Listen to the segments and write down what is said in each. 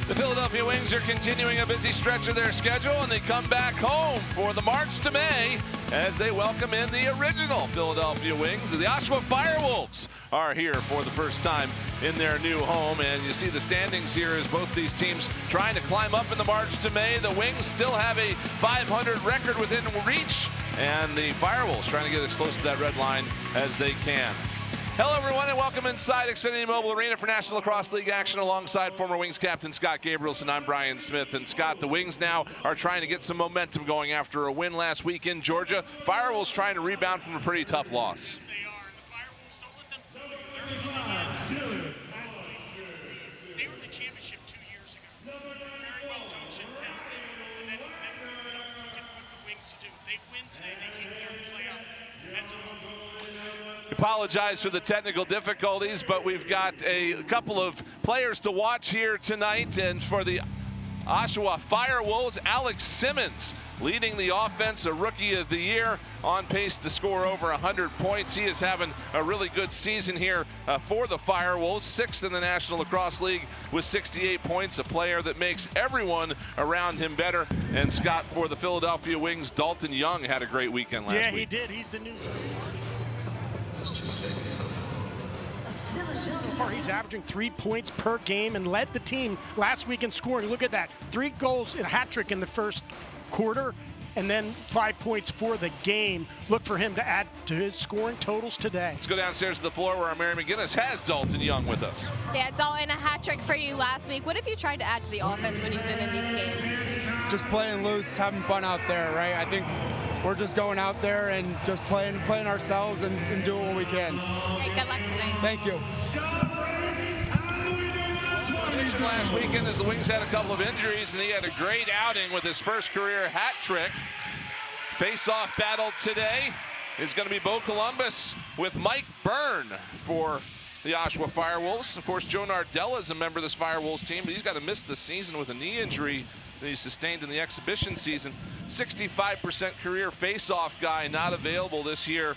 The Philadelphia Wings are continuing a busy stretch of their schedule, and they come back home for the March to May as they welcome in the original Philadelphia Wings. The Oshawa Firewolves are here for the first time in their new home, and you see the standings here as both these teams trying to climb up in the March to May. The Wings still have a 500 record within reach, and the Firewolves trying to get as close to that red line as they can. Hello, everyone, and welcome inside Xfinity Mobile Arena for National Lacrosse League action alongside former Wings captain Scott Gabrielson. I'm Brian Smith. And Scott, the Wings now are trying to get some momentum going after a win last week in Georgia. Firewolves trying to rebound from a pretty tough loss. They are. The Firewolves, don't let them they were in the championship 2 years ago. Very well coached in town. And then look at what the Wings do. They win today. They keep their playoff momentum. Apologize for the technical difficulties, but we've got a couple of players to watch here tonight. And for the Oshawa Firewolves, Alex Simmons leading the offense, a Rookie of the Year, on pace to score over 100 points. He is having a really good season here for the Firewolves, 6th in the National Lacrosse League with 68 points, a player that makes everyone around him better. And Scott, for the Philadelphia Wings, Dalton Young had a great weekend last week. Yeah, he did. He's the new. So far, he's averaging 3 points per game and led the team last week in scoring. Look at that. 3 goals and a hat trick in the first quarter, and then 5 points for the game. Look for him to add to his scoring totals today. Let's go downstairs to the floor where our Mary McGinnis has Dalton Young with us. Yeah, Dalton, a hat trick for you last week. What have you tried to add to the offense when you've been in these games? Just playing loose, having fun out there, right? I think we're just going out there and just playing ourselves and doing what we can. Hey, good luck tonight. Thank you. Last weekend as the Wings had a couple of injuries, and he had a great outing with his first career hat trick. Face-off battle today is going to be Bo Columbus with Mike Byrne for the Oshawa Firewolves. Of course, Joe Nardella is a member of this Firewolves team, but he's got to miss the season with a knee injury that he sustained in the exhibition season. 65% career face-off guy, not available this year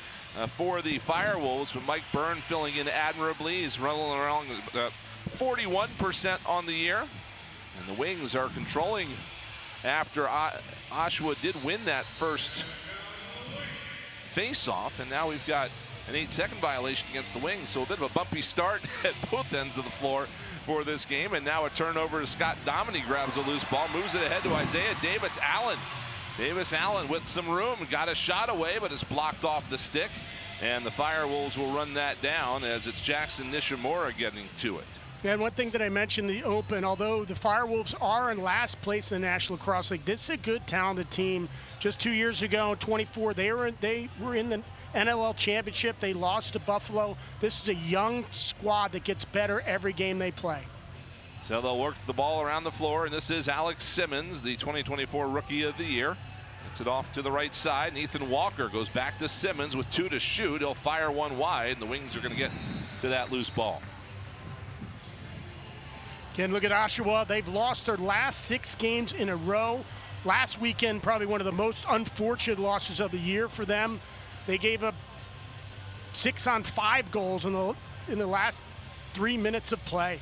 for the Firewolves, but Mike Byrne filling in admirably. He's running around 41% on the year, and the Wings are controlling after Oshawa did win that first face-off, and now we've got an 8-second violation against the Wings, so a bit of a bumpy start at both ends of the floor for this game. And now a turnover to Scott Dominy, grabs a loose ball, moves it ahead to Isaiah Davis-Allen. Davis-Allen with some room, got a shot away, but it's blocked off the stick, and the Firewolves will run that down as it's Jackson Nishimura getting to it. Yeah, and one thing that I mentioned in the open, although the Firewolves are in last place in the National Lacrosse League, this is a good, talented team. Just 2 years ago, 24, they were in the NLL championship. They lost to Buffalo. This is a young squad that gets better every game they play. So they'll work the ball around the floor, and this is Alex Simmons, the 2024 Rookie of the Year. Gets it off to the right side, and Ethan Walker goes back to Simmons with 2 to shoot. He'll fire one wide, and the Wings are going to get to that loose ball. Again, look at Oshawa. They've lost their last 6 games in a row. Last weekend, probably one of the most unfortunate losses of the year for them. They gave up 6-on-5 goals in the last 3 minutes of play.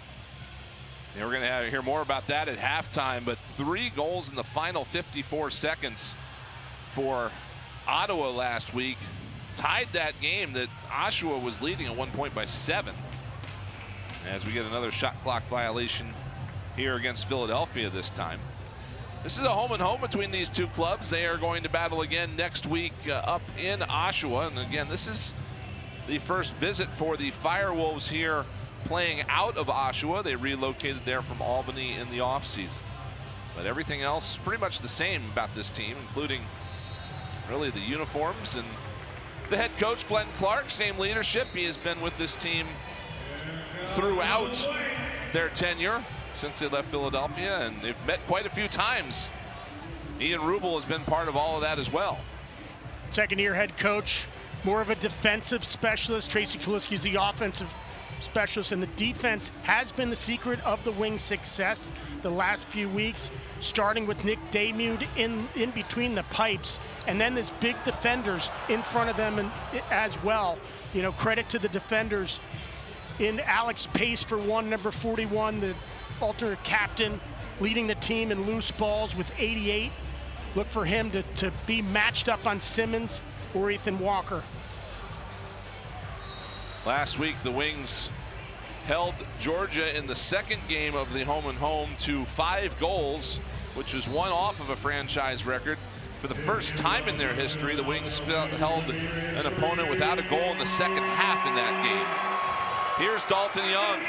Yeah, we're going to hear more about that at halftime, but 3 goals in the final 54 seconds for Ottawa last week. Tied that game that Oshawa was leading at one point by 7. As we get another shot clock violation here against Philadelphia this time. This is a home-and-home between these two clubs. They are going to battle again next week up in Oshawa. And again, this is the first visit for the Firewolves here playing out of Oshawa. They relocated there from Albany in the offseason. But everything else pretty much the same about this team, including really the uniforms and the head coach, Glenn Clark, same leadership. He has been with this team throughout their tenure since they left Philadelphia, and they've met quite a few times. Ian Rubel has been part of all of that as well. Second-year head coach, more of a defensive specialist. Tracy Kuliski is the offensive specialist, and the defense has been the secret of the Wings' success the last few weeks, starting with Nick Damude in between the pipes, and then there's big defenders in front of them as well. You know, credit to the defenders in Alex Pace for one, number 41, the alternate captain, leading the team in loose balls with 88. Look for him to be matched up on Simmons or Ethan Walker. Last week, the Wings held Georgia in the second game of the home and home to 5 goals, which was one off of a franchise record. For the first time in their history, the Wings held an opponent without a goal in the second half in that game. Here's Dalton Young,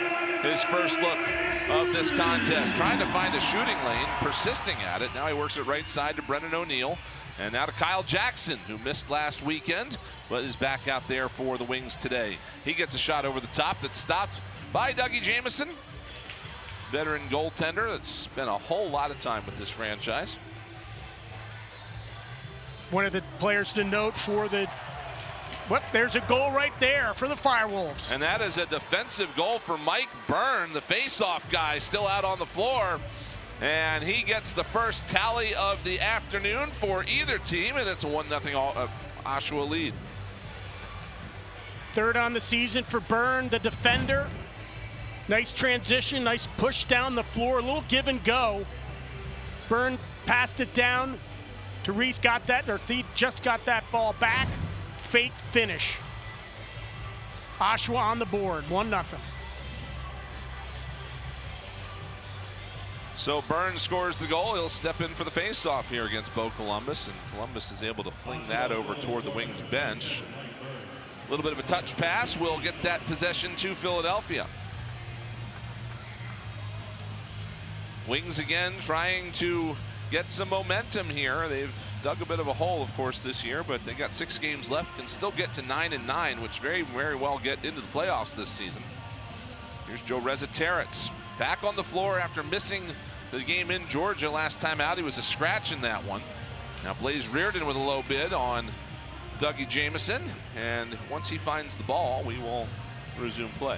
his first look of this contest, trying to find a shooting lane, persisting at it. Now he works it right side to Brennan O'Neill, and now to Kyle Jackson, who missed last weekend, but is back out there for the Wings today. He gets a shot over the top that's stopped by Dougie Jamieson, veteran goaltender that's spent a whole lot of time with this franchise. One of the players to note for the, there's a goal right there for the Firewolves. And that is a defensive goal for Mike Byrne, the face-off guy, still out on the floor. And he gets the first tally of the afternoon for either team, and it's a 1-0 Oshawa lead. Third on the season for Byrne, the defender. Nice transition, nice push down the floor, a little give and go. Byrne passed it down. Therese got that, or Thied just got that ball back. Fake finish. Oshawa on the board, 1-0. So Byrne scores the goal. He'll step in for the face-off here against Bo Columbus, and Columbus is able to fling that over toward the Wings bench. A little bit of a touch pass will get that possession to Philadelphia. Wings again trying to get some momentum here. They've dug a bit of a hole, of course, this year, but they got 6 games left, can still get to 9-9, which very well get into the playoffs this season. Here's Joe Rezzaterets back on the floor after missing the game in Georgia last time out. He was a scratch in that one. Now Blaze Reardon with a low bid on Dougie Jamieson, and once he finds the ball, we will resume play.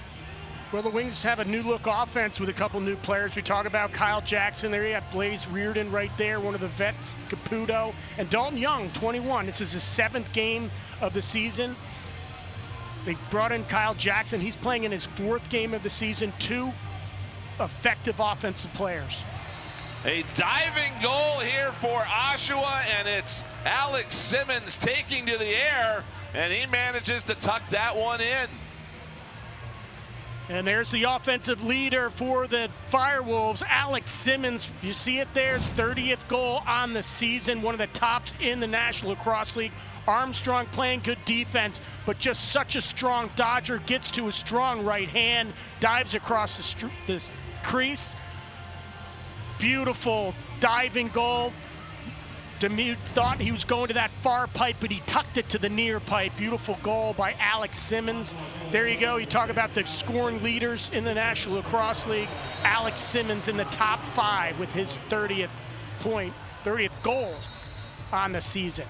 Well, the Wings have a new look offense with a couple new players. We talk about Kyle Jackson there. You have Blaze Reardon right there, one of the vets, Caputo, and Dalton Young, 21. This is his 7th game of the season. They brought in Kyle Jackson. He's playing in his 4th game of the season. 2 effective offensive players. A diving goal here for Oshawa, and it's Alex Simmons taking to the air, and he manages to tuck that one in. And there's the offensive leader for the Firewolves, Alex Simmons. You see it there, his 30th goal on the season, one of the tops in the National Lacrosse League. Armstrong playing good defense, but just such a strong dodger, gets to his strong right hand, dives across the crease. Beautiful diving goal. Demuth thought he was going to that far pipe, but he tucked it to the near pipe. Beautiful goal by Alex Simmons. There you go. You talk about the scoring leaders in the National Lacrosse League. Alex Simmons in the top 5 with his 30th goal on the season.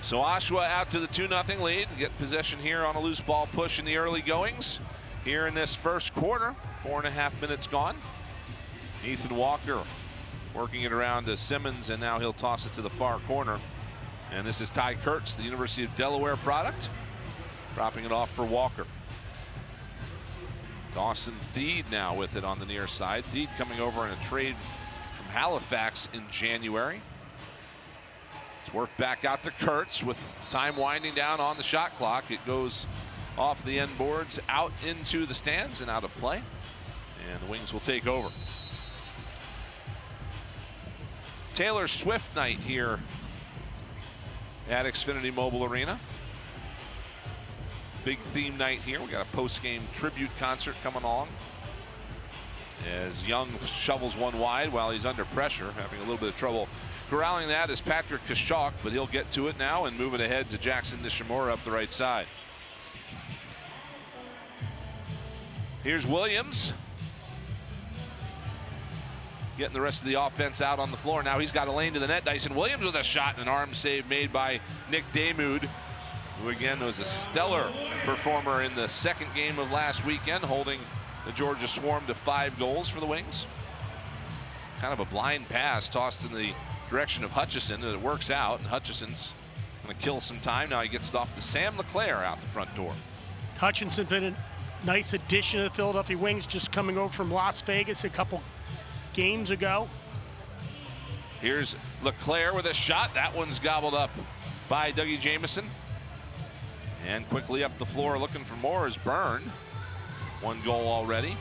So Oshawa out to the 2-0 lead. Get possession here on a loose ball push in the early goings. Here in this first quarter, 4.5 minutes gone. Ethan Walker working it around to Simmons, and now he'll toss it to the far corner. And this is Ty Kurtz, the University of Delaware product, dropping it off for Walker. Dawson Thied now with it on the near side. Thied coming over in a trade from Halifax in January. It's worked back out to Kurtz with time winding down on the shot clock. It goes off the end boards, out into the stands and out of play. And the Wings will take over. Taylor Swift night here at Xfinity Mobile Arena. Big theme night here. We got a post-game tribute concert coming along as Young shovels one wide while he's under pressure, having a little bit of trouble corralling that is Patrick Kachuk, but he'll get to it now and move it ahead to Jackson Nishimura up the right side. Here's Williams. Getting the rest of the offense out on the floor. Now he's got a lane to the net. Dyson Williams with a shot and an arm save made by Nick Damude, who again was a stellar performer in the second game of last weekend, holding the Georgia Swarm to 5 goals for the Wings. Kind of a blind pass tossed in the direction of Hutchison, and it works out, and Hutchison's going to kill some time. Now he gets it off to Sam LeClaire out the front door. Hutchinson been nice addition to the Philadelphia Wings, just coming over from Las Vegas a couple games ago. Here's LeClaire with a shot. That one's gobbled up by Dougie Jamieson. And quickly up the floor looking for more is Byrne. 1 goal already.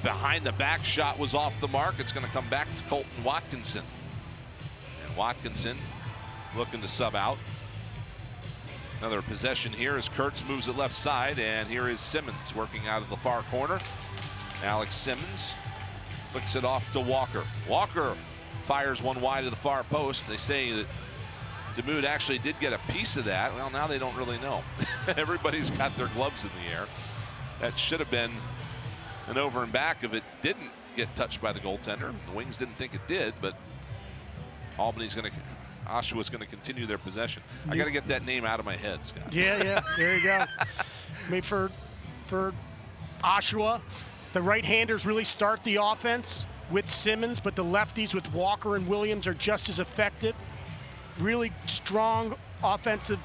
Behind the back shot was off the mark. It's going to come back to Colton Watkinson. And Watkinson looking to sub out. Another possession here as Kurtz moves it left side, and here is Simmons working out of the far corner. Alex Simmons flicks it off to Walker. Walker fires one wide of the far post. They say that DeMude actually did get a piece of that. Well, now they don't really know. Everybody's got their gloves in the air. That should have been an over and back if it didn't get touched by the goaltender. The Wings didn't think it did, but Oshawa's going to continue their possession. I got to get that name out of my head, Scott. Yeah, there you go. I mean, for Oshawa, the right-handers really start the offense with Simmons, but the lefties with Walker and Williams are just as effective. Really strong offensive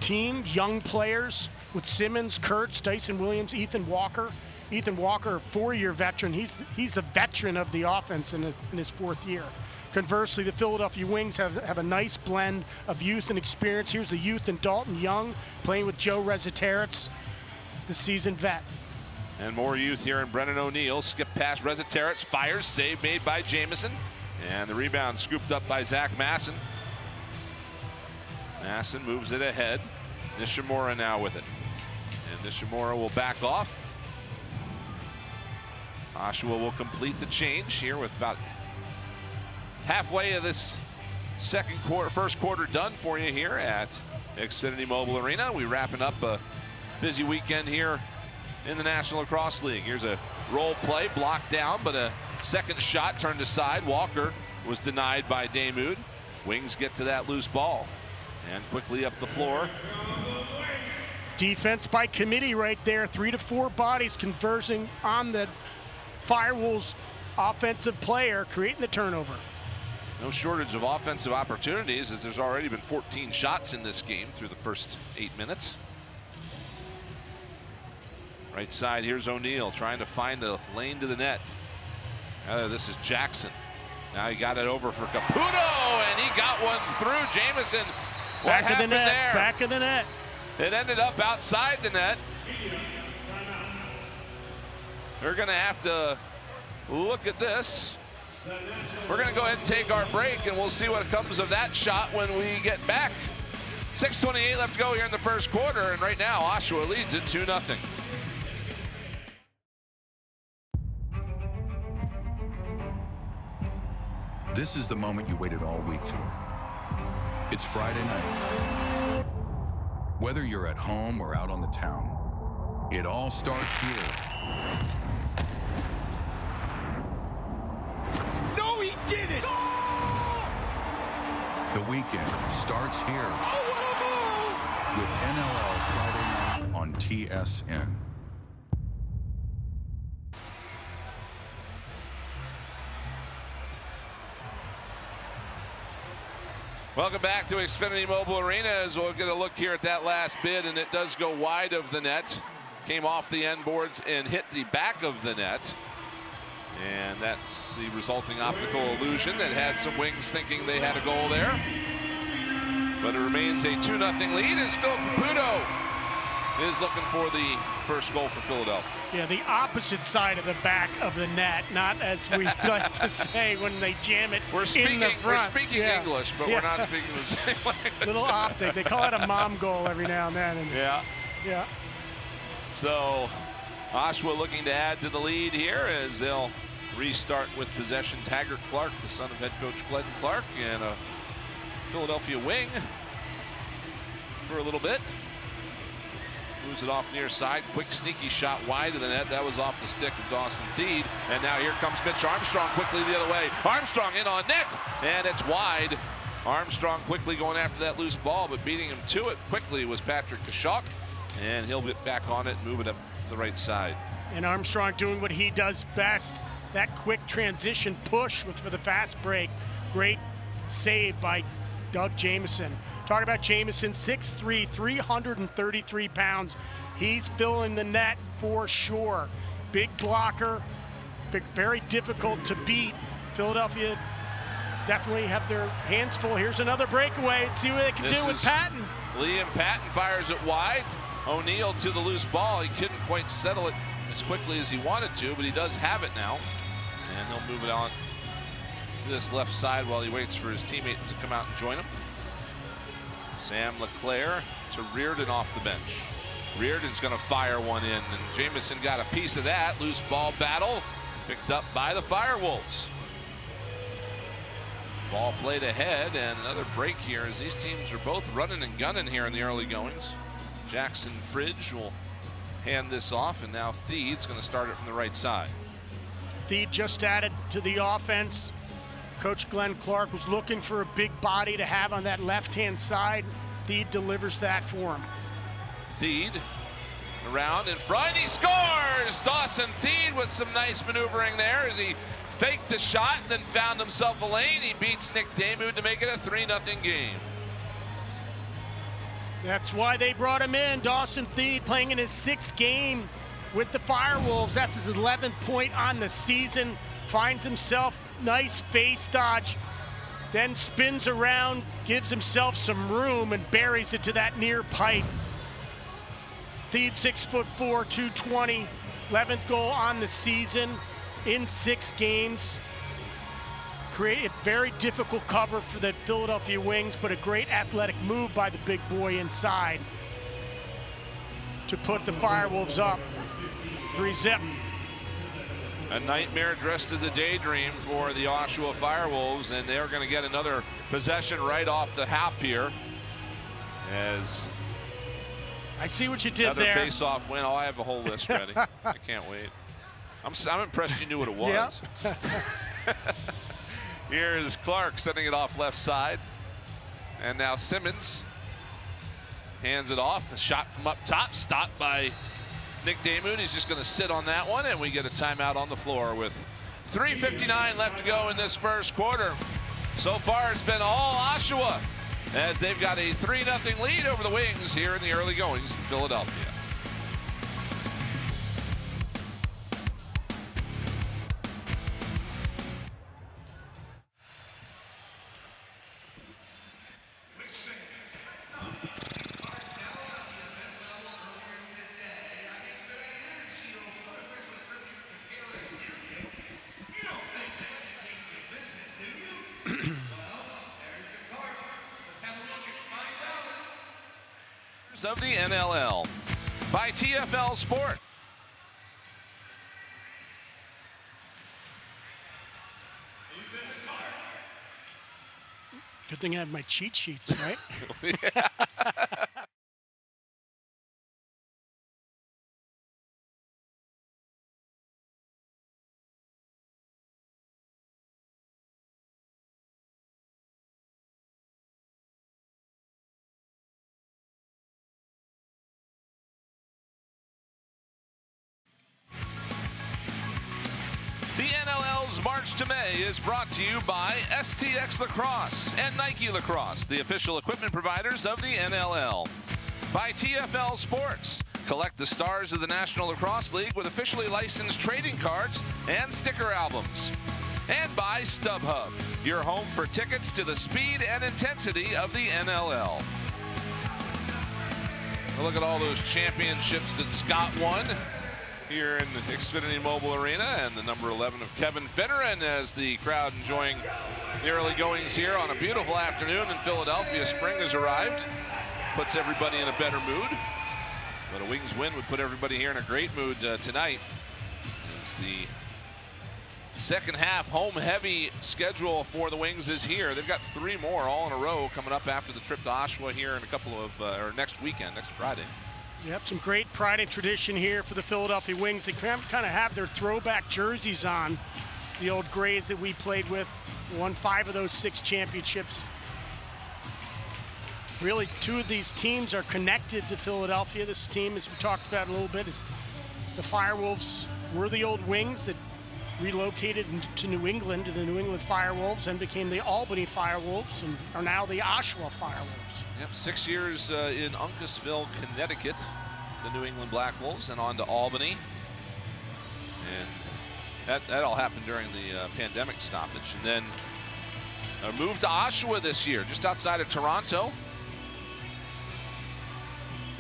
team, young players with Simmons, Kurtz, Dyson Williams, Ethan Walker. Ethan Walker, a 4-year veteran. He's the veteran of the offense in his 4th year. Conversely, the Philadelphia Wings have a nice blend of youth and experience. Here's the youth and Dalton Young playing with Joe Rezzateritz, the seasoned vet. And more youth here in Brennan O'Neill. Skip past Rezzateritz, fires, save made by Jamieson. And the rebound scooped up by Zach Masson. Masson moves it ahead. Nishimura now with it. And Nishimura will back off. Oshawa will complete the change here with about halfway of this first quarter done for you here at Xfinity Mobile Arena. We're wrapping up a busy weekend here in the National Lacrosse League. Here's a roll play, blocked down, but a second shot turned aside. Walker was denied by DeMude. Wings get to that loose ball and quickly up the floor. Defense by committee right there. 3 to 4 bodies conversing on the Firewolves offensive player, creating the turnover. No shortage of offensive opportunities, as there's already been 14 shots in this game through the first 8 minutes. Right side, here's O'Neill trying to find a lane to the net. This is Jackson. Now he got it over for Caputo, and he got one through. Jamieson, what happened there? Back of the net. It ended up outside the net. They're going to have to look at this. We're going to go ahead and take our break, and we'll see what comes of that shot when we get back. 6:28 left to go here in the first quarter, and right now Oshawa leads it 2-0. This is the moment you waited all week for. It's Friday night. Whether you're at home or out on the town, it all starts here. No, he didn't! The weekend starts here with NLL Friday night on TSN. Welcome back to Xfinity Mobile Arena as we'll get a look here at that last bid, and it does go wide of the net. Came off the end boards and hit the back of the net. And that's the resulting optical illusion that had some Wings thinking they had a goal there. But it remains a 2-0 lead as Phil Caputo is looking for the first goal for Philadelphia. Yeah, the opposite side of the back of the net, not as we like to say when they jam it in the front. We're speaking English, but we're not speaking the same language. Little optic. They call it a mom goal every now and then. Yeah. So Oshawa looking to add to the lead here as they'll restart with possession. Taggart Clark, the son of head coach Glenn Clark, and a Philadelphia Wing for a little bit. Moves it off near side. Quick sneaky shot wide of the net. That was off the stick of Dawson Theed. And now here comes Mitch Armstrong quickly the other way. Armstrong in on net, and it's wide. Armstrong quickly going after that loose ball, but beating him to it quickly was Patrick Kashok. And he'll get back on it and move it up the right side. And Armstrong doing what he does best. That quick transition push for the fast break. Great save by Doug Jamieson. Talk about Jamison, 6'3", 333 pounds. He's filling the net for sure. Big blocker, very difficult to beat. Philadelphia definitely have their hands full. Here's another breakaway. Let's see what they can do with Patton. Liam Patton fires it wide. O'Neal to the loose ball. He couldn't quite settle it as quickly as he wanted to, but he does have it now. And they'll move it on to this left side while he waits for his teammates to come out and join him. Sam LeClaire to Reardon off the bench. Reardon's going to fire one in, and Jamison got a piece of that. Loose ball battle picked up by the Firewolves. Ball played ahead, and another break here as these teams are both running and gunning here in the early goings. Jackson Fridge will hand this off, and now Theed's going to start it from the right side. Theed just added to the offense. Coach Glenn Clark was looking for a big body to have on that left-hand side. Theed delivers that for him. Theed around in front, he scores! Dawson Theed with some nice maneuvering there as he faked the shot and then found himself a lane. He beats Nick Damoud to make it a 3-0 game. That's why they brought him in. Dawson Theed playing in his 6th game with the Firewolves. That's his 11th point on the season. Finds himself nice face dodge, then spins around, gives himself some room and buries it to that near pipe. Theed 6'4", 220, 11th goal on the season in 6 games. Created very difficult cover for the Philadelphia Wings, but a great athletic move by the big boy inside to put the Firewolves up 3-0. A nightmare dressed as a daydream for the Oshawa Firewolves, and they're going to get another possession right off the hop here. As I see what you did another there. face-off win. Oh, I have a whole list ready. I can't wait. I'm impressed you knew what it was. Yep. Here is Clark sending it off left side, and now Simmons hands it off. A shot from up top, stopped by Nick Damoud. He's just going to sit on that one, and we get a timeout on the floor with 3:59 left to go in this first quarter. So far, it's been all Oshawa as they've got a 3-0 lead over the Wings here in the early goings in Philadelphia. Of the NLL by TFL Sport. Good thing I have my cheat sheets, right? Yeah. The NLL's March to May is brought to you by STX Lacrosse and Nike Lacrosse, the official equipment providers of the NLL. By TFL Sports, collect the stars of the National Lacrosse League with officially licensed trading cards and sticker albums. And by StubHub, your home for tickets to the speed and intensity of the NLL. Look at all those championships that Scott won here in the Xfinity Mobile Arena, and the number 11 of Kevin Finneran as the crowd enjoying the early goings here on a beautiful afternoon in Philadelphia. Spring has arrived, puts everybody in a better mood. But a Wings win would put everybody here in a great mood tonight. As the second half home-heavy schedule for the Wings is here. They've got 3 more all in a row coming up after the trip to Oshawa here in a couple of, or next weekend, next Friday. Yep, some great pride and tradition here for the Philadelphia Wings. They kind of have their throwback jerseys on, the old grays that we played with. Won 5 of those 6 championships. Really, 2 of these teams are connected to Philadelphia. This team, as we talked about a little bit, is the Firewolves. Were the old Wings that relocated to New England, to the New England Firewolves, and became the Albany Firewolves, and are now the Oshawa Firewolves. Yep, 6 years in Uncasville, Connecticut, the New England Black Wolves, and on to Albany. And that all happened during the pandemic stoppage. And then moved to Oshawa this year, just outside of Toronto.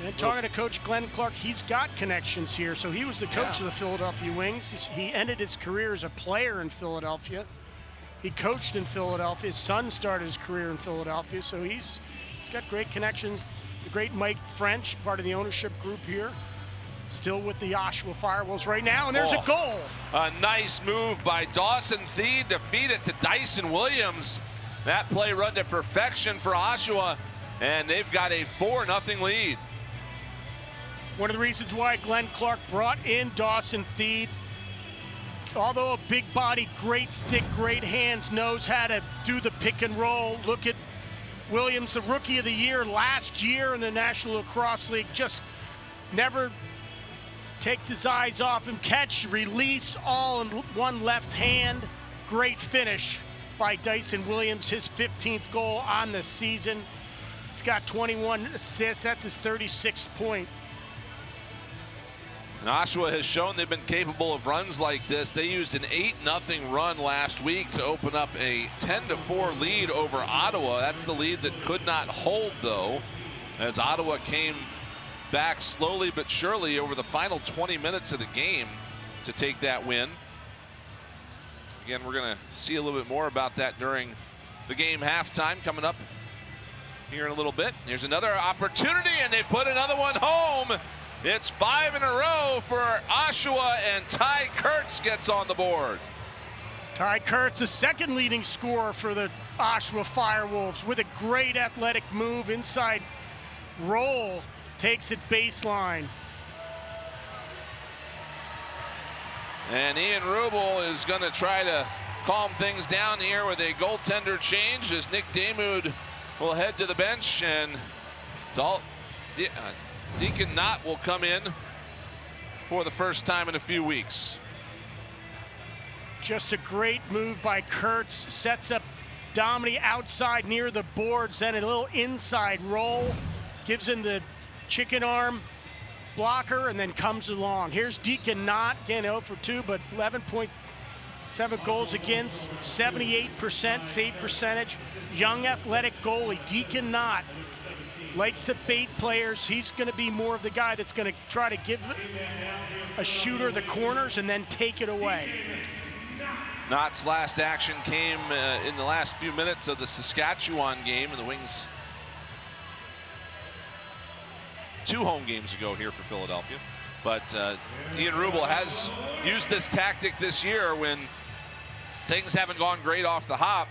And talking to Coach Glenn Clark, he's got connections here. So he was the coach of the Philadelphia Wings. He ended his career as a player in Philadelphia. He coached in Philadelphia. His son started his career in Philadelphia. So he's got great connections. The great Mike French, part of the ownership group here, still with the Oshawa Firewolves right now. And there's a goal. A nice move by Dawson Theed to feed it to Dyson Williams. That play run to perfection for Oshawa, and they've got a 4-0 lead. One of the reasons why Glenn Clark brought in Dawson Theed, although a big body, great stick, great hands, knows how to do the pick and roll. Look at Williams, the Rookie of the Year last year in the National Lacrosse League, just never takes his eyes off him. Catch, release, all in one left hand. Great finish by Dyson Williams, his 15th goal on the season. He's got 21 assists. That's his 36th point. And Oshawa has shown they've been capable of runs like this. They used an 8-0 run last week to open up a 10-4 lead over Ottawa. That's the lead that could not hold, though, as Ottawa came back slowly but surely over the final 20 minutes of the game to take that win. Again, we're going to see a little bit more about that during the game halftime coming up here in a little bit. Here's another opportunity, and they put another one home. It's 5 in a row for Oshawa, and Ty Kurtz gets on the board. Ty Kurtz, the second leading scorer for the Oshawa Firewolves, with a great athletic move, inside roll, takes it baseline. And Ian Rubel is going to try to calm things down here with a goaltender change as Nick Damoud will head to the bench, and Deacon Knott will come in for the first time in a few weeks. Just a great move by Kurtz. Sets up Dominy outside near the boards, then a little inside roll. Gives him the chicken arm blocker and then comes along. Here's Deacon Knott, again 0 for 2, but 11.7 goals against, 78% save percentage. Young athletic goalie, Deacon Knott. Likes to bait players. He's going to be more of the guy that's going to try to give a shooter the corners and then take it away. Knott's last action came in the last few minutes of the Saskatchewan game, and the Wings 2 home games ago here for Philadelphia. But Ian Rubel has used this tactic this year when things haven't gone great off the hop.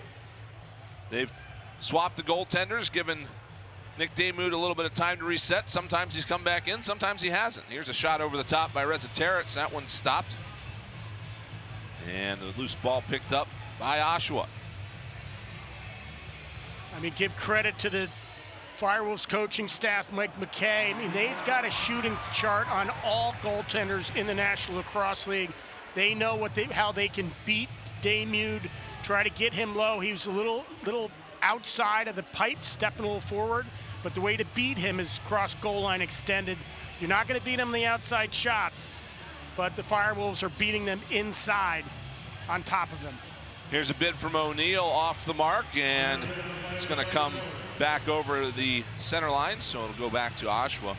They've swapped the goaltenders, given Nick Damoud a little bit of time to reset. Sometimes he's come back in, sometimes he hasn't. Here's a shot over the top by Reza Terrence. That one stopped. And the loose ball picked up by Oshawa. I mean, give credit to the Firewolves coaching staff, Mike McKay. I mean, they've got a shooting chart on all goaltenders in the National Lacrosse League. They know how they can beat Damoud, try to get him low. He was a little outside of the pipe, stepping a little forward, but the way to beat him is cross goal line extended. You're not going to beat him in the outside shots, but the Firewolves are beating them inside on top of them. Here's a bid from O'Neill off the mark, and it's going to come back over the center line, so it'll go back to Oshawa.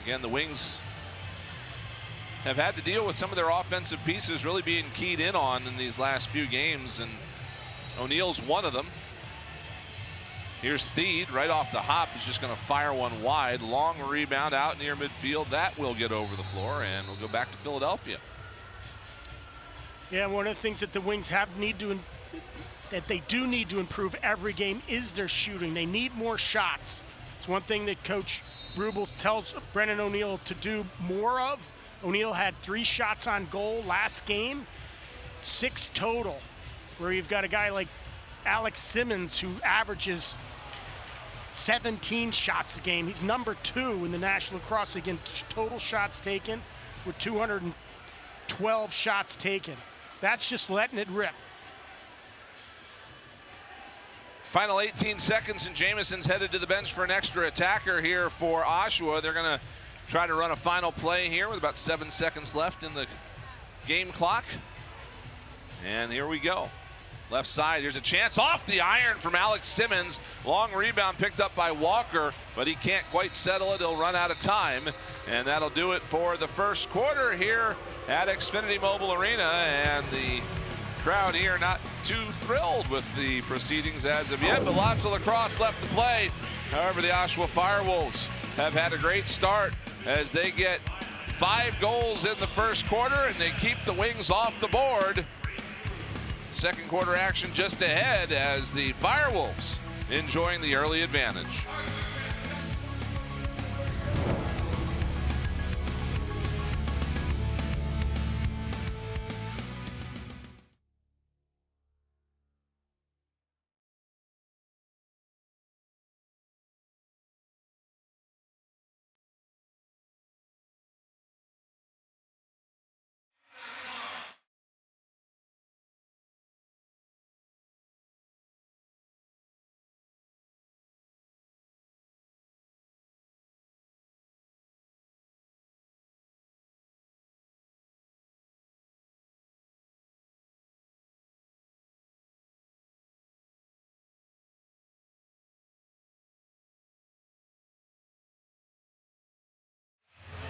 Again, the Wings have had to deal with some of their offensive pieces really being keyed in on in these last few games, and O'Neill's one of them. Here's Theed right off the hop. He's just going to fire one wide. Long rebound out near midfield. That will get over the floor, and we'll go back to Philadelphia. Yeah, one of the things that the Wings that they do need to improve every game is their shooting. They need more shots. It's one thing that Coach Rubel tells Brennan O'Neill to do more of. O'Neill had 3 shots on goal last game, 6 total, where you've got a guy like Alex Simmons who averages 17 shots a game. He's number 2 in the National Lacrosse League in total shots taken, with 212 shots taken. That's just letting it rip. Final 18 seconds, and Jamison's headed to the bench for an extra attacker here for Oshawa. They're going to try to run a final play here with about 7 seconds left in the game clock. And here we go. Left side, here's a chance off the iron from Alex Simmons. Long rebound picked up by Walker, but he can't quite settle it. He'll run out of time. And that'll do it for the first quarter here at Xfinity Mobile Arena. And the crowd here not too thrilled with the proceedings as of yet, but lots of lacrosse left to play. However, the Oshawa Firewolves have had a great start as they get 5 goals in the first quarter, and they keep the Wings off the board. Second quarter action just ahead as the Firewolves enjoying the early advantage.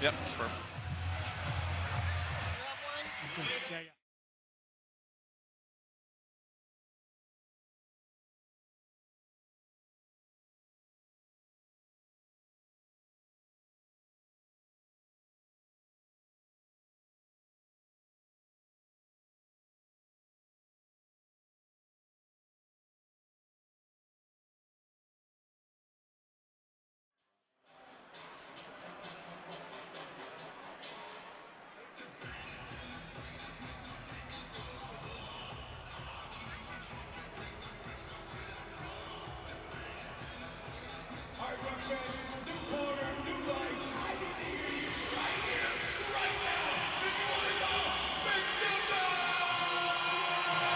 Yep, perfect. Yeah.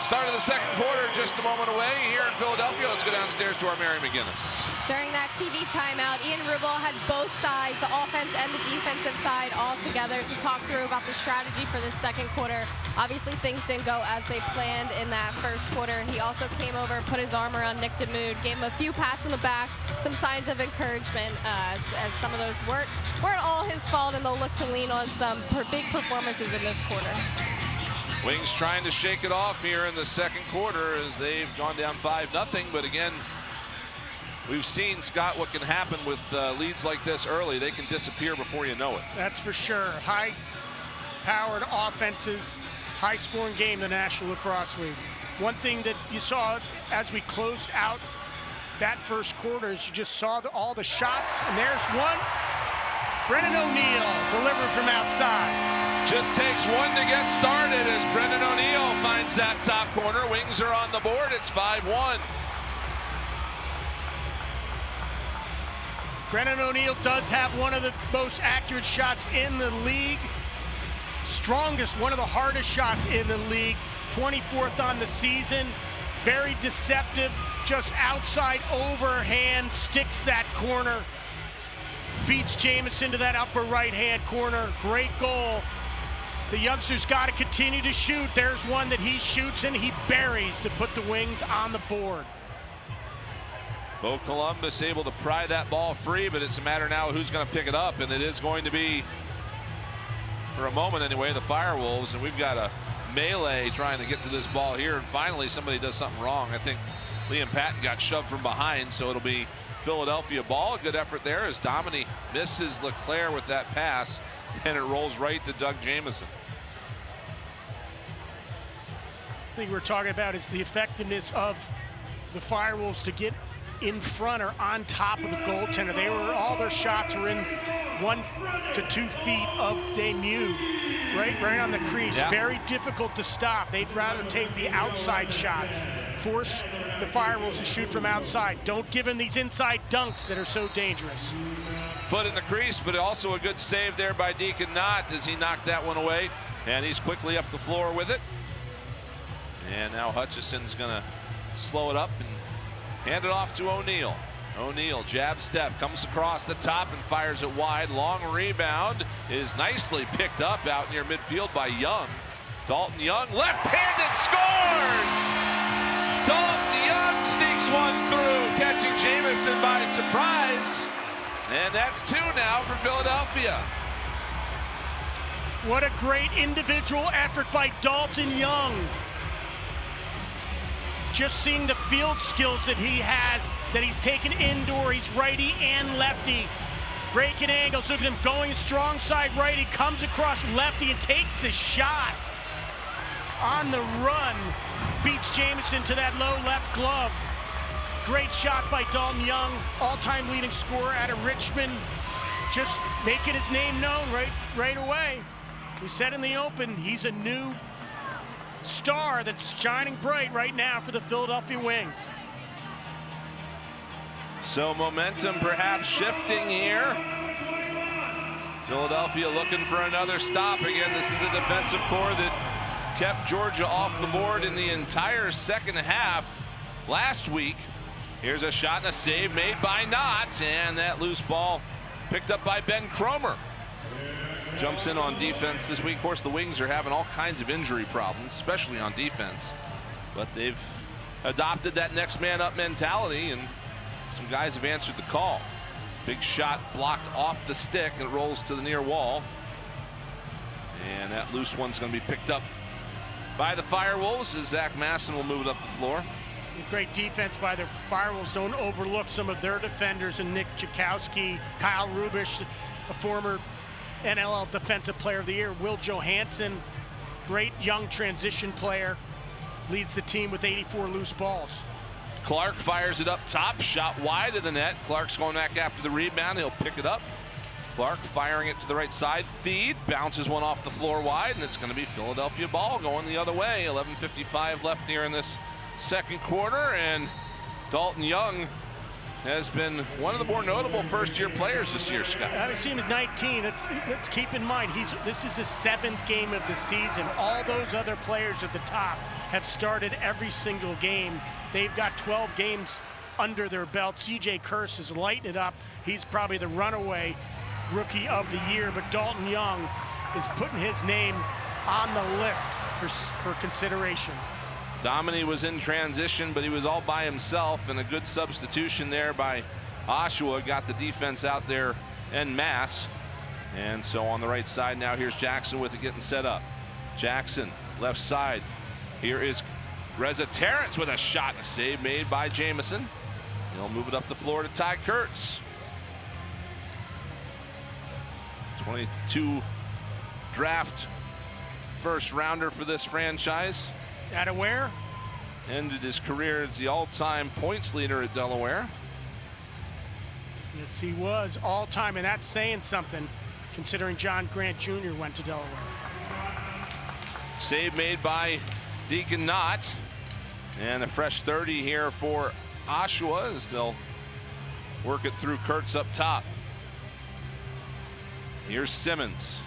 Start of the second quarter just a moment away here in Philadelphia. Let's go downstairs to our Mary McGinnis. During that TV timeout, Ian Rubel had both sides, the offense and the defensive side, all together to talk through about the strategy for this second quarter. Obviously, things didn't go as they planned in that first quarter. He also came over, put his arm around Nick DeMood, gave him a few pats on the back, some signs of encouragement, as some of those weren't all his fault, and they'll look to lean on some big performances in this quarter. Wings trying to shake it off here in the second quarter as they've gone down 5-0. But again, we've seen, Scott, what can happen with leads like this early. They can disappear before you know it. That's for sure. High-powered offenses, high-scoring game in the National Lacrosse League. One thing that you saw as we closed out that first quarter is you just saw all the shots, and there's one. Brennan O'Neill delivering from outside. Just takes one to get started as Brendan O'Neill finds that top corner. Wings are on the board. It's 5-1. Brennan O'Neill does have one of the most accurate shots in the league. Strongest, one of the hardest shots in the league. 24th on the season. Very deceptive. Just outside overhand. Sticks that corner. Beats Jamison to that upper right-hand corner. Great goal. The youngster's got to continue to shoot. There's one that he shoots and he buries to put the Wings on the board. Bo Columbus able to pry that ball free, but it's a matter now of who's going to pick it up, and it is going to be, for a moment anyway, the Firewolves, and we've got a melee trying to get to this ball here, and finally somebody does something wrong. I think Liam Patton got shoved from behind, so it'll be Philadelphia ball. A good effort there as Domini misses Leclerc with that pass, and it rolls right to Doug Jamison. The thing we're talking about is the effectiveness of the Firewolves to get in front or on top of the goaltender. All their shots were in 1 to 2 feet of DeMude, right on the crease. Yeah. Very difficult to stop. They'd rather take the outside shots, force the Firewolves to shoot from outside. Don't give them these inside dunks that are so dangerous. Foot in the crease, but also a good save there by Deacon Knott as he knocked that one away, and he's quickly up the floor with it. And now Hutchison's gonna slow it up and Hand it off to O'Neal. O'Neal, jab step, comes across the top and fires it wide. Long rebound is nicely picked up out near midfield by Young. Dalton Young, left-handed, scores! Dalton Young sneaks one through, catching Jamison by surprise. And that's 2 now for Philadelphia. What a great individual effort by Dalton Young. Just seeing the field skills that he has, that he's taken indoor. He's righty and lefty. Breaking angles, look at him going strong side righty, comes across lefty and takes the shot. On the run, beats Jamison to that low left glove. Great shot by Dalton Young, all-time leading scorer out of Richmond. Just making his name known right away. We said in the open, he's a new star that's shining bright right now for the Philadelphia Wings. So momentum perhaps shifting here. Philadelphia looking for another stop. Again, this is a defensive core that kept Georgia off the board in the entire second half last week. Here's a shot and a save made by Knott, and that loose ball picked up by Ben Cromer. Jumps in on defense this week. Of course, the Wings are having all kinds of injury problems, especially on defense. But they've adopted that next man up mentality, and some guys have answered the call. Big shot blocked off the stick, and it rolls to the near wall. And that loose one's going to be picked up by the Firewolves as Zach Masson will move it up the floor. Great defense by the Firewolves. Don't overlook some of their defenders, and Nick Jakowski, Kyle Rubish, a former NLL Defensive Player of the Year. Will Johansson, great young transition player, leads the team with 84 loose balls. Clark fires it up top, shot wide of the net. Clark's going back after the rebound. He'll pick it up. Clark firing it to the right side. Theed bounces one off the floor wide, and it's going to be Philadelphia ball going the other way. 11:55 left here in this second quarter, and Dalton Young has been one of the more notable first-year players this year, Scott. I've seen him at 19. Let's keep in mind, this is his 7th game of the season. All those other players at the top have started every single game. They've got 12 games under their belt. CJ Curse is lighting it up. He's probably the runaway rookie of the year, but Dalton Young is putting his name on the list for consideration. Domini was in transition, but he was all by himself, and a good substitution there by Oshawa got the defense out there en masse. And so on the right side now, here's Jackson with it getting set up. Jackson, left side. Here is Reza Terrence with a shot and a save made by Jamison. He'll move it up the floor to Ty Kurtz. 22 draft first rounder for this franchise. Out of where? Ended his career as the all-time points leader at Delaware. Yes, he was all-time, and that's saying something, considering John Grant Jr. went to Delaware. Save made by Deacon Knott. And a fresh 30 here for Oshawa as they'll work it through Kurtz up top. Here's Simmons.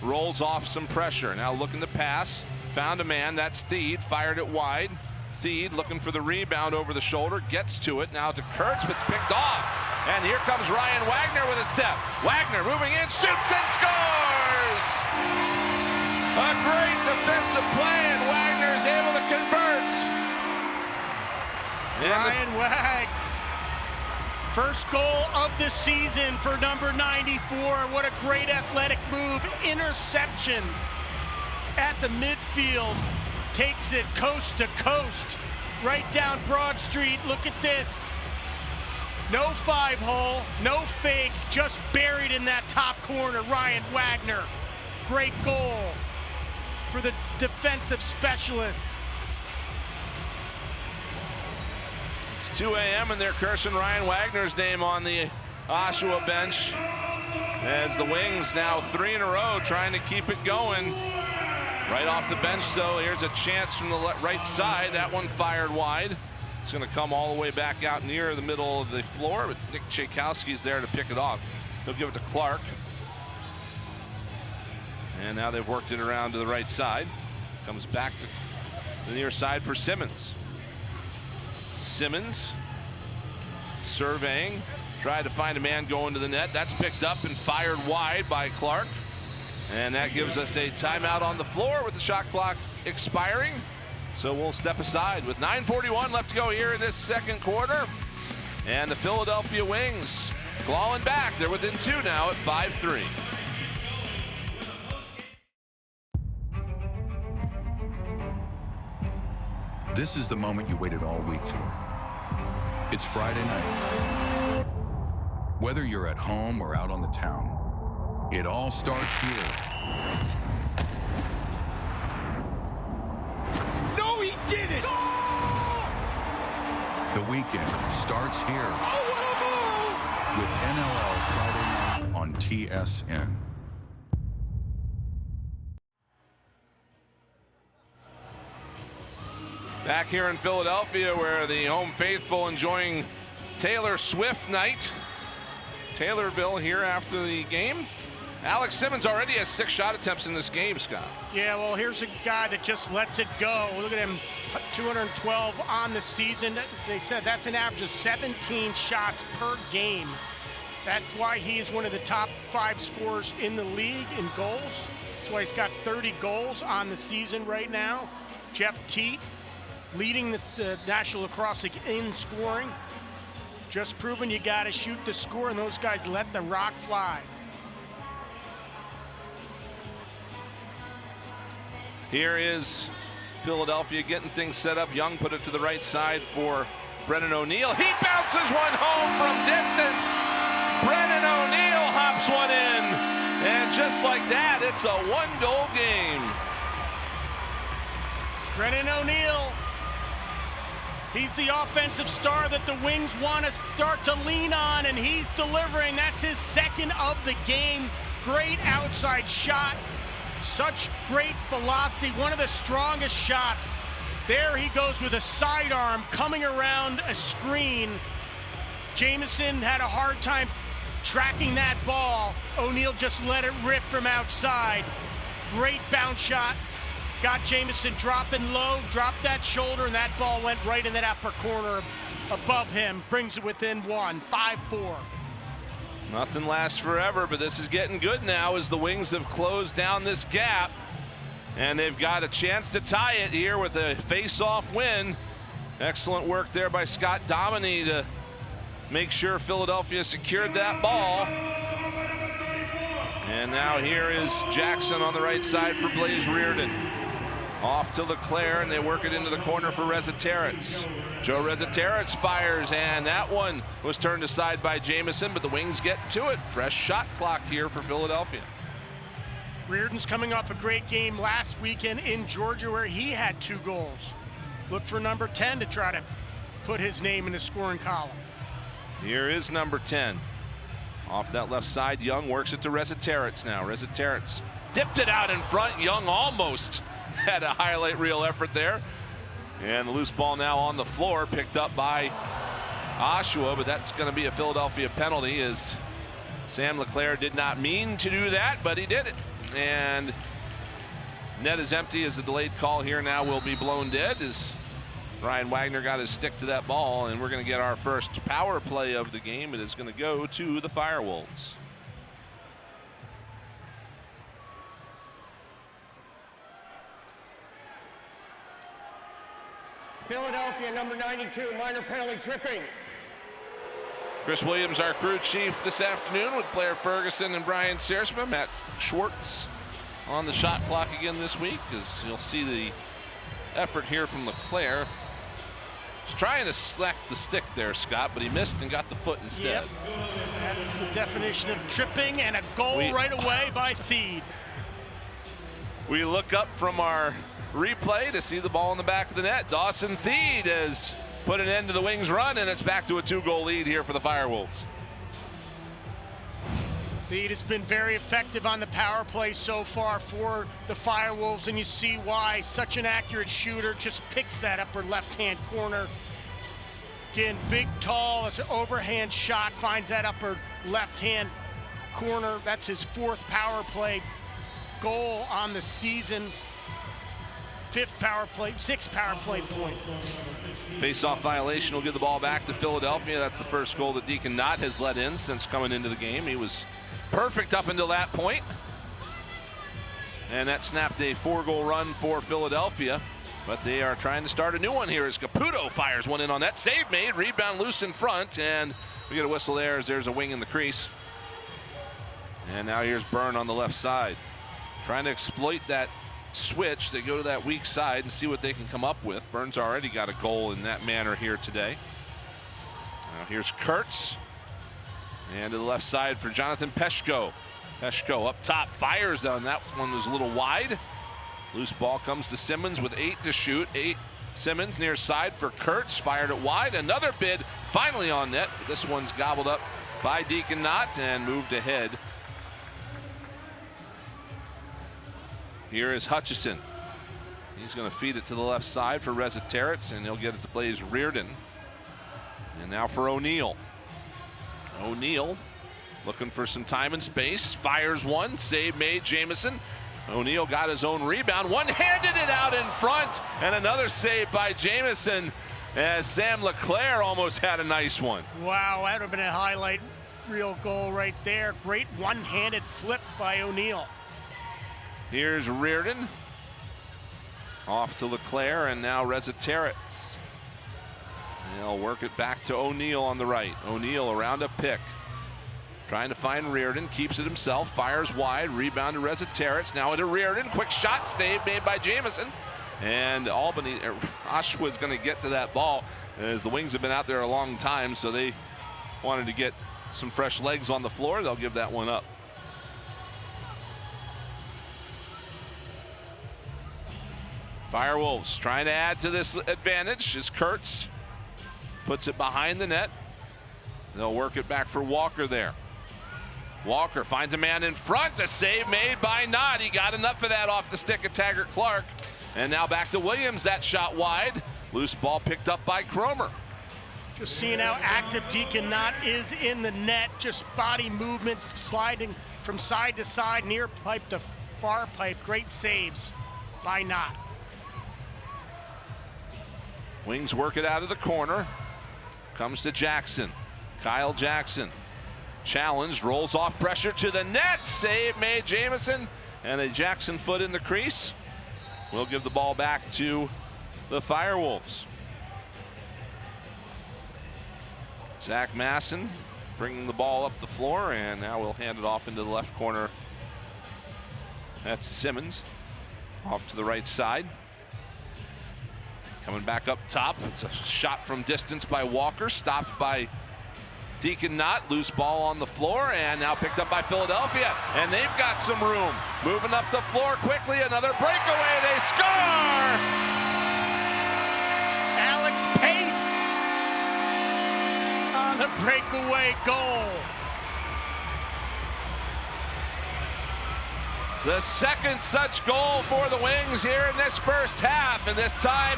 Rolls off some pressure. Now looking to pass. Found a man. That's Theed. Fired it wide. Theed looking for the rebound over the shoulder. Gets to it. Now to Kurtz, but it's picked off. And here comes Ryan Wagner with a step. Wagner moving in, shoots and scores! A great defensive play, and Wagner is able to convert. Ryan Wags. First goal of the season for number 94. What a great athletic move. Interception at the midfield. Takes it coast to coast. Right down Broad Street. Look at this. No 5-hole, no fake, just buried in that top corner. Ryan Wagner. Great goal for the defensive specialist. It's 2 a.m. and they're cursing Ryan Wagner's name on the Oshawa bench as the Wings now 3 in a row trying to keep it going. Right off the bench, though, here's a chance from the right side. That one fired wide. It's going to come all the way back out near the middle of the floor, but Nick Tchaikovsky's there to pick it off. He'll give it to Clark. And now they've worked it around to the right side. Comes back to the near side for Simmons. Simmons surveying. Tried to find a man going to the net. That's picked up and fired wide by Clark. And that gives us a timeout on the floor with the shot clock expiring. So we'll step aside with 9:41 left to go here in this second quarter. And the Philadelphia Wings clawing back. They're within 2 now at 5-3. This is the moment you waited all week for. It's Friday night. Whether you're at home or out on the town, it all starts here. No, he didn't! The weekend starts here Oh, what a move! with NLL Friday night on TSN. Back here in Philadelphia, where the home faithful enjoying Taylor Swift night. Taylorville here after the game. Alex Simmons already has 6 shot attempts in this game, Scott. Yeah, well, here's a guy that just lets it go. Look at him, 212 on the season. As they said, that's an average of 17 shots per game. That's why he is one of the top 5 scorers in the league in goals. That's why he's got 30 goals on the season right now. Jeff Teat leading the National Lacrosse League in scoring. Just proving you got to shoot the score, and those guys let the rock fly. Here is Philadelphia getting things set up. Young put it to the right side for Brennan O'Neill. He bounces one home from distance. Brennan O'Neill hops one in. And just like that, it's a 1-goal game. Brennan O'Neill, he's the offensive star that the Wings want to start to lean on, and he's delivering. That's his 2nd of the game. Great outside shot. Such great velocity, one of the strongest shots. There he goes with a sidearm coming around a screen. Jamison had a hard time tracking that ball. O'Neill just let it rip from outside. Great bounce shot. Got Jamison dropping low, dropped that shoulder, and that ball went right in that upper corner above him. Brings it within 1, 5-4. Nothing lasts forever, but this is getting good now as the Wings have closed down this gap. And they've got a chance to tie it here with a face-off win. Excellent work there by Scott Dominy to make sure Philadelphia secured that ball. And now here is Jackson on the right side for Blaze Reardon. Off to Leclerc, and they work it into the corner for Rezaterets. Joe Rezaterets fires, and that one was turned aside by Jamison, but the Wings get to it. Fresh shot clock here for Philadelphia. Reardon's coming off a great game last weekend in Georgia where he had 2 goals. Look for number 10 to try to put his name in the scoring column. Here is number 10. Off that left side, Young works it to Rezaterets now. Rezaterets dipped it out in front. Young almost had a highlight reel effort there. And the loose ball now on the floor, picked up by Oshawa, but that's going to be a Philadelphia penalty as Sam Leclerc did not mean to do that, but he did it. And net is empty as the delayed call here now will be blown dead as Ryan Wagner got his stick to that ball, and we're going to get our first power play of the game. It is going to go to the Firewolves. Philadelphia, number 92, minor penalty tripping. Chris Williams, our crew chief this afternoon with Blair Ferguson and Brian Searsma. Matt Schwartz on the shot clock again this week, as you'll see the effort here from Leclerc. He's trying to slack the stick there, Scott, but he missed and got the foot instead. Yep. That's the definition of tripping, and a goal right away by Theed. We look up from our replay to see the ball in the back of the net. Dawson Theed has put an end to the Wings run, and it's back to a 2-goal lead here for the Firewolves. Theed has been very effective on the power play so far for the Firewolves, and you see why. Such an accurate shooter, just picks that upper left-hand corner. Again, big, tall, it's an overhand shot, finds that upper left-hand corner. That's his 4th power play goal on the season. sixth power play point. Face-off violation will give the ball back to Philadelphia. That's the first goal that Deacon Knott has let in since coming into the game. He was perfect up until that point. And that snapped a 4-goal run for Philadelphia. But they are trying to start a new one here as Caputo fires one in on net. Save made, rebound loose in front, and we get a whistle there as there's a wing in the crease. And now here's Byrne on the left side. Trying to exploit that switch. They go to that weak side and see what they can come up with. Byrne's already got a goal in that manner here today. Now here's Kurtz. And to the left side for Jonathan Peshko. Peshko up top, fires down. That one was a little wide. Loose ball comes to Simmons with 8 to shoot. Simmons near side for Kurtz, fired it wide. Another bid finally on net. This one's gobbled up by Deacon Knott and moved ahead. Here is Hutchison. He's going to feed it to the left side for Reza Terrets, and he'll get it to Blaze Reardon. And now for O'Neal. O'Neal looking for some time and space. Fires one, save made, Jamison. O'Neal got his own rebound, one-handed it out in front, and another save by Jamison as Sam LeClaire almost had a nice one. Wow, that would have been a highlight reel goal right there. Great one-handed flip by O'Neal. Here's Reardon. Off to LeClaire, and now Reza Terrets. They'll work it back to O'Neal on the right. O'Neal around a pick. Trying to find Reardon, keeps it himself, fires wide, rebound to Reza Terrets. Now into Reardon, quick shot save made by Jamison. And Oshawa is going to get to that ball as the Wings have been out there a long time, so they wanted to get some fresh legs on the floor. They'll give that one up. Firewolves trying to add to this advantage as Kurtz puts it behind the net. They'll work it back for Walker there. Walker finds a man in front, a save made by Knott. He got enough of that off the stick of Taggart Clark. And now back to Williams, that shot wide. Loose ball picked up by Cromer. Just seeing how active Deacon Knott is in the net, just body movement, sliding from side to side, near pipe to far pipe. Great saves by Knott. Wings work it out of the corner. Comes to Jackson. Kyle Jackson. Challenged, rolls off pressure to the net. Save made Jamison. And a Jackson foot in the crease. We'll give the ball back to the Firewolves. Zach Masson bringing the ball up the floor, and now we'll hand it off into the left corner. That's Simmons. Off to the right side. Coming back up top. It's a shot from distance by Walker, stopped by Deacon Knott. Loose ball on the floor, and now picked up by Philadelphia. And they've got some room. Moving up the floor quickly. Another breakaway. They score! Alex Pace on the breakaway goal. The second such goal for the Wings here in this first half. And this time,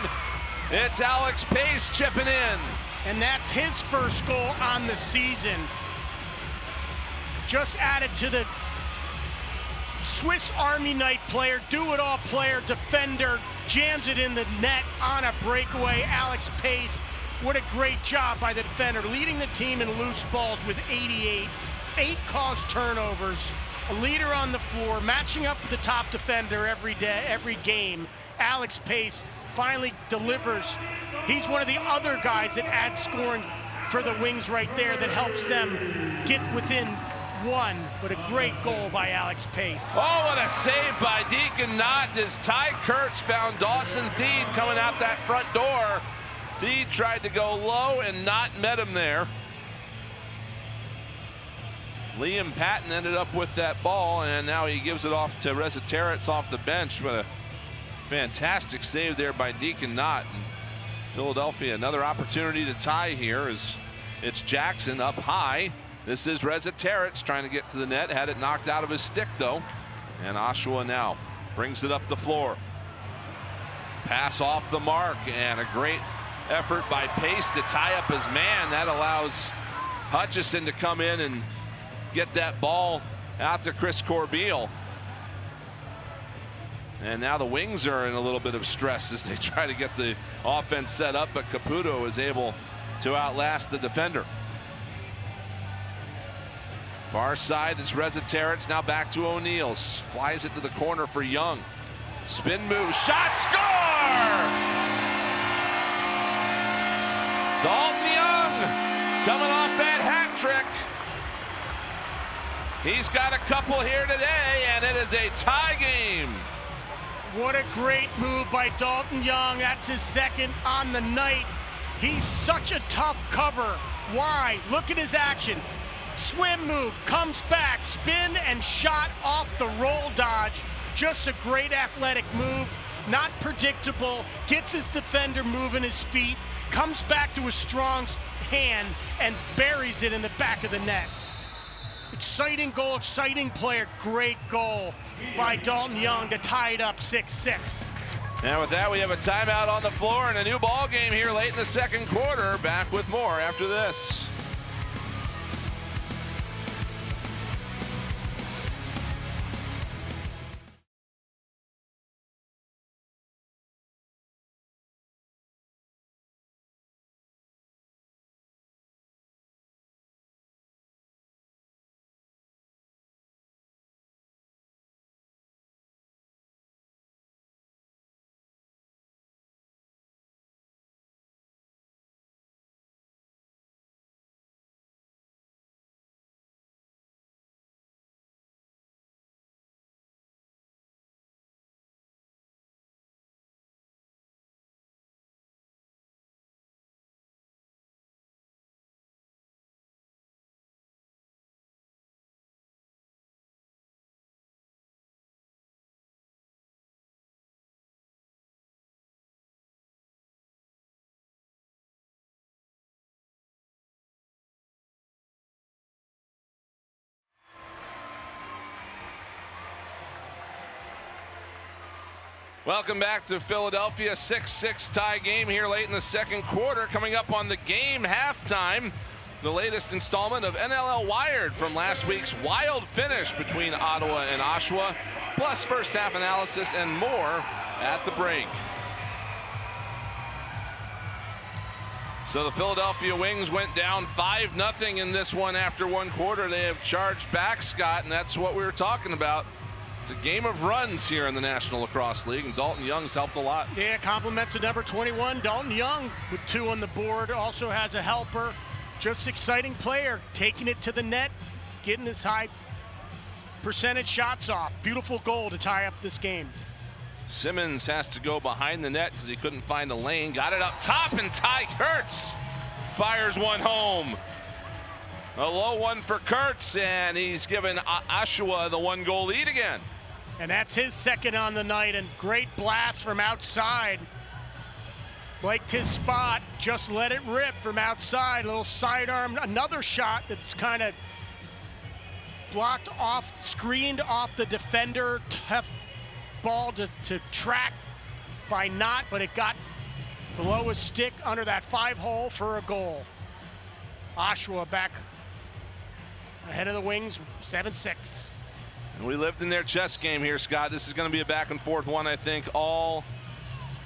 it's Alex Pace chipping in. And that's his first goal on the season. Just added to the Swiss Army knife player, do-it-all player, defender, jams it in the net on a breakaway. Alex Pace, what a great job by the defender, leading the team in loose balls with 88, 8 caused turnovers, a leader on the floor, matching up with the top defender every day, every game. Alex Pace finally delivers. He's one of the other guys that adds scoring for the Wings right there, that helps them get within one. But a great goal by Alex Pace. Oh, what a save by Deacon Knott as Ty Kurtz found Dawson Theed coming out that front door. Theed tried to go low and Knott met him there. Liam Patton ended up with that ball, and now he gives it off to Reza Terrets off the bench. But a fantastic save there by Deacon Knott. And Philadelphia, another opportunity to tie here as it's Jackson up high. This is Reza Terrets trying to get to the net. Had it knocked out of his stick, though. And Oshawa now brings it up the floor. Pass off the mark, and a great effort by Pace to tie up his man. That allows Hutchison to come in and get that ball out to Chris Corbeil. And now the Wings are in a little bit of stress as they try to get the offense set up, but Caputo is able to outlast the defender. Far side, it's Rezzaterets, now back to O'Neal. Flies it to the corner for Young. Spin move, shot, score! Dalton Young coming off that hat trick. He's got a couple here today, and it is a tie game. What a great move by Dalton Young. That's his second on the night. He's such a tough cover. Why? Look at his action. Swim move, comes back, spin and shot off the roll dodge. Just a great athletic move, not predictable, gets his defender moving his feet, comes back to a strong hand and buries it in the back of the net. Exciting goal, exciting player, great goal by Dalton Young to tie it up 6-6. And with that, we have a timeout on the floor and a new ball game here late in the second quarter. Back with more after this. Welcome back to Philadelphia. 6-6 tie game here late in the second quarter. Coming up on the game halftime, the latest installment of NLL Wired from last week's wild finish between Ottawa and Oshawa, plus first half analysis and more at the break. So the Philadelphia Wings went down 5-0 in this one after one quarter. They have charged back, Scott, and that's what we were talking about. It's a game of runs here in the National Lacrosse League, and Dalton Young's helped a lot. Yeah, compliments to number 21, Dalton Young, with 2 on the board. Also has a helper. Just exciting player, taking it to the net, getting his high percentage shots off. Beautiful goal to tie up this game. Simmons has to go behind the net because he couldn't find a lane. Got it up top, and Ty Kurtz fires one home. A low one for Kurtz, and he's given Oshawa the 1-goal lead again. And that's his second on the night, and great blast from outside. Liked his spot, just let it rip from outside. A little sidearm, another shot that's kind of blocked off, screened off the defender. Tough ball to track by Knott, but it got below his stick under that 5-hole for a goal. Oshawa back ahead of the Wings, 7-6. And we lived in their chess game here, Scott. This is going to be a back and forth one, I think, all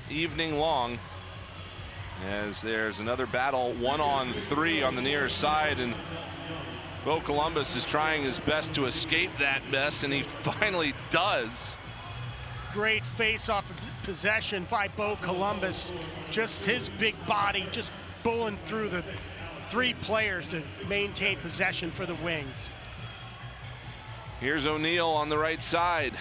evening long. As there's another battle, 1-on-3 on the near side, and Bo Columbus is trying his best to escape that mess, and he finally does. Great face-off possession by Bo Columbus. Just his big body, just bulling through the 3 players to maintain possession for the Wings. Here's O'Neal on the right side.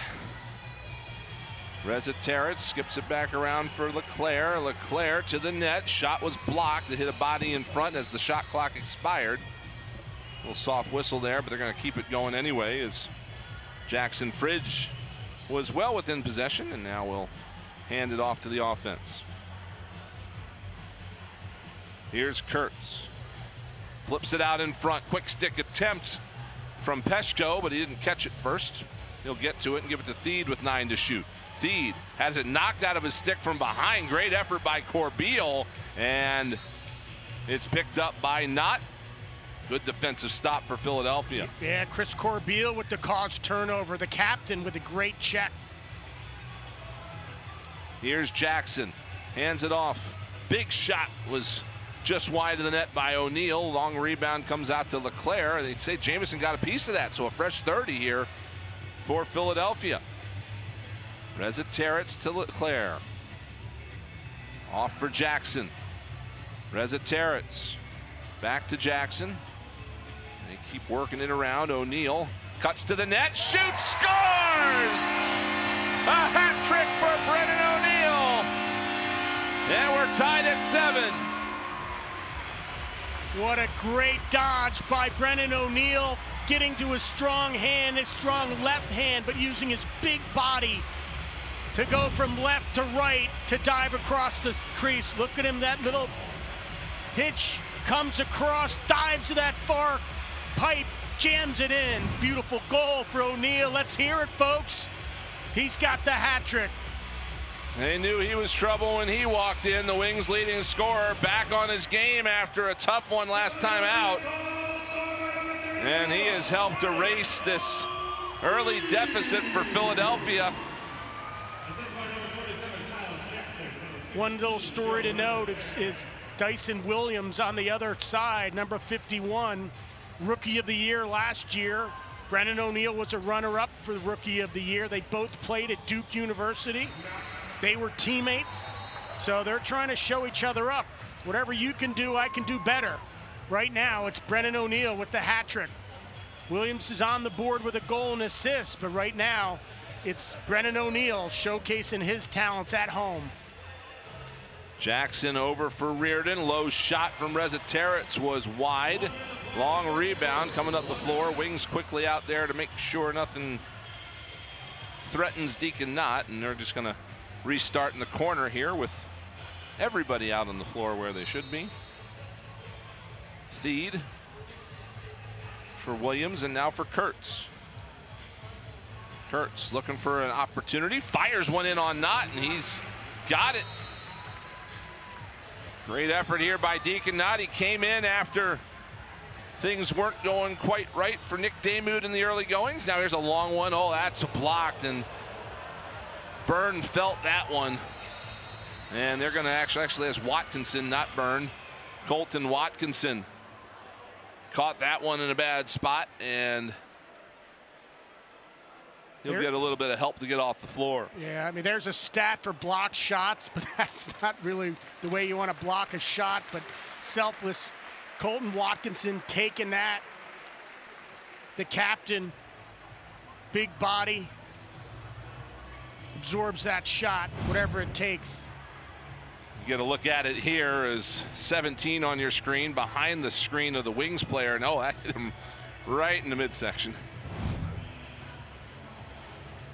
Rezzaterets skips it back around for Leclerc. Leclerc to the net. Shot was blocked. It hit a body in front as the shot clock expired. A little soft whistle there, but they're going to keep it going anyway as Jackson Fridge was well within possession, and now will hand it off to the offense. Here's Kurtz. Flips it out in front. Quick stick attempt from Peshko, but he didn't catch it first. He'll get to it and give it to Theed with 9 to shoot. Theed has it knocked out of his stick from behind. Great effort by Corbeil, and it's picked up by Knott. Good defensive stop for Philadelphia. Yeah, Chris Corbeil with the caused turnover. The captain with a great check. Here's Jackson, hands it off. Big shot was just wide of the net by O'Neal. Long rebound comes out to LeClaire. They'd say Jamison got a piece of that, so a fresh 30 here for Philadelphia. Reza Terrets to LeClaire. Off for Jackson. Reza Terrets back to Jackson. They keep working it around. O'Neal cuts to the net, shoots, scores! A hat trick for Brennan O'Neal. And we're tied at 7. What a great dodge by Brennan O'Neal, getting to his strong hand, his strong left hand, but using his big body to go from left to right to dive across the crease. Look at him, that little hitch, comes across, dives to that far pipe, jams it in. Beautiful goal for O'Neal. Let's hear it, folks. He's got the hat trick. They knew he was trouble when he walked in. The Wings' leading scorer back on his game after a tough one last time out. And he has helped erase this early deficit for Philadelphia. One little story to note is Dyson Williams on the other side, number 51, Rookie of the Year last year. Brennan O'Neal was a runner-up for the Rookie of the Year. They both played at Duke University. They were teammates, so they're trying to show each other up. Whatever you can do, I can do better. Right now, it's Brennan O'Neal with the hat trick. Williams is on the board with a goal and assist, but right now, it's Brennan O'Neal showcasing his talents at home. Jackson over for Reardon. Low shot from Reza Terrets was wide. Long rebound coming up the floor. Wings quickly out there to make sure nothing threatens Deacon Knott, and they're just going to restart in the corner here with everybody out on the floor where they should be. Theed for Williams, and now for Kurtz. Kurtz looking for an opportunity, fires one in on Knott, and he's got it. Great effort here by Deacon Knott. He came in after things weren't going quite right for Nick Damude in the early goings. Now here's a long one. Oh, that's blocked, and Byrne felt that one. And they're going to actually as Watkinson, not Byrne. Colton Watkinson caught that one in a bad spot, and he'll get a little bit of help to get off the floor. Yeah, I mean, there's a stat for blocked shots, but that's not really the way you want to block a shot, but selfless. Colton Watkinson taking that. The captain, big body, absorbs that shot, whatever it takes. You get a look at it here as 17 on your screen, behind the screen of the Wings player. No, that hit him right in the midsection.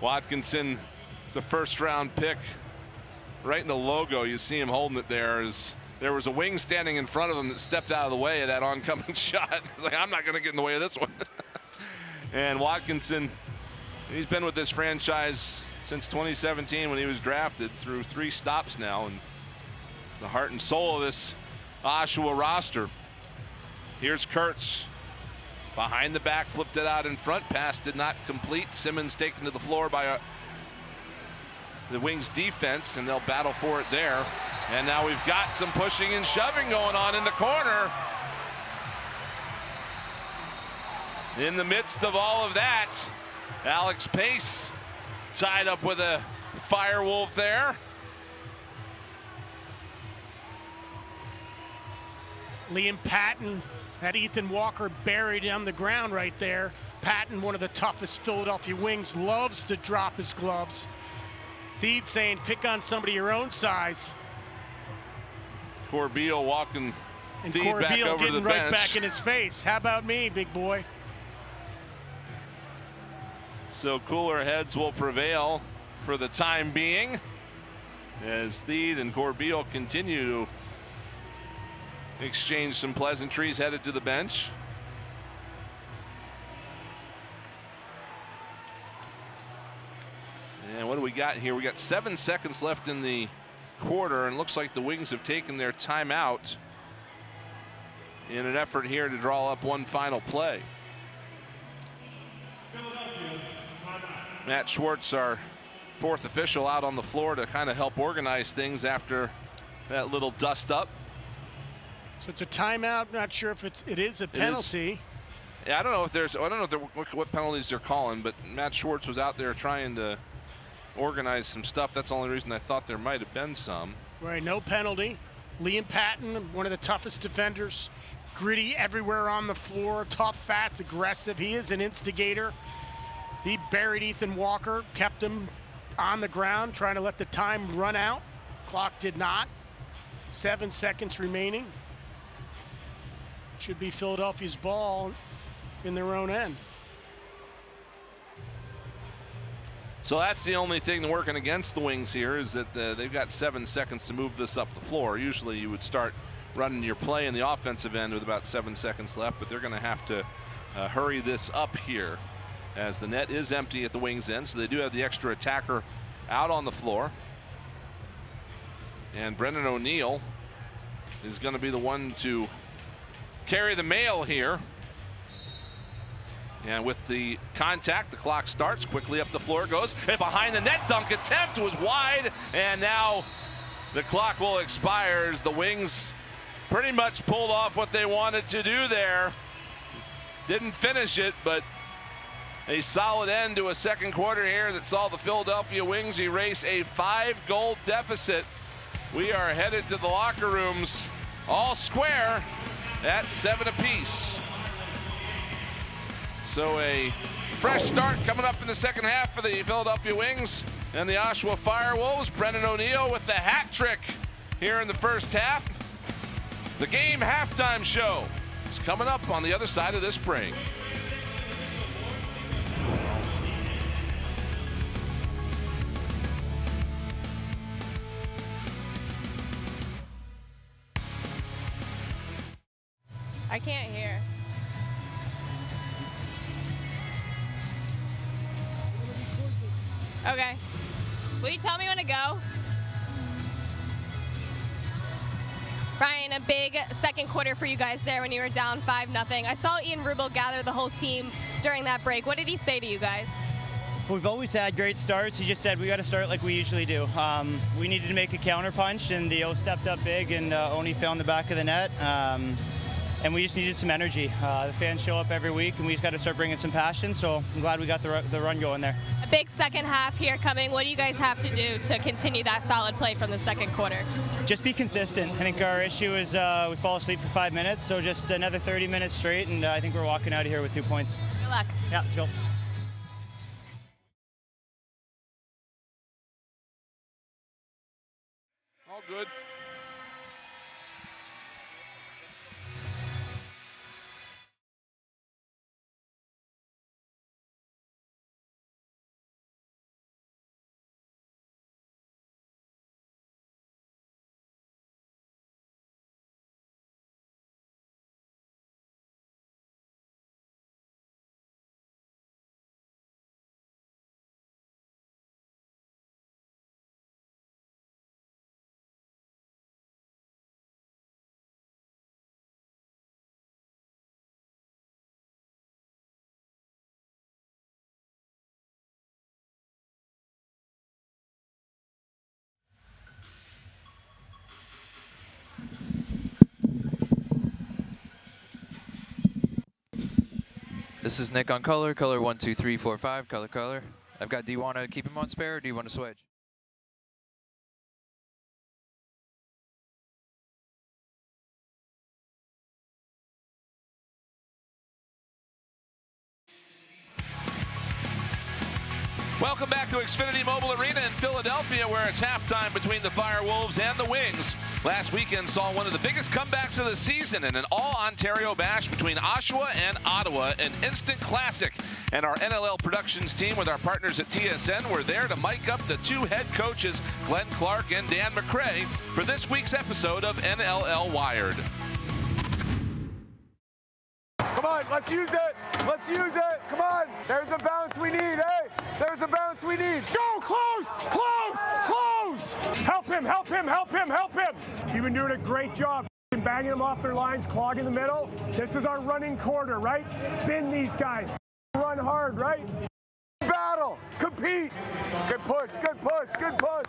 Watkinson is a first-round pick. Right in the logo, you see him holding it there. As there was a Wing standing in front of him that stepped out of the way of that oncoming shot. He's like, I'm not going to get in the way of this one. And Watkinson, he's been with this franchise since 2017 when he was drafted, through 3 stops now, and the heart and soul of this Oshawa roster. Here's Kurtz. Behind the back, flipped it out in front. Pass did not complete. Simmons taken to the floor by the Wings defense, and they'll battle for it there. And now we've got some pushing and shoving going on in the corner. In the midst of all of that, Alex Pace tied up with a Firewolf there. Liam Patton had Ethan Walker buried on the ground right there. Patton, one of the toughest Philadelphia Wings, loves to drop his gloves. Theed saying, pick on somebody your own size. Corbeil walking And Theed back Corbeil over to the getting right bench. back in his face. How about me, big boy? So cooler heads will prevail for the time being as Theed and Corbeil continue to exchange some pleasantries headed to the bench. And what do we got here? We got 7 seconds left in the quarter, and looks like the Wings have taken their timeout in an effort here to draw up one final play. Matt Schwartz, our fourth official out on the floor to kind of help organize things after that little dust up. So it's a timeout. Not sure if it is a penalty. Yeah, I don't know what penalties they're calling, but Matt Schwartz was out there trying to organize some stuff. That's the only reason I thought there might have been some. Right, no penalty. Liam Patton, one of the toughest defenders, gritty everywhere on the floor, tough, fast, aggressive. He is an instigator. He buried Ethan Walker, kept him on the ground, trying to let the time run out. Clock did not. 7 seconds remaining. Should be Philadelphia's ball in their own end. So that's the only thing working against the Wings here, is that they've got 7 seconds to move this up the floor. Usually you would start running your play in the offensive end with about 7 seconds left, but they're going to have to hurry this up here as the net is empty at the Wings end. So they do have the extra attacker out on the floor. And Brendan O'Neill is going to be the one to carry the mail here. And with the contact, the clock starts. Quickly up the floor goes. And behind the net dunk attempt was wide. And now the clock will expire as the Wings pretty much pulled off what they wanted to do there. Didn't finish it, but a solid end to a second quarter here that saw the Philadelphia Wings erase a 5-goal deficit. We are headed to the locker rooms all square at 7 apiece. So a fresh start coming up in the second half for the Philadelphia Wings and the Oshawa Firewolves. Brendan O'Neill with the hat trick here in the first half. The game halftime show is coming up on the other side of this break. I can't hear. Okay. Will you tell me when to go? Ryan, a big second quarter for you guys there when you were down 5-0. I saw Ian Rubel gather the whole team during that break. What did he say to you guys? We've always had great starts. He just said we got to start like we usually do. We needed to make a counter punch, and the O stepped up big, and Oni found the back of the net. And we just needed some energy. The fans show up every week, and we just got to start bringing some passion. So I'm glad we got the run going there. A big second half here coming. What do you guys have to do to continue that solid play from the second quarter? Just be consistent. I think our issue is we fall asleep for 5 minutes, so just another 30 minutes straight, and I think we're walking out of here with 2 points. Good luck. Yeah, let's go. All good. This is Nick on color 1, 2, 3, 4, 5, color. I've got, do you want to keep him on spare or do you want to switch? Welcome back to Xfinity Mobile Arena in Philadelphia, where it's halftime between the Firewolves and the Wings. Last weekend saw one of the biggest comebacks of the season in an all-Ontario bash between Oshawa and Ottawa, an instant classic. And our NLL Productions team with our partners at TSN were there to mic up the two head coaches, Glenn Clark and Dan McRae, for this week's episode of NLL Wired. Come on, let's use it. Let's use it. Come on. There's a bounce we need, hey? There's a bounce we need. Go, close, close, close. Help him, help him, help him, help him. You've been doing a great job banging them off their lines, clogging the middle. This is our running quarter, right? Bend these guys. Run hard, right? Back. battle. Compete. Good push, good push, good push.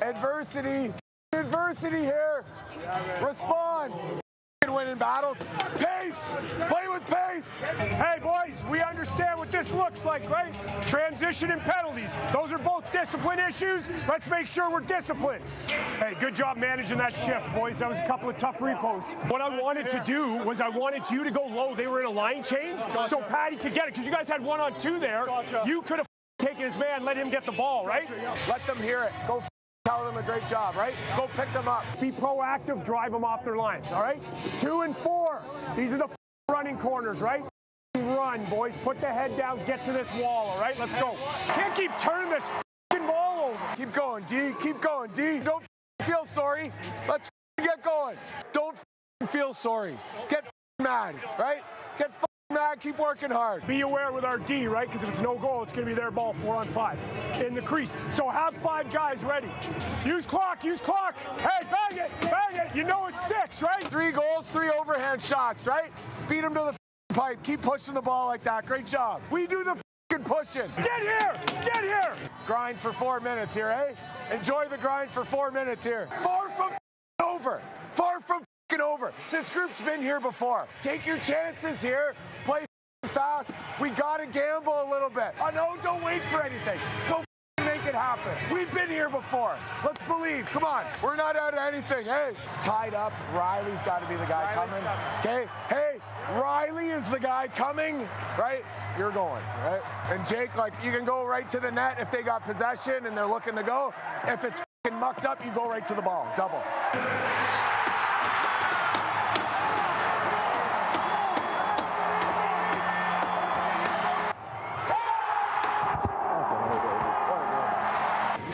Adversity. Adversity here. Respond. Winning battles. Pace. Play with pace. Hey, boys, we understand what this looks like, right? Transition and penalties. Those are both discipline issues. Let's make sure we're disciplined. Hey, good job managing that shift, boys. That was a couple of tough repos. What I wanted to do was I wanted you to go low. They were in a line change, so Patty could get it, because you guys had 1-on-2 there. You could have taken his man, let him get the ball, right? Let them hear it. Go tell them a great job, right? Go pick them up. Be proactive, drive them off their lines, all right? 2 and 4. These are the running corners, right? Run, boys. Put the head down, get to this wall, all right? Let's go. Can't keep turning this ball over. Keep going, D. Keep going, D. Don't feel sorry. Let's get going. Don't feel sorry. Get mad, right? Get mad, keep working hard. Be aware with our D, right? Because if it's no goal, it's going to be their ball 4-on-5 in the crease. So have 5 guys ready. Use clock, use clock. Hey, bang it, bang it. You know it's 6, right? 3 goals, 3 overhand shots, right? Beat them to the pipe. Keep pushing the ball like that. Great job. We do the pushing. Get here, get here. Grind for 4 minutes here, eh? Enjoy the grind for 4 minutes here. Far from over. Far from over. This group's been here before. Take your chances here. Play fast. We gotta gamble a little bit. Oh no, don't wait for anything. Go make it happen. We've been here before. Let's believe. Come on. We're not out of anything. Hey, it's tied up. Riley's got to be the guy coming. Okay. Hey, Riley is the guy coming. Right? You're going. Right? And Jake, like, you can go right to the net if they got possession and they're looking to go. If it's mucked up, you go right to the ball. Double.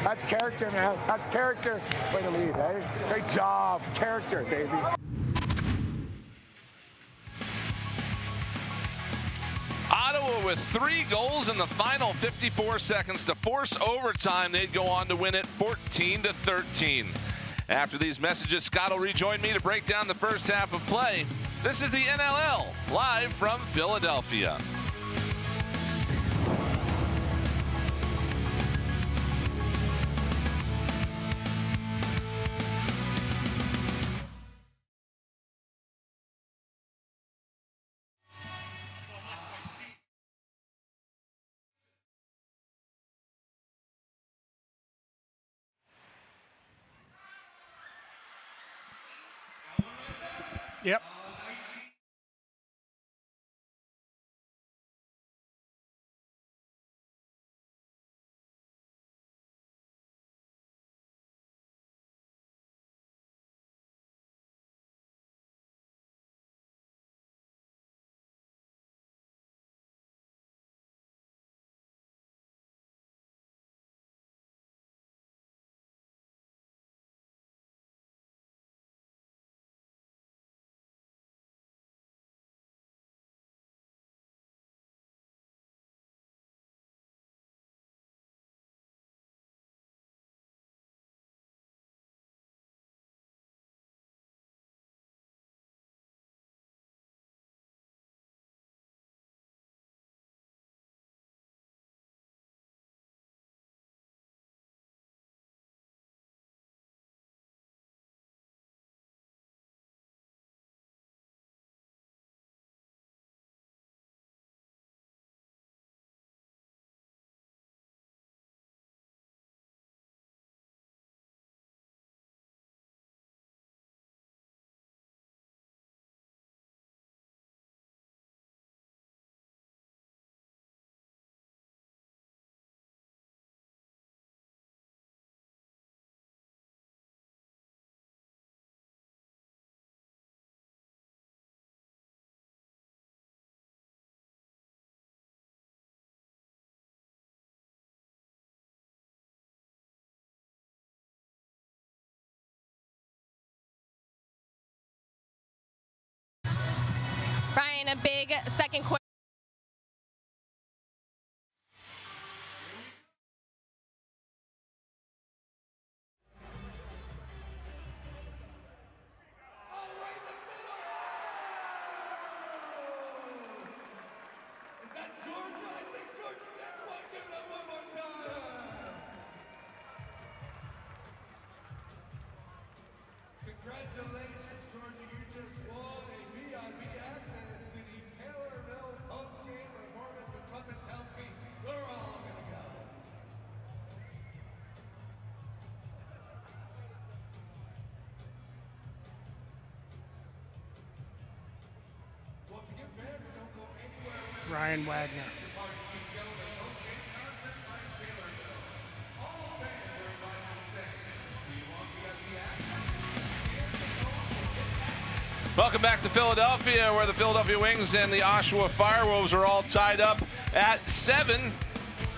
That's character, man. That's character. Way to lead, eh? Great job. Character, baby. Ottawa with 3 goals in the final 54 seconds to force overtime. They'd go on to win it 14-13. After these messages, Scott will rejoin me to break down the first half of play. This is the NLL, live from Philadelphia. Yep. Ryan Wagner. Welcome back to Philadelphia, where the Philadelphia Wings and the Oshawa Firewolves are all tied up at 7.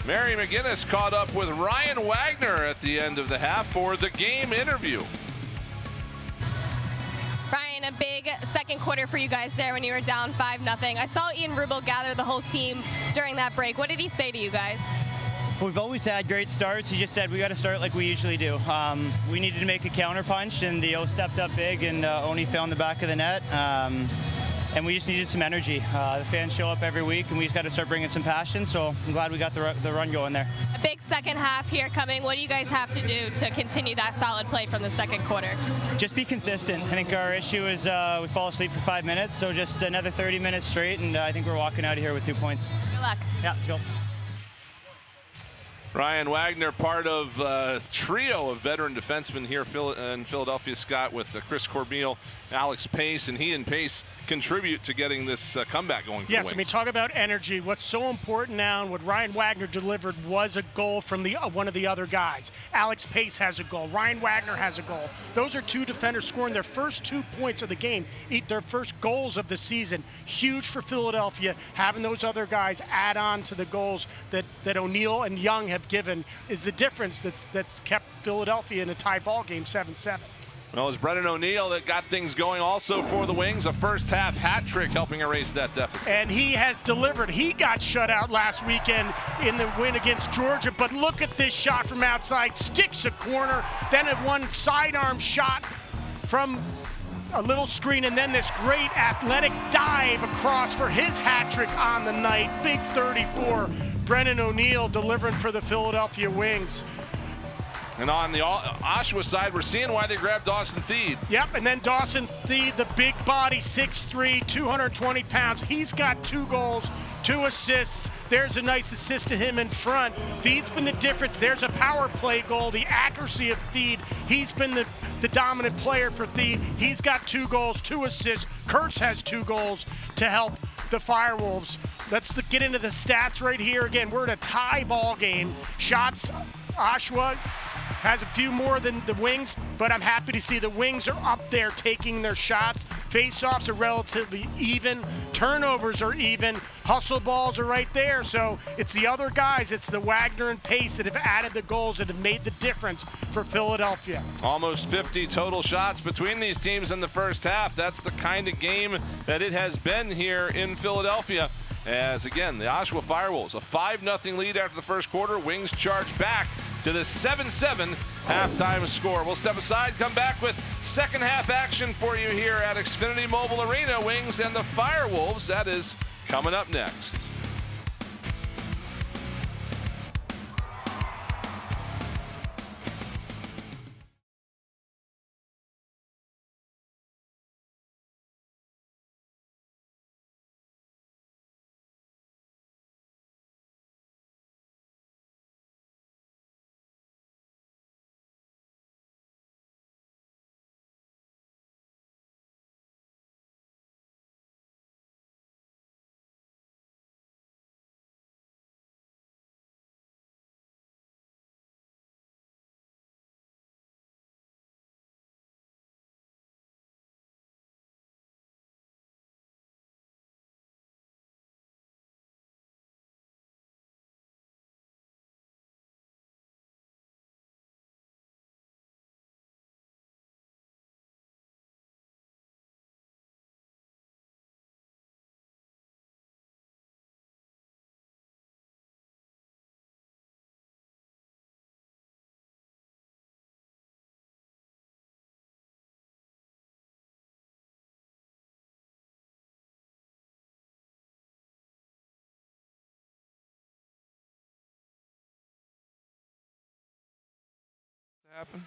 Mary McGinnis caught up with Ryan Wagner at the end of the half for the game interview. Ryan, a big second quarter for you guys there when you were down 5-0. I saw Ian Rubel gather the whole team during that break. What did he say to you guys? We've always had great starts. He just said we got to start like we usually do. We needed to make a counter punch, and the O stepped up big, and Oni fell in the back of the net. And we just needed some energy. The fans show up every week, and we just got to start bringing some passion. So I'm glad we got the run going there. A big second half here coming. What do you guys have to do to continue that solid play from the second quarter? Just be consistent. I think our issue is we fall asleep for 5 minutes, so just another 30 minutes straight, and I think we're walking out of here with 2 points. Good luck. Yeah, let's go. Ryan Wagner, part of a trio of veteran defensemen here in Philadelphia, Scott, with Chris Corbeil, Alex Pace, and he and Pace contribute to getting this comeback going. Yes, I mean, talk about energy. What's so important now, and what Ryan Wagner delivered was a goal from one of the other guys. Alex Pace has a goal. Ryan Wagner has a goal. Those are two defenders scoring their first 2 points of the game, their first goals of the season. Huge for Philadelphia, having those other guys add on to the goals that O'Neill and Young have given is the difference that's kept Philadelphia in a tie ball game 7-7. Well, it's Brennan O'Neill that got things going also for the Wings. A first half hat trick helping erase that deficit. And he has delivered. He got shut out last weekend in the win against Georgia, but look at this shot from outside. Sticks a corner, then a one sidearm shot from a little screen, and then this great athletic dive across for his hat trick on the night. Big 34. Brennan O'Neill delivering for the Philadelphia Wings. And on the Oshawa side, we're seeing why they grabbed Dawson Theed. Yep, and then Dawson Theed, the big body, 6'3", 220 pounds. He's got 2 goals, 2 assists. There's a nice assist to him in front. Theed's been the difference. There's a power play goal. The accuracy of Theed. He's been the dominant player for Theed. He's got 2 goals, 2 assists. Kurtz has 2 goals to help the Firewolves. Let's get into the stats right here. Again, we're in a tie ball game. Shots, Oshawa has a few more than the Wings, but I'm happy to see the Wings are up there taking their shots. Face-offs are relatively even. Turnovers are even. Hustle balls are right there. So it's the other guys, it's the Wagner and Pace that have added the goals that have made the difference for Philadelphia. Almost 50 total shots between these teams in the first half. That's the kind of game that it has been here in Philadelphia. As again, the Oshawa Firewolves, a 5-0 lead after the first quarter. Wings charge back to the 7-7 halftime score. We'll step aside, come back with second half action for you here at Xfinity Mobile Arena. Wings and the Firewolves, that is coming up next. Happen.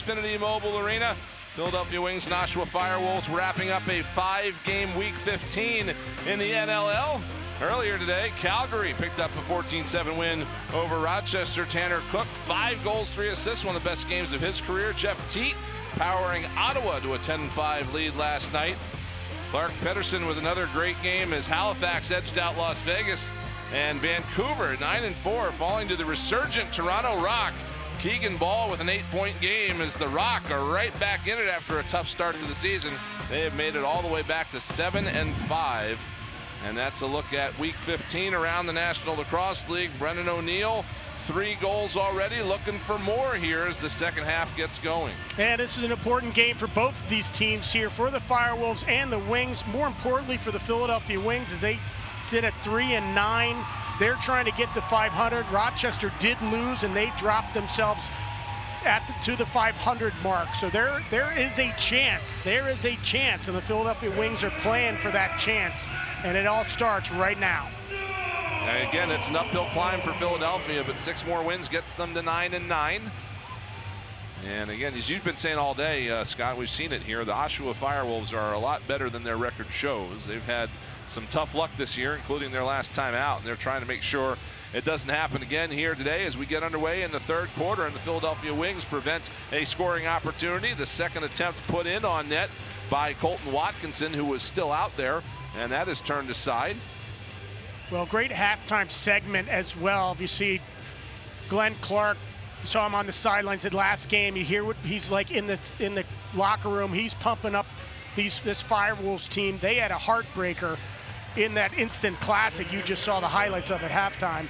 Xfinity Mobile Arena. Philadelphia Wings and Oshawa Firewolves wrapping up a 5-game Week 15 in the NLL. Earlier today, Calgary picked up a 14-7 win over Rochester. Tanner Cook, 5 goals, 3 assists, one of the best games of his career. Jeff Teat powering Ottawa to a 10-5 lead last night. Clark Pedersen with another great game as Halifax edged out Las Vegas. And Vancouver, 9-4, falling to the resurgent Toronto Rock. Keegan Ball with an 8-point game as the Rock are right back in it after a tough start to the season. They have made it all the way back to 7-5. And that's a look at Week 15 around the National Lacrosse League. Brendan O'Neill, 3 goals already, looking for more here as the second half gets going. And this is an important game for both of these teams here, for the Firewolves and the Wings. More importantly for the Philadelphia Wings as they sit at 3-9. They're trying to get to 500. Rochester did lose, and they dropped themselves to the 500 mark. So there is a chance. There is a chance, and the Philadelphia Wings are playing for that chance. And it all starts right now. And again, it's an uphill climb for Philadelphia, but 6 more wins gets them to 9-9. And again, as you've been saying all day, Scott, we've seen it here. The Oshawa Firewolves are a lot better than their record shows. They've had some tough luck this year, including their last time out, and they're trying to make sure it doesn't happen again here today as we get underway in the third quarter, and the Philadelphia Wings prevent a scoring opportunity. The second attempt put in on net by Colton Watkinson, who was still out there, and that is turned aside. Well, great halftime segment as well. You see Glenn Clark, you saw him on the sidelines at last game. You hear what he's like in the locker room. He's pumping up this Firewolves team. They had a heartbreaker in that instant classic you just saw the highlights of at halftime.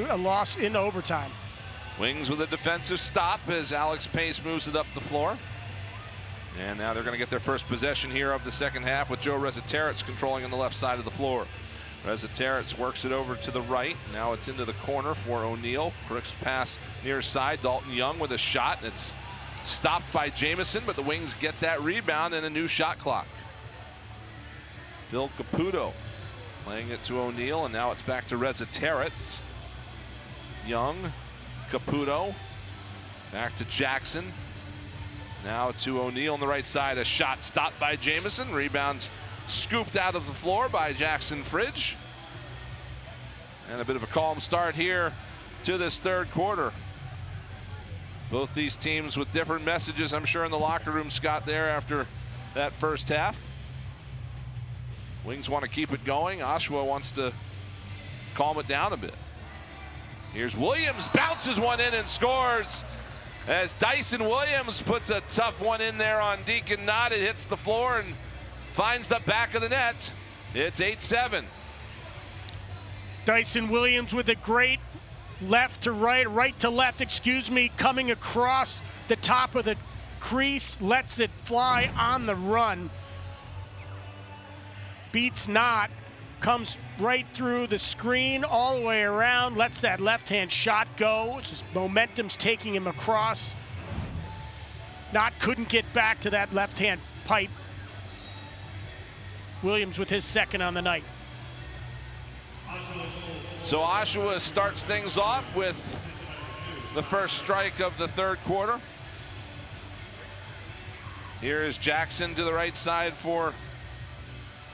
A loss in overtime. Wings with a defensive stop as Alex Pace moves it up the floor. And now they're going to get their first possession here of the second half with Joe Rezzateritz controlling on the left side of the floor. Rezzateritz works it over to the right. Now it's into the corner for O'Neill. Crook's pass near side. Dalton Young with a shot. It's stopped by Jamison, but the Wings get that rebound and a new shot clock. Phil Caputo playing it to O'Neill, and now it's back to Rezzateritz. Young, Caputo, back to Jackson. Now to O'Neill on the right side. A shot stopped by Jamison. Rebounds scooped out of the floor by Jackson Fridge. And a bit of a calm start here to this third quarter. Both these teams with different messages, I'm sure, in the locker room, Scott, there after that first half. Wings want to keep it going. Oshawa wants to calm it down a bit. Here's Williams, bounces one in and scores. As Dyson Williams puts a tough one in there on Deacon Knott. It hits the floor and finds the back of the net. It's 8-7. Dyson Williams with a great left to right, right to left, coming across the top of the crease, lets it fly on the run. Beats Knott, comes right through the screen all the way around, lets that left-hand shot go. Just momentum's taking him across. Knott couldn't get back to that left-hand pipe. Williams with his second on the night. So Oshawa starts things off with the first strike of the third quarter. Here is Jackson to the right side for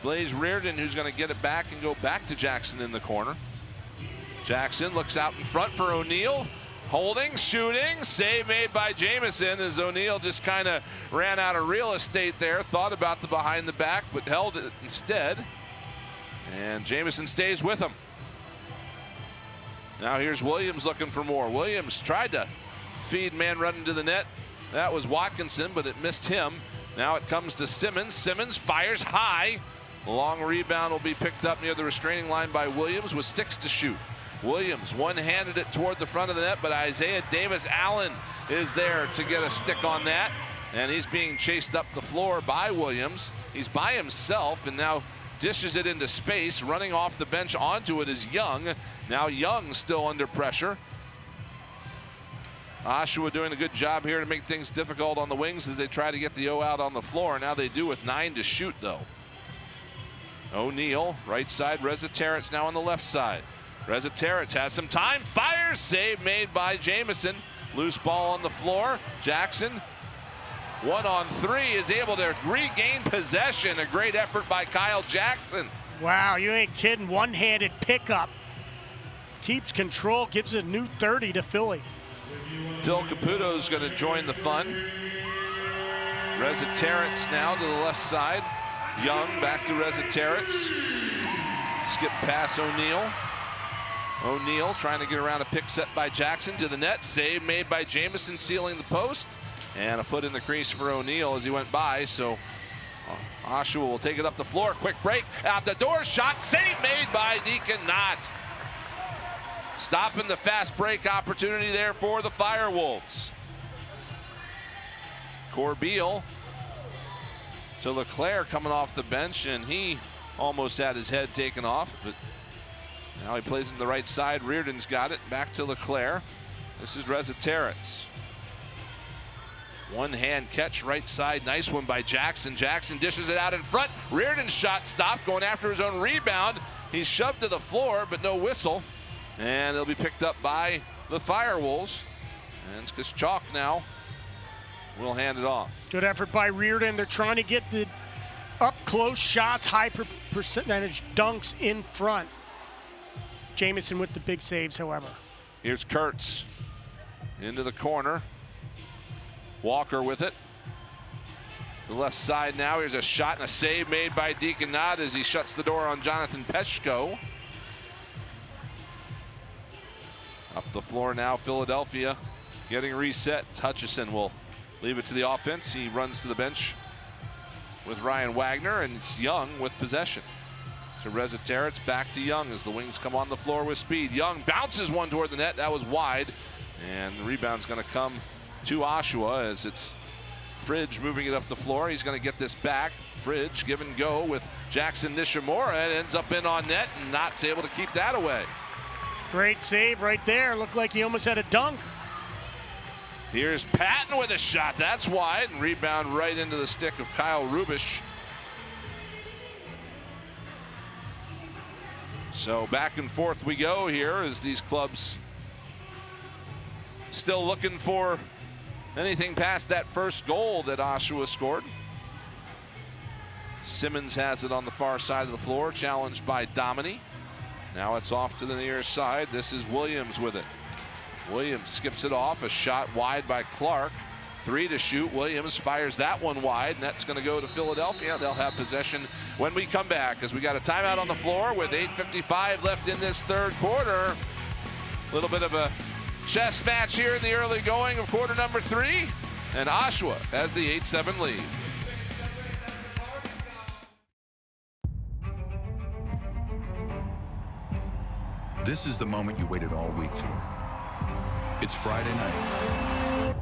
Blaze Reardon, who's going to get it back and go back to Jackson in the corner. Jackson looks out in front for O'Neill. Holding, shooting, save made by Jamison as O'Neill just kind of ran out of real estate there. Thought about the behind the back, but held it instead. And Jamison stays with him. Now here's Williams looking for more. Williams tried to feed man running to the net. That was Watkinson, but it missed him. Now it comes to Simmons. Simmons fires high. The long rebound will be picked up near the restraining line by Williams with 6 to shoot. Williams one-handed it toward the front of the net, but Isaiah Davis-Allen is there to get a stick on that. And he's being chased up the floor by Williams. He's by himself and now dishes it into space. Running off the bench onto it is Young. Now Young still under pressure. Oshawa doing a good job here to make things difficult on the Wings as they try to get the O out on the floor. Now they do with 9 to shoot, though. O'Neill, right side. Rezzateritz now on the left side. Rezzateritz has some time. Fires. Save made by Jamison. Loose ball on the floor. Jackson 1-on-3 is able to regain possession. A great effort by Kyle Jackson. Wow, you ain't kidding. One-handed pickup. Keeps control, gives a new 30 to Philly. Phil Caputo's going to join the fun. Reza Terrence now to the left side. Young back to Reza Terrence. Skip pass O'Neal. O'Neal trying to get around a pick set by Jackson to the net. Save made by Jamison sealing the post. And a foot in the crease for O'Neal as he went by. So Oshawa will take it up the floor. Quick break out the door. Shot save made by Deacon Knott. Stopping the fast break opportunity there for the Firewolves. Corbeil to Leclerc coming off the bench, and he almost had his head taken off, but now he plays into the right side. Reardon's got it. Back to Leclerc. This is Reza Terrence. One hand catch right side. Nice one by Jackson. Jackson dishes it out in front. Reardon's shot stopped, going after his own rebound. He's shoved to the floor, but no whistle. And it'll be picked up by the Firewolves. And it's just chalk now. We'll hand it off. Good effort by Reardon. They're trying to get the up-close shots, high percentage dunks in front. Jamison with the big saves, however. Here's Kurtz into the corner. Walker with it. The left side now. Here's a shot and a save made by Deacon Knott as he shuts the door on Jonathan Peshko. Up the floor now, Philadelphia getting reset. Hutchison will leave it to the offense. He runs to the bench with Ryan Wagner, and it's Young with possession. To Reza Terrence, back to Young as the wings come on the floor with speed. Young bounces one toward the net. That was wide. And the rebound's going to come to Oshawa as it's Fridge moving it up the floor. He's going to get this back. Fridge give and go with Jackson Nishimura. It ends up in on net, and Knott's able to keep that away. Great save right there. Looked like he almost had a dunk. Here's Patton with a shot. That's wide. And rebound right into the stick of Kyle Rubish. So back and forth we go here as these clubs still looking for anything past that first goal that Oshawa scored. Simmons has it on the far side of the floor, challenged by Dominy. Now it's off to the near side. This is Williams with it. Williams skips it off. A shot wide by Clark. 3 to shoot. Williams fires that one wide, and that's going to go to Philadelphia. They'll have possession when we come back, as we got a timeout on the floor with 8:55 left in this third quarter. A little bit of a chess match here in the early going of quarter number 3, and Oshawa has the 8-7 lead. This is the moment you waited all week for. It's Friday night.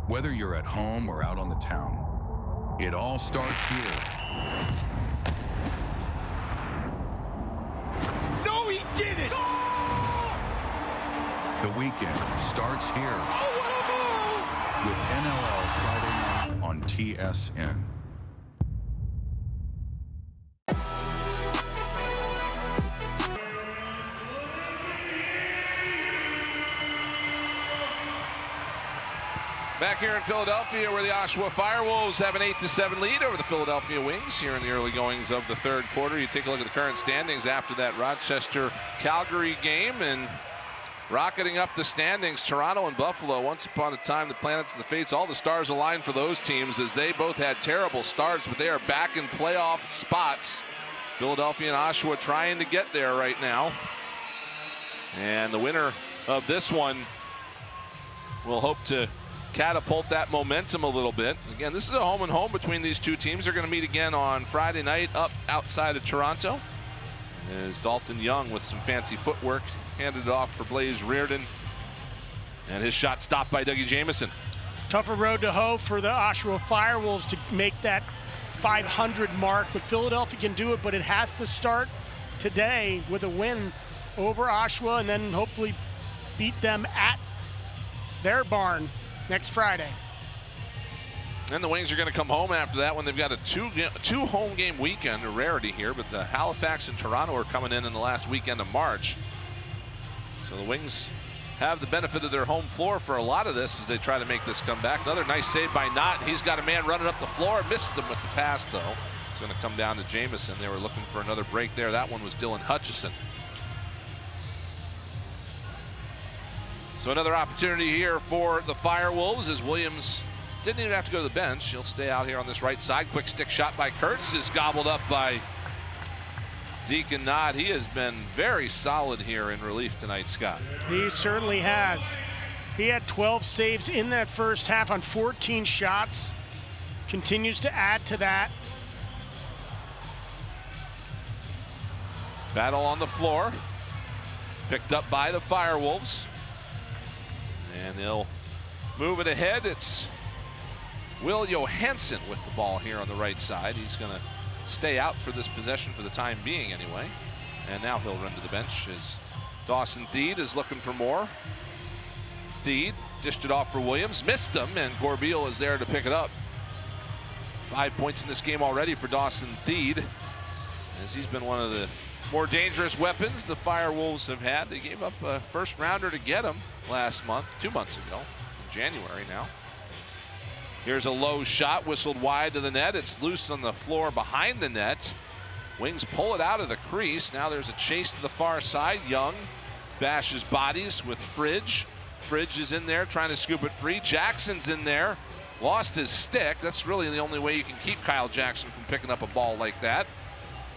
Whether you're at home or out on the town, it all starts here. No, he didn't! The weekend starts here. Oh, what a move! With NLL Friday night on TSN. Back here in Philadelphia, where the Oshawa Firewolves have an 8-7 lead over the Philadelphia Wings here in the early goings of the third quarter. You take a look at the current standings after that Rochester-Calgary game, and rocketing up the standings, Toronto and Buffalo. Once upon a time, the planets and the fates, all the stars aligned for those teams as they both had terrible starts, but they are back in playoff spots. Philadelphia and Oshawa trying to get there right now. And the winner of this one will hope to catapult that momentum a little bit. Again, this is a home and home between these two teams. They're going to meet again on Friday night up outside of Toronto. As Dalton Young with some fancy footwork handed it off for Blaze Reardon. And his shot stopped by Dougie Jamison. Tougher road to hoe for the Oshawa Firewolves to make that 500 mark, but Philadelphia can do it, but it has to start today with a win over Oshawa and then hopefully beat them at their barn next Friday. And the Wings are going to come home after that when they've got a two home game weekend, a rarity here, but the Halifax and Toronto are coming in the last weekend of March. So the Wings have the benefit of their home floor for a lot of this as they try to make this comeback. Another nice save by Knott. He's got a man running up the floor. Missed him with the pass, though. It's going to come down to Jamison. They were looking for another break there. That one was Dylan Hutchison. So another opportunity here for the Firewolves as Williams didn't even have to go to the bench. He'll stay out here on this right side. Quick stick shot by Kurtz is gobbled up by Deacon Knott. He has been very solid here in relief tonight, Scott. He certainly has. He had 12 saves in that first half on 14 shots. Continues to add to that. Battle on the floor. Picked up by the Firewolves. And they'll move it ahead. It's Will Johansson with the ball here on the right side. He's going to stay out for this possession for the time being anyway. And now he'll run to the bench as Dawson Theed is looking for more. Theed dished it off for Williams, missed him, and Corbeil is there to pick it up. 5 points in this game already for Dawson Theed, as he's been one of the more dangerous weapons the Firewolves have had. They gave up a first rounder to get him last month, 2 months ago, in January now. Here's a low shot, whistled wide to the net. It's loose on the floor behind the net. Wings pull it out of the crease. Now there's a chase to the far side. Young bashes bodies with Fridge. Fridge is in there trying to scoop it free. Jackson's in there, lost his stick. That's really the only way you can keep Kyle Jackson from picking up a ball like that.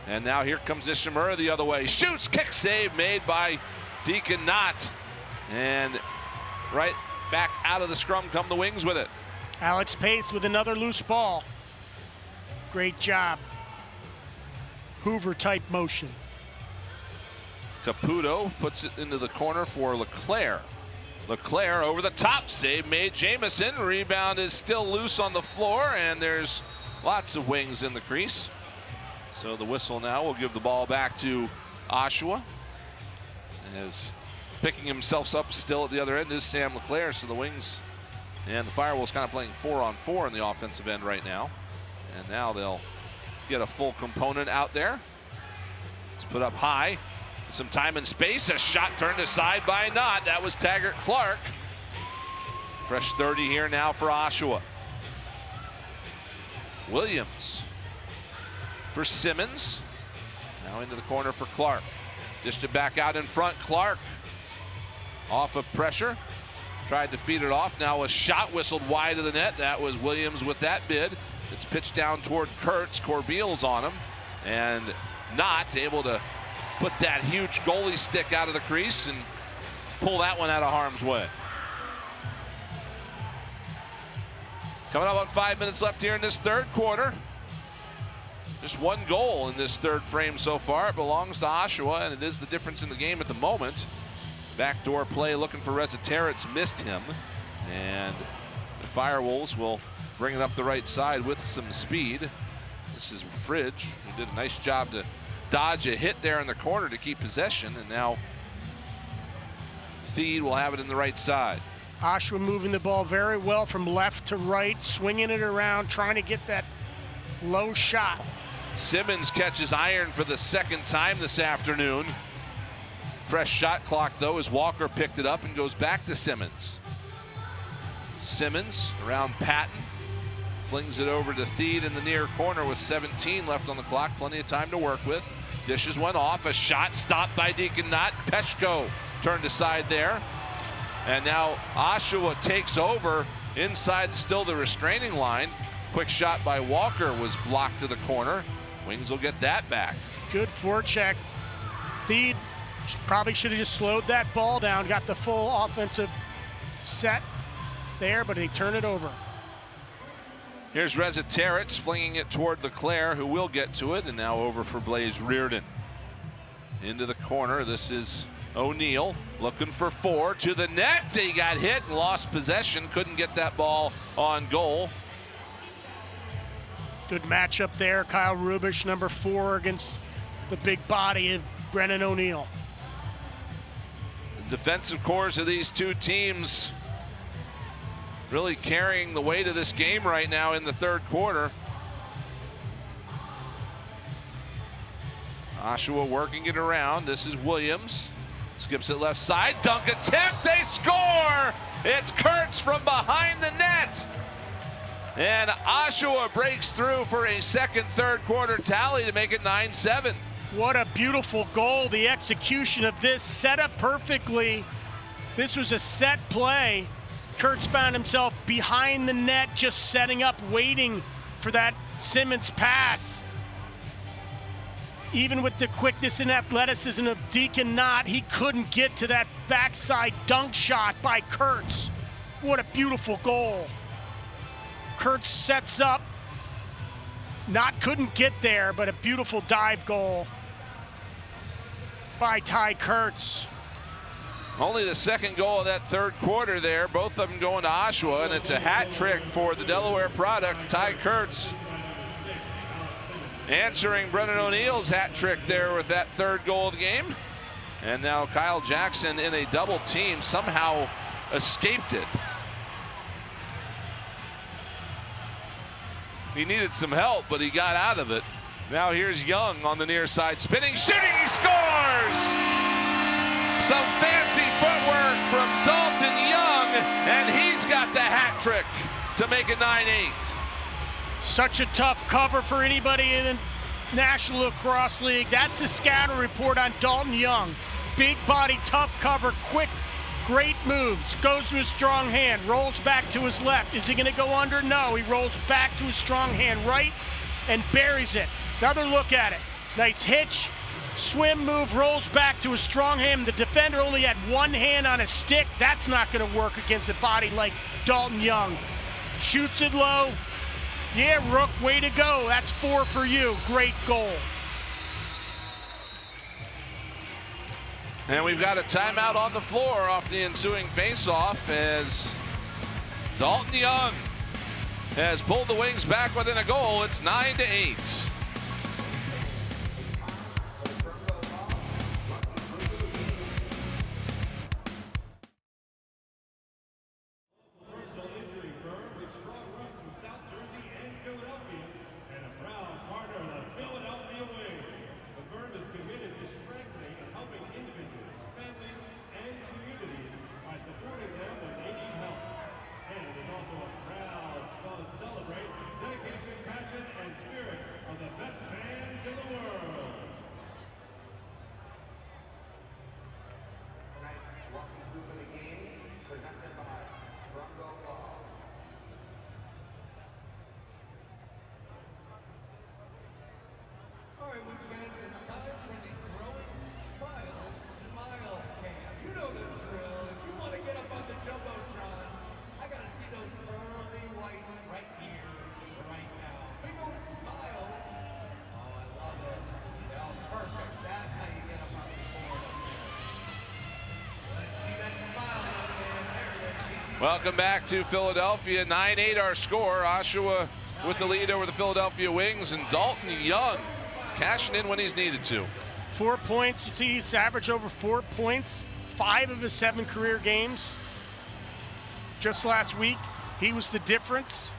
And now here comes Ishimura the other way. Shoots, kick save made by Deacon Knott. And right back out of the scrum come the Wings with it. Alex Pace with another loose ball. Great job. Hoover type motion. Caputo puts it into the corner for LeClaire. LeClaire over the top, save made. Jamison, rebound is still loose on the floor, and there's lots of Wings in the crease. So the whistle now will give the ball back to Oshawa. As picking himself up still at the other end is Sam LeClaire. So the Wings and the Firewolves kind of playing 4-on-4 in the offensive end right now. And now they'll get a full component out there. It's put up high. Some time and space. A shot turned aside by Knott. That was Taggart Clark. Fresh 30 here now for Oshawa. Williams for Simmons. Now into the corner for Clark. Dished it back out in front. Clark off of pressure. Tried to feed it off. Now a shot whistled wide of the net. That was Williams with that bid. It's pitched down toward Kurtz. Corbeil's on him. And Knott able to put that huge goalie stick out of the crease and pull that one out of harm's way. Coming up on 5 minutes left here in this third quarter. Just one goal in this third frame so far. It belongs to Oshawa, and it is the difference in the game at the moment. Backdoor play looking for Reziteritz, missed him. And the Firewolves will bring it up the right side with some speed. This is Fridge, who did a nice job to dodge a hit there in the corner to keep possession, and now Theed will have it in the right side. Oshawa moving the ball very well from left to right, swinging it around, trying to get that low shot. Simmons catches iron for the second time this afternoon. Fresh shot clock, though, as Walker picked it up and goes back to Simmons. Simmons around Patton. Flings it over to Theed in the near corner with 17 left on the clock. Plenty of time to work with. Dishes went off. A shot stopped by Deacon Knott. Peshko turned aside there. And now Oshawa takes over inside still the restraining line. Quick shot by Walker was blocked to the corner. Wings will get that back. Good forecheck. Theed probably should have just slowed that ball down, got the full offensive set there, but he turned it over. Here's Reziteritz flinging it toward LeClaire, who will get to it, and now over for Blaze Reardon. Into the corner, this is O'Neill looking for four to the net. He got hit and lost possession, couldn't get that ball on goal. Good matchup there. Kyle Rubish, number 4, against the big body of Brennan O'Neill. The defensive cores of these two teams really carrying the weight of this game right now in the third quarter. Oshawa working it around. This is Williams. It's Skips it left side, dunk attempt, they score! It's Kurtz from behind the net. And Oshawa breaks through for a second, third quarter tally to make it 9-7. What a beautiful goal. The execution of this set up perfectly. This was a set play. Kurtz found himself behind the net, just setting up, waiting for that Simmons pass. Even with the quickness and athleticism of Deacon Knott, he couldn't get to that backside dunk shot by Kurtz. What a beautiful goal. Kurtz sets up. Knott couldn't get there, but a beautiful dive goal by Ty Kurtz. Only the second goal of that third quarter there. Both of them going to Oshawa, and it's a hat trick for the Delaware product, Ty Kurtz. Answering Brennan O'Neill's hat trick there with that third goal of the game. And now Kyle Jackson in a double team somehow escaped it. He needed some help, but he got out of it. Now here's Young on the near side, spinning, shooting, he scores! Some fancy footwork from Dalton Young, and he's got the hat trick to make it 9-8. Such a tough cover for anybody in the National Lacrosse League. That's a scouting report on Dalton Young. Big body, tough cover, quick, great moves. Goes to his strong hand, rolls back to his left. Is he gonna go under? No, he rolls back to his strong hand right and buries it. Another look at it. Nice hitch, swim move, rolls back to his strong hand. The defender only had one hand on his stick. That's not gonna work against a body like Dalton Young. Shoots it low. Yeah, Rook, way to go. That's 4 for you. Great goal. And we've got a timeout on the floor off the ensuing faceoff as Dalton Young has pulled the Wings back within a goal. It's 9-8. Welcome back to Philadelphia. 9-8 our score. Oshawa with the lead over the Philadelphia Wings, and Dalton Young cashing in when he's needed to. 4 points. You see he's averaged over 4 points 5 of his 7 career games. Just last week, he was the difference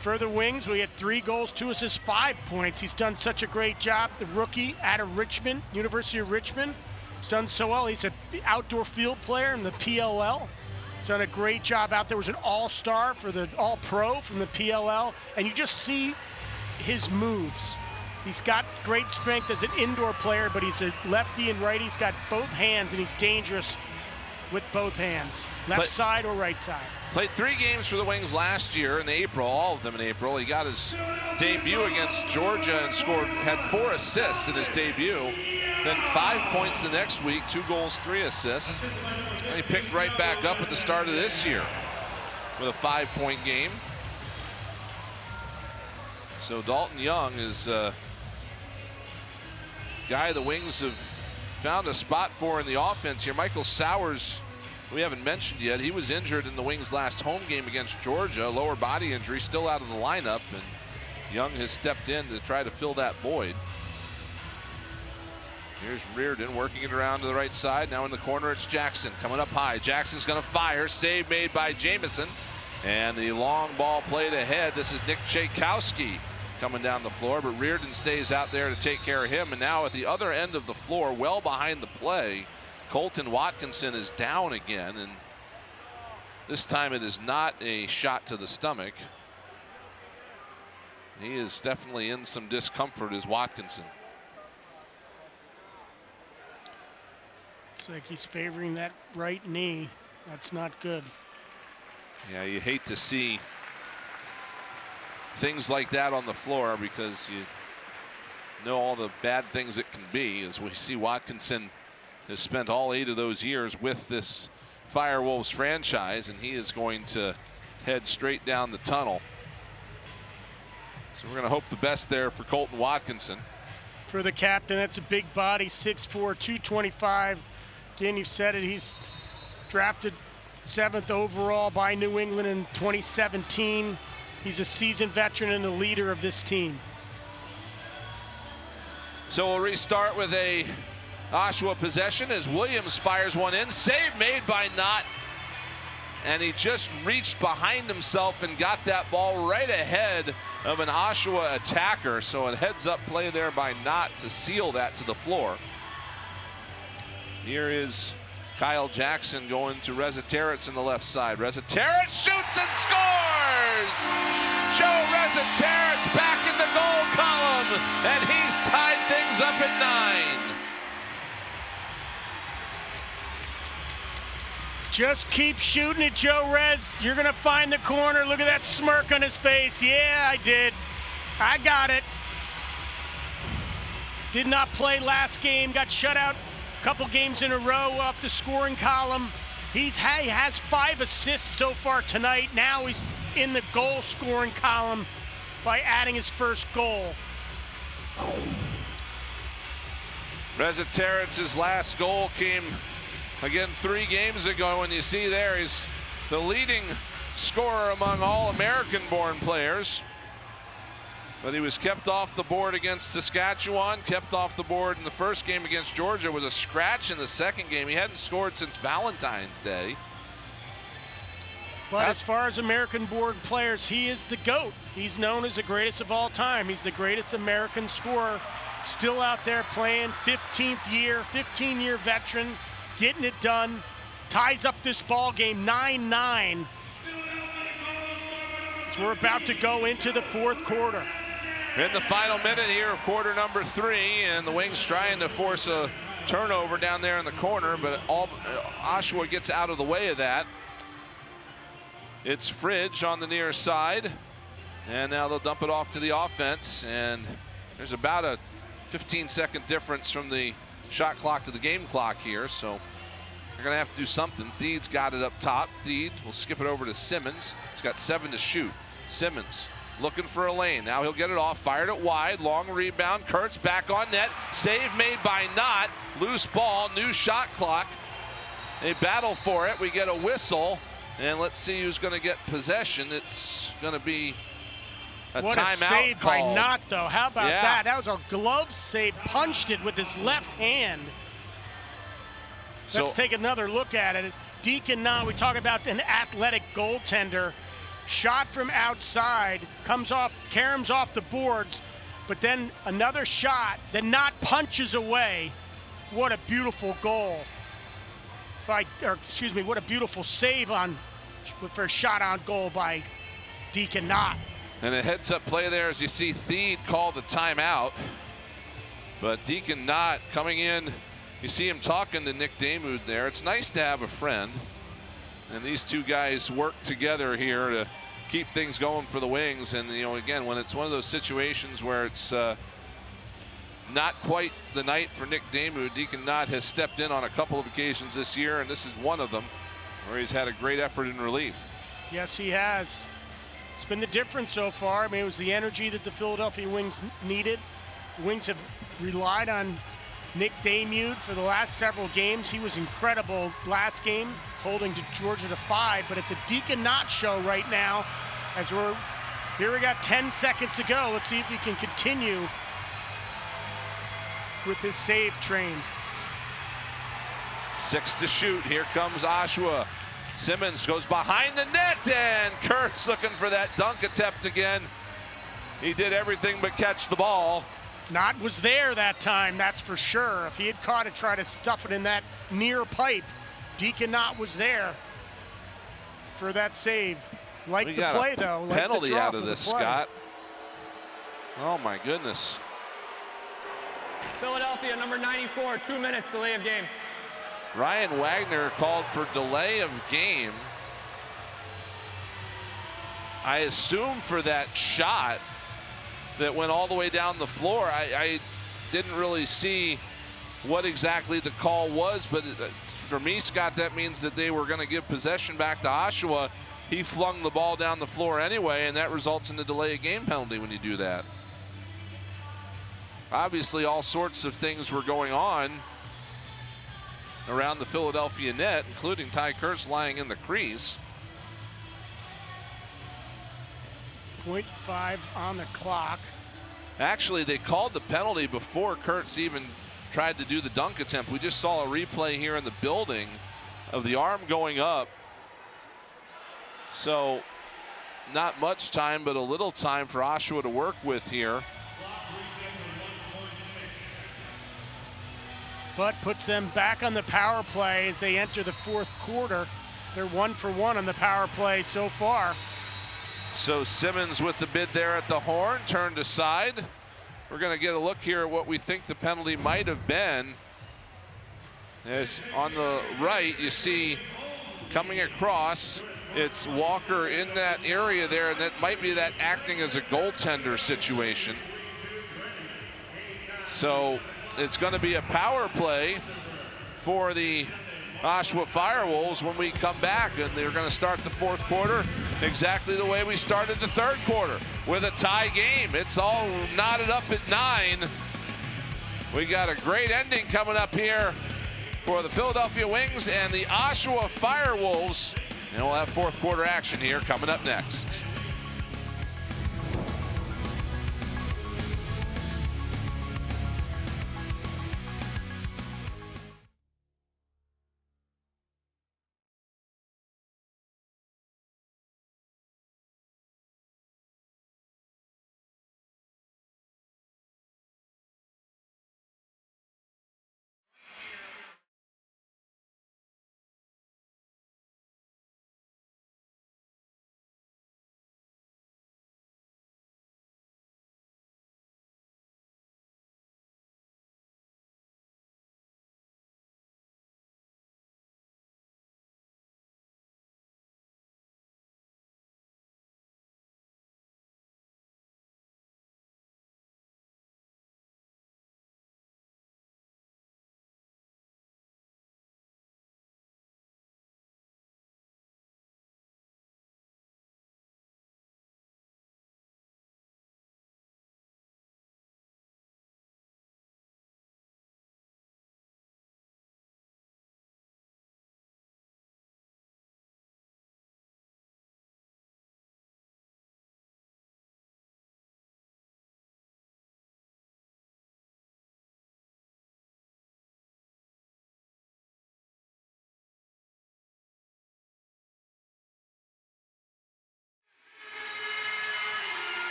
for the Wings. We had 3 goals, 2 assists, 5 points. He's done such a great job. The rookie out of Richmond, University of Richmond, has done so well. He's an outdoor field player in the PLL. He's done a great job out there. Was an all-star for the all-pro from the PLL. And you just see his moves. He's got great strength as an indoor player, but he's a lefty and righty. He's got both hands, and he's dangerous with both hands, left side or right side. Played 3 games for the Wings last year in April, all of them in April. He got his debut against Georgia and had 4 assists in his debut. Then 5 points the next week, 2 goals, 3 assists. And he picked right back up at the start of this year with a 5-point game. So Dalton Young is a guy the Wings have found a spot for in the offense here. Michael Sowers, we haven't mentioned yet. He was injured in the Wings' last home game against Georgia, lower body injury, still out of the lineup, and Young has stepped in to try to fill that void. Here's Reardon working it around to the right side. Now in the corner, it's Jackson coming up high. Jackson's going to fire. Save made by Jamison. And the long ball played ahead. This is Nick Tchaikovsky coming down the floor, but Reardon stays out there to take care of him. And now at the other end of the floor, well behind the play, Colton Watkinson is down again, and this time it is not a shot to the stomach. He is definitely in some discomfort, is Watkinson. It's like he's favoring that right knee. That's not good. Yeah, you hate to see things like that on the floor because you know all the bad things it can be. As we see, Watkinson has spent all 8 of those years with this Firewolves franchise, and he is going to head straight down the tunnel. So we're going to hope the best there for Colton Watkinson. For the captain, that's a big body, 6'4", 225. Again, you've said it, he's drafted 7th overall by New England in 2017. He's a seasoned veteran and the leader of this team. So we'll restart with a Oshawa possession as Williams fires one in. Save made by Knott. And he just reached behind himself and got that ball right ahead of an Oshawa attacker. So a heads-up play there by Knott to seal that to the floor. Here is Kyle Jackson going to Reza Terrence in the left side. Reza Terrence shoots and scores! Joe Reza Terrence back in the goal column, and he's tied things up at 9. Just keep shooting it, Joe Rez. You're going to find the corner. Look at that smirk on his face. Yeah, I did. I got it. Did not play last game. Got shut out a couple games in a row off the scoring column. He has 5 assists so far tonight. Now he's in the goal scoring column by adding his first goal. Reza Terrence's last goal came again 3 games ago, and you see there he's the leading scorer among all American-born players. But he was kept off the board against Saskatchewan, kept off the board in the first game against Georgia, was a scratch in the second game. He hadn't scored since Valentine's Day. But as far as American-born players, he is the GOAT. He's known as the greatest of all time. He's the greatest American scorer, still out there playing, 15-year veteran, getting it done, ties up this ball game 9-9. So we're about to go into the 4th quarter. In the final minute here of quarter number 3, and the Wings trying to force a turnover down there in the corner, but Oshawa gets out of the way of that. It's Fridge on the near side, and now they'll dump it off to the offense, and there's about a 15-second difference from the shot clock to the game clock here, so they're going to have to do something. Theed's got it up top. Theed will skip it over to Simmons. He's got 7 to shoot. Simmons looking for a lane. Now he'll get it off, fired it wide, long rebound. Kurtz back on net. Save made by Knott. Loose ball, new shot clock. They battle for it. We get a whistle, and let's see who's going to get possession. It's going to be a what a timeout save called. by Knott, though. How about Yeah. that? That was a glove save. Punched it with his left hand. Let's take another look at it. Deacon Knott, we talk about an athletic goaltender. Shot from outside, comes off, caroms off the boards, but then another shot, then Knott punches away. What a beautiful goal. What a beautiful save for a shot on goal by Deacon Knott. And a heads-up play there as you see Theed call the timeout. But Deacon Knott coming in, you see him talking to Nick Damoud there. It's nice to have a friend. And these two guys work together here to keep things going for the Wings. And, you know, again, when it's one of those situations where it's not quite the night for Nick Damoud, Deacon Knott has stepped in on a couple of occasions this year, and this is one of them where he's had a great effort in relief. Yes, he has. It's been the difference so far. I mean, it was the energy that the Philadelphia Wings needed. The Wings have relied on Nick Damoud for the last several games. He was incredible last game, holding to Georgia to 5, but it's a Deacon Knott show right now as we got 10 seconds to go. Let's see if we can continue with this save train. 6 to shoot. Here comes Oshawa. Simmons goes behind the net, and Kurtz looking for that dunk attempt again. He did everything but catch the ball. Knott was there that time, that's for sure. If he had caught it, tried to stuff it in that near pipe, Deacon Knott was there for that save. Like the play, though. Like penalty out of this, Scott. Oh, my goodness. Philadelphia, number 94, 2 minutes, delay of game. Ryan Wagner called for delay of game. I assume for that shot that went all the way down the floor. I didn't really see what exactly the call was, but for me, Scott, that means that they were going to give possession back to Oshawa. He flung the ball down the floor anyway, and that results in a delay of game penalty when you do that. Obviously, all sorts of things were going on around the Philadelphia net, including Ty Kurtz lying in the crease. 0.5 on the clock. Actually, they called the penalty before Kurtz even tried to do the dunk attempt. We just saw a replay here in the building of the arm going up. So not much time, but a little time for Oshawa to work with here. But puts them back on the power play as they enter the fourth quarter. They're 1 for 1 on the power play so far. So Simmons with the bid there at the horn, turned aside. We're going to get a look here at what we think the penalty might have been. As on the right, you see coming across, it's Walker in that area there, and that might be that acting as a goaltender situation. So it's going to be a power play for the Oshawa Firewolves when we come back, and they're going to start the fourth quarter exactly the way we started the third quarter, with a tie game. It's all knotted up at 9. We got a great ending coming up here for the Philadelphia Wings and the Oshawa Firewolves, and we'll have fourth quarter action here coming up next.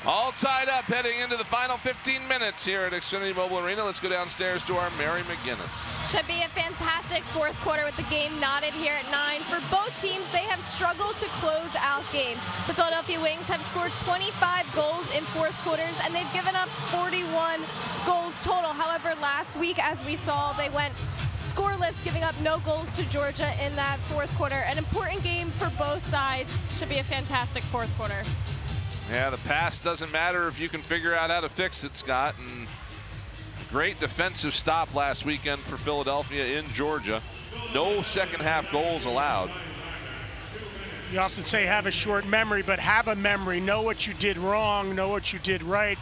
All tied up heading into the final 15 minutes here at Xfinity Mobile Arena. Let's go downstairs to our Mary McGinnis. Should be a fantastic fourth quarter with the game knotted here at 9. For both teams, they have struggled to close out games. The Philadelphia Wings have scored 25 goals in fourth quarters, and they've given up 41 goals total. However, last week, as we saw, they went scoreless, giving up no goals to Georgia in that fourth quarter. An important game for both sides. Should be a fantastic fourth quarter. Yeah, the pass doesn't matter if you can figure out how to fix it, Scott. And great defensive stop last weekend for Philadelphia in Georgia. No second half goals allowed. You often say have a short memory, but have a memory. Know what you did wrong, know what you did right.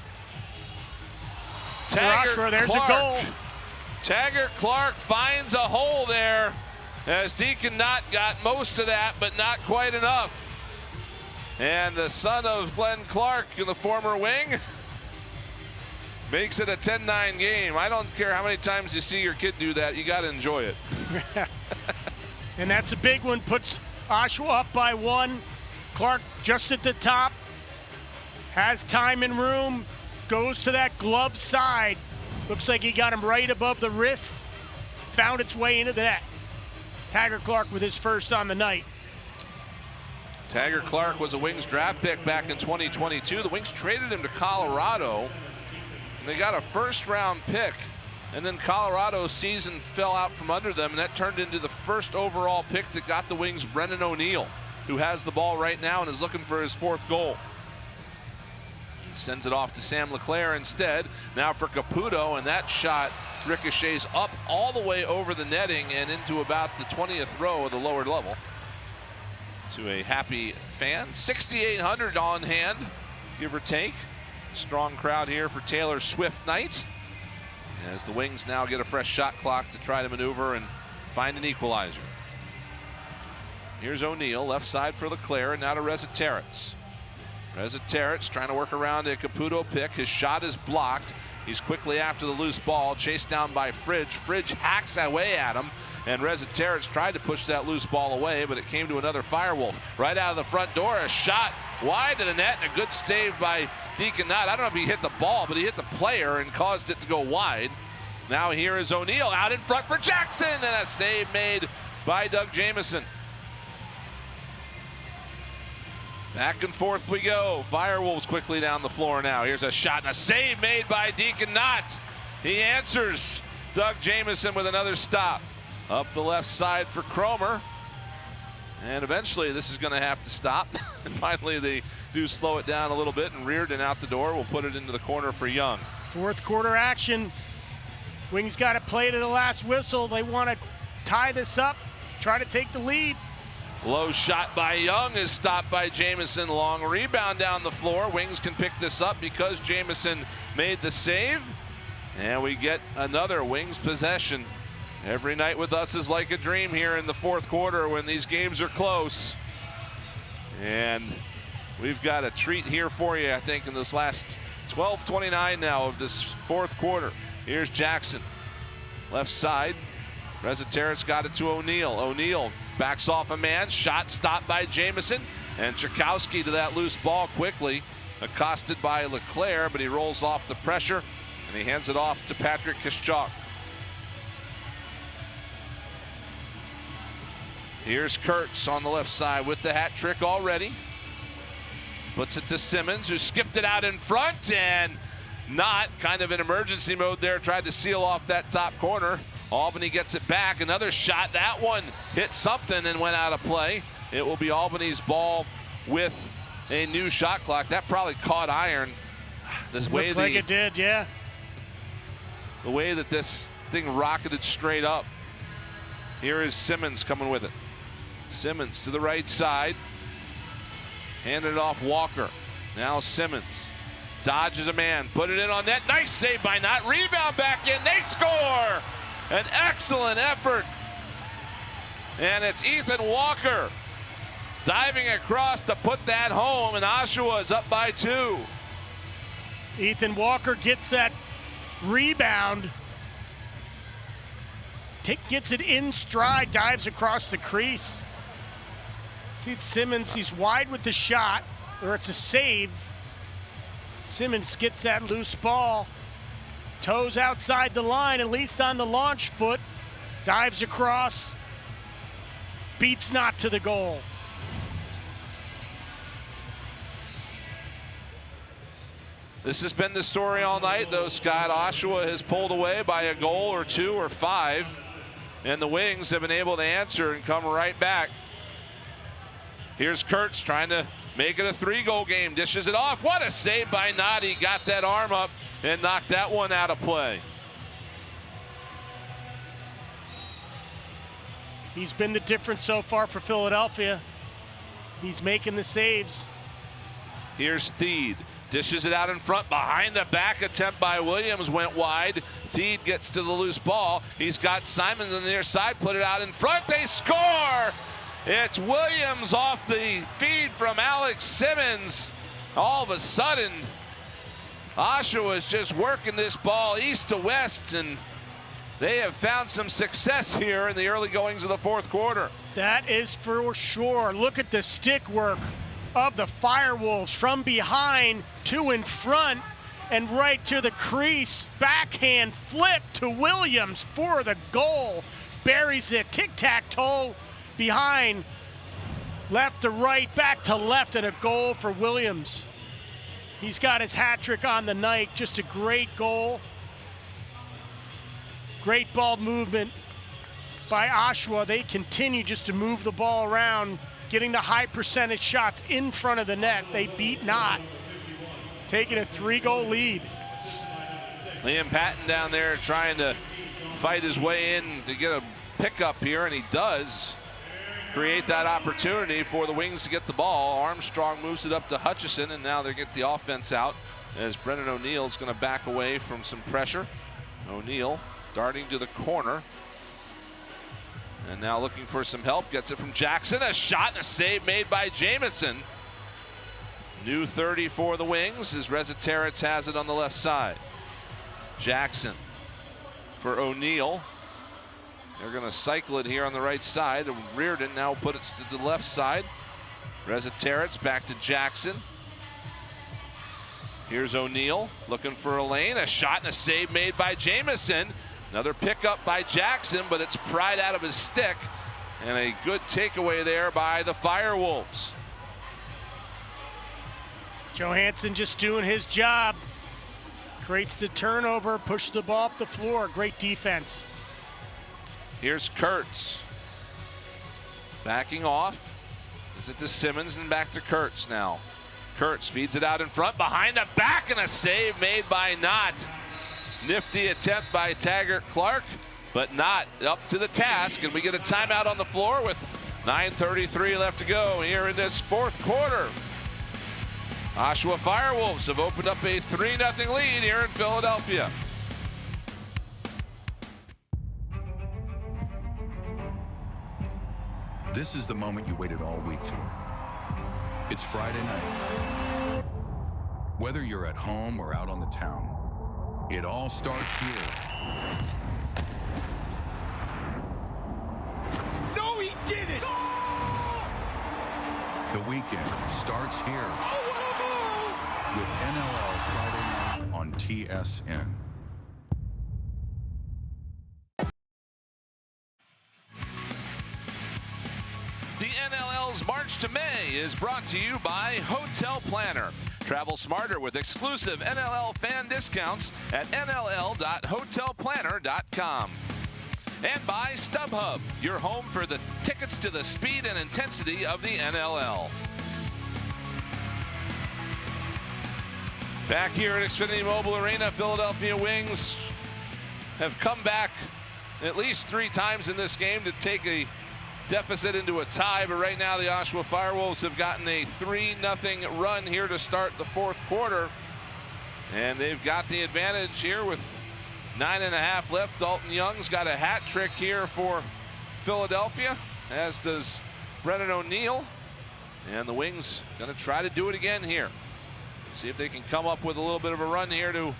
Taggart there's Clark. a goal. Taggart Clark finds a hole there, as Deacon Knott got most of that, but not quite enough. And the son of Glenn Clark, the former Wing, makes it a 10-9 game. I don't care how many times you see your kid do that. You got to enjoy it. And that's a big one. Puts Oshawa up by 1. Clark just at the top, has time and room, goes to that glove side. Looks like he got him right above the wrist, found its way into the net. Taggart Clark with his first on the night. Taggart Clark was a Wings draft pick back in 2022. The Wings traded him to Colorado, and they got a first-round pick. And then Colorado's season fell out from under them, and that turned into the first overall pick that got the Wings Brennan O'Neill, who has the ball right now and is looking for his 4th goal. He sends it off to Sam LeClaire instead. Now for Caputo, and that shot ricochets up all the way over the netting and into about the 20th row of the lower level. To a happy fan. 6,800 on hand, give or take. Strong crowd here for Taylor Swift night, as the Wings now get a fresh shot clock to try to maneuver and find an equalizer. Here's O'Neill, left side for LeClaire, and now to Rezaterets. Rezaterets trying to work around a Caputo pick. His shot is blocked. He's quickly after the loose ball, chased down by Fridge. Fridge hacks away at him, and Rezaterets tried to push that loose ball away, but it came to another Firewolf. Right out of the front door, a shot wide to the net, and a good save by Deacon Knott. I don't know if he hit the ball, but he hit the player and caused it to go wide. Now here is O'Neill out in front for Jackson, and a save made by Doug Jamieson. Back and forth we go. Firewolves quickly down the floor now. Here's a shot and a save made by Deacon Knott. He answers Doug Jamieson with another stop. Up the left side for Cromer. And eventually this is going to have to stop. And finally they do slow it down a little bit, and Reardon out the door will put it into the corner for Young. 4th quarter action. Wings got to play to the last whistle. They want to tie this up, try to take the lead. Low shot by Young is stopped by Jamieson. Long rebound down the floor. Wings can pick this up because Jamieson made the save. And we get another Wings possession. Every night with us is like a dream here in the 4th quarter when these games are close. And we've got a treat here for you, I think, in this last 12:29 now of this 4th quarter. Here's Jackson. Left side. Rezaterets got it to O'Neill. O'Neill backs off a man. Shot stopped by Jamieson. And Chakowski to that loose ball quickly. Accosted by LeClaire, but he rolls off the pressure. And he hands it off to Patrick Kiszczak. Here's Kurtz on the left side with the hat trick already. Puts it to Simmons, who skipped it out in front, and not kind of in emergency mode there, tried to seal off that top corner. Albany gets it back. Another shot. That one hit something and went out of play. It will be Albany's ball with a new shot clock. That probably caught iron. This way Looked like it did, yeah. The way that this thing rocketed straight up. Here is Simmons coming with it. Simmons to the right side. Handed it off Walker. Now Simmons dodges a man. Put it in on net. Nice save by Knott. Rebound back in. They score! An excellent effort. And it's Ethan Walker diving across to put that home, and Oshawa is up by 2. Ethan Walker gets that rebound. Gets it in stride, dives across the crease. See Simmons, he's wide with the shot, or it's a save. Simmons gets that loose ball. Toes outside the line, at least on the launch foot. Dives across. Beats Knott to the goal. This has been the story all night, though, Scott. Oshawa has pulled away by a goal or 2 or 5, and the Wings have been able to answer and come right back. Here's Kurtz trying to make it a 3-goal game. Dishes it off. What a save by Knott. He got that arm up and knocked that one out of play. He's been the difference so far for Philadelphia. He's making the saves. Here's Theed. Dishes it out in front. Behind the back attempt by Williams went wide. Theed gets to the loose ball. He's got Simons on the near side. Put it out in front. They score! It's Williams off the feed from Alex Simmons. All of a sudden, Oshawa is just working this ball east to west, and they have found some success here in the early goings of the 4th quarter. That is for sure. Look at the stick work of the Firewolves from behind to in front and right to the crease. Backhand flip to Williams for the goal. Buries it, tic-tac-toe behind, left to right, back to left, and a goal for Williams. He's got his hat trick on the night. Just a great goal. Great ball movement by Oshawa. They continue just to move the ball around, getting the high percentage shots in front of the net. They beat Knott, taking a 3-goal lead. Liam Patton down there trying to fight his way in to get a pickup here, and he does create that opportunity for the Wings to get the ball. Armstrong moves it up to Hutchison, and now they get the offense out as Brennan O'Neill's going to back away from some pressure. O'Neill darting to the corner, and now looking for some help. Gets it from Jackson. A shot and a save made by Jamison. New 30 for the Wings as Reziteritz has it on the left side. Jackson for O'Neill. They're going to cycle it here on the right side. And Reardon now put it to the left side. Reziteritz back to Jackson. Here's O'Neill looking for a lane. A shot and a save made by Jamison. Another pickup by Jackson, but it's pried out of his stick. And a good takeaway there by the Firewolves. Johansson just doing his job. Creates the turnover, pushes the ball up the floor. Great defense. Here's Kurtz. Backing off. Is it to Simmons and back to Kurtz now. Kurtz feeds it out in front, behind the back, and a save made by Knott. Nifty attempt by Taggart Clark, but Knott up to the task, and we get a timeout on the floor with 9:33 left to go here in this fourth quarter. Oshawa Firewolves have opened up a 3-0 lead here in Philadelphia. This is the moment you waited all week for. It's Friday night. Whether you're at home or out on the town, it all starts here. No, he didn't! The weekend starts here Oh, what a move! with NLL Friday night on TSN. The NLL's March to May is brought to you by Hotel Planner. Travel smarter with exclusive NLL fan discounts at nll.hotelplanner.com. And by StubHub, your home for the tickets to the speed and intensity of the NLL. Back here at Xfinity Mobile Arena, Philadelphia Wings have come back at least 3 times in this game to take a deficit into a tie, but right now the Oshawa Firewolves have gotten a 3-0 run here to start the fourth quarter, and they've got the advantage here with 9.5 left. Dalton Young's got a hat trick here for Philadelphia, as does Brennan O'Neill, and the Wings going to try to do it again here. See if they can come up with a little bit of a run here to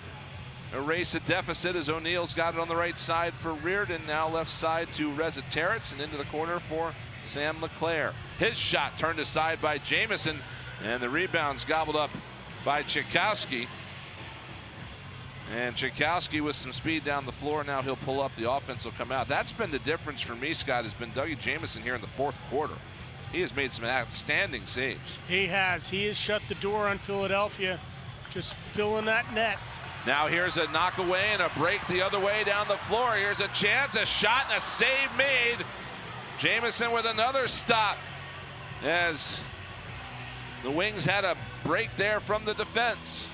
erase a deficit, as O'Neill's got it on the right side for Reardon, now left side to Reziteritz, and into the corner for Sam LeClaire. His shot turned aside by Jamison, and the rebound's gobbled up by Tchaikovsky. And Tchaikovsky with some speed down the floor. Now he'll pull up. The offense will come out. That's been the difference for me, Scott, has been Dougie Jamison here in the fourth quarter. He has made some outstanding saves. He has. He has shut the door on Philadelphia, just filling that net. Now here's a knock away and a break the other way down the floor. Here's a chance, a shot, and a save made. Jamison with another stop, as the Wings had a break there from the defense.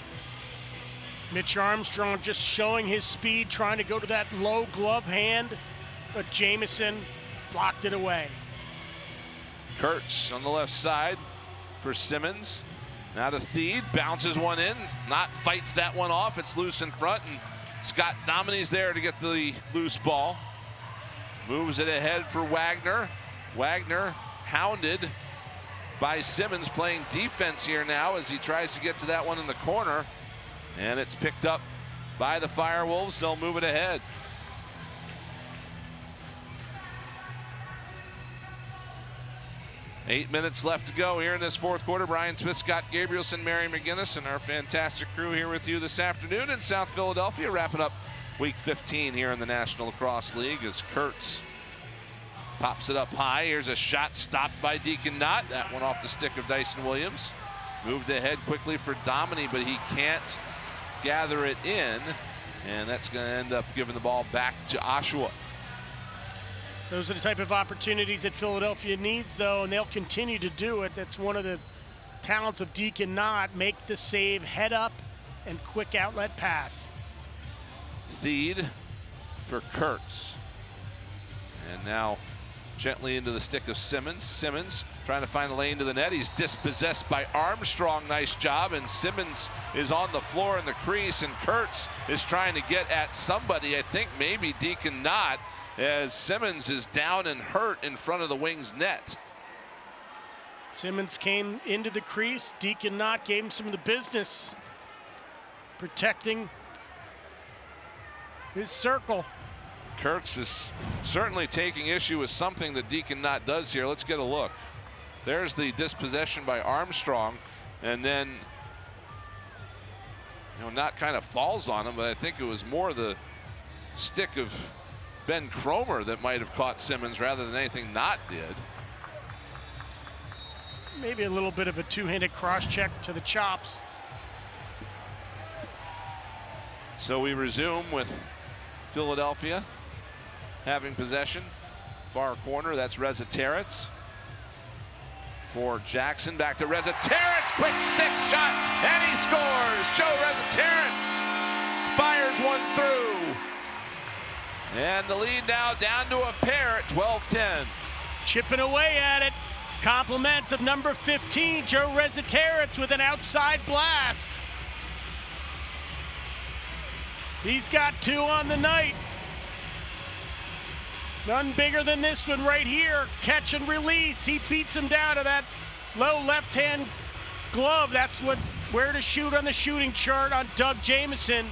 Mitch Armstrong just showing his speed, trying to go to that low glove hand, but Jamison blocked it away. Kurtz on the left side for Simmons. Now to Theed, bounces one in. Knott fights that one off. It's loose in front, and Scott Dominy's there to get the loose ball. Moves it ahead for Wagner. Wagner hounded by Simmons, playing defense here now as he tries to get to that one in the corner. And it's picked up by the Firewolves. They'll move it ahead. 8 minutes left to go here in this fourth quarter. Brian Smith, Scott Gabrielson, Mary McGinnis, and our fantastic crew here with you this afternoon in South Philadelphia, wrapping up week 15 here in the National Lacrosse League as Kurtz pops it up high. Here's a shot stopped by Deacon Knott. That one off the stick of Dyson Williams. Moved ahead quickly for Dominy, but he can't gather it in. And that's going to end up giving the ball back to Oshawa. Those are the type of opportunities that Philadelphia needs, though, and they'll continue to do it. That's one of the talents of Deacon Knott. Make the save, head up, and quick outlet pass. Feed for Kurtz. And now gently into the stick of Simmons. Simmons trying to find a lane to the net. He's dispossessed by Armstrong. Nice job. And Simmons is on the floor in the crease, and Kurtz is trying to get at somebody. I think maybe Deacon Knott, as Simmons is down and hurt in front of the Wings net. Simmons came into the crease. Deacon Knott gave him some of the business, protecting his circle. Kurtz is certainly taking issue with something that Deacon Knott does here. Let's get a look. There's the dispossession by Armstrong, and then Knott kind of falls on him, but I think it was more the stick of Ben Cromer that might have caught Simmons rather than anything Knott did. Maybe a little bit of a two-handed cross-check to the chops. So we resume with Philadelphia having possession. Far corner, that's Reza Terrence. For Jackson, back to Reza Terrence, quick stick shot, and he scores! Joe Reza Terrence fires one through. And the lead now down to a pair at 12-10. Chipping away at it. Compliments of number 15, Joe Reza Terrence, with an outside blast. He's got 2 on the night. None bigger than this one right here. Catch and release. He beats him down to that low left-hand glove. That's where to shoot on the shooting chart on Doug Jamieson.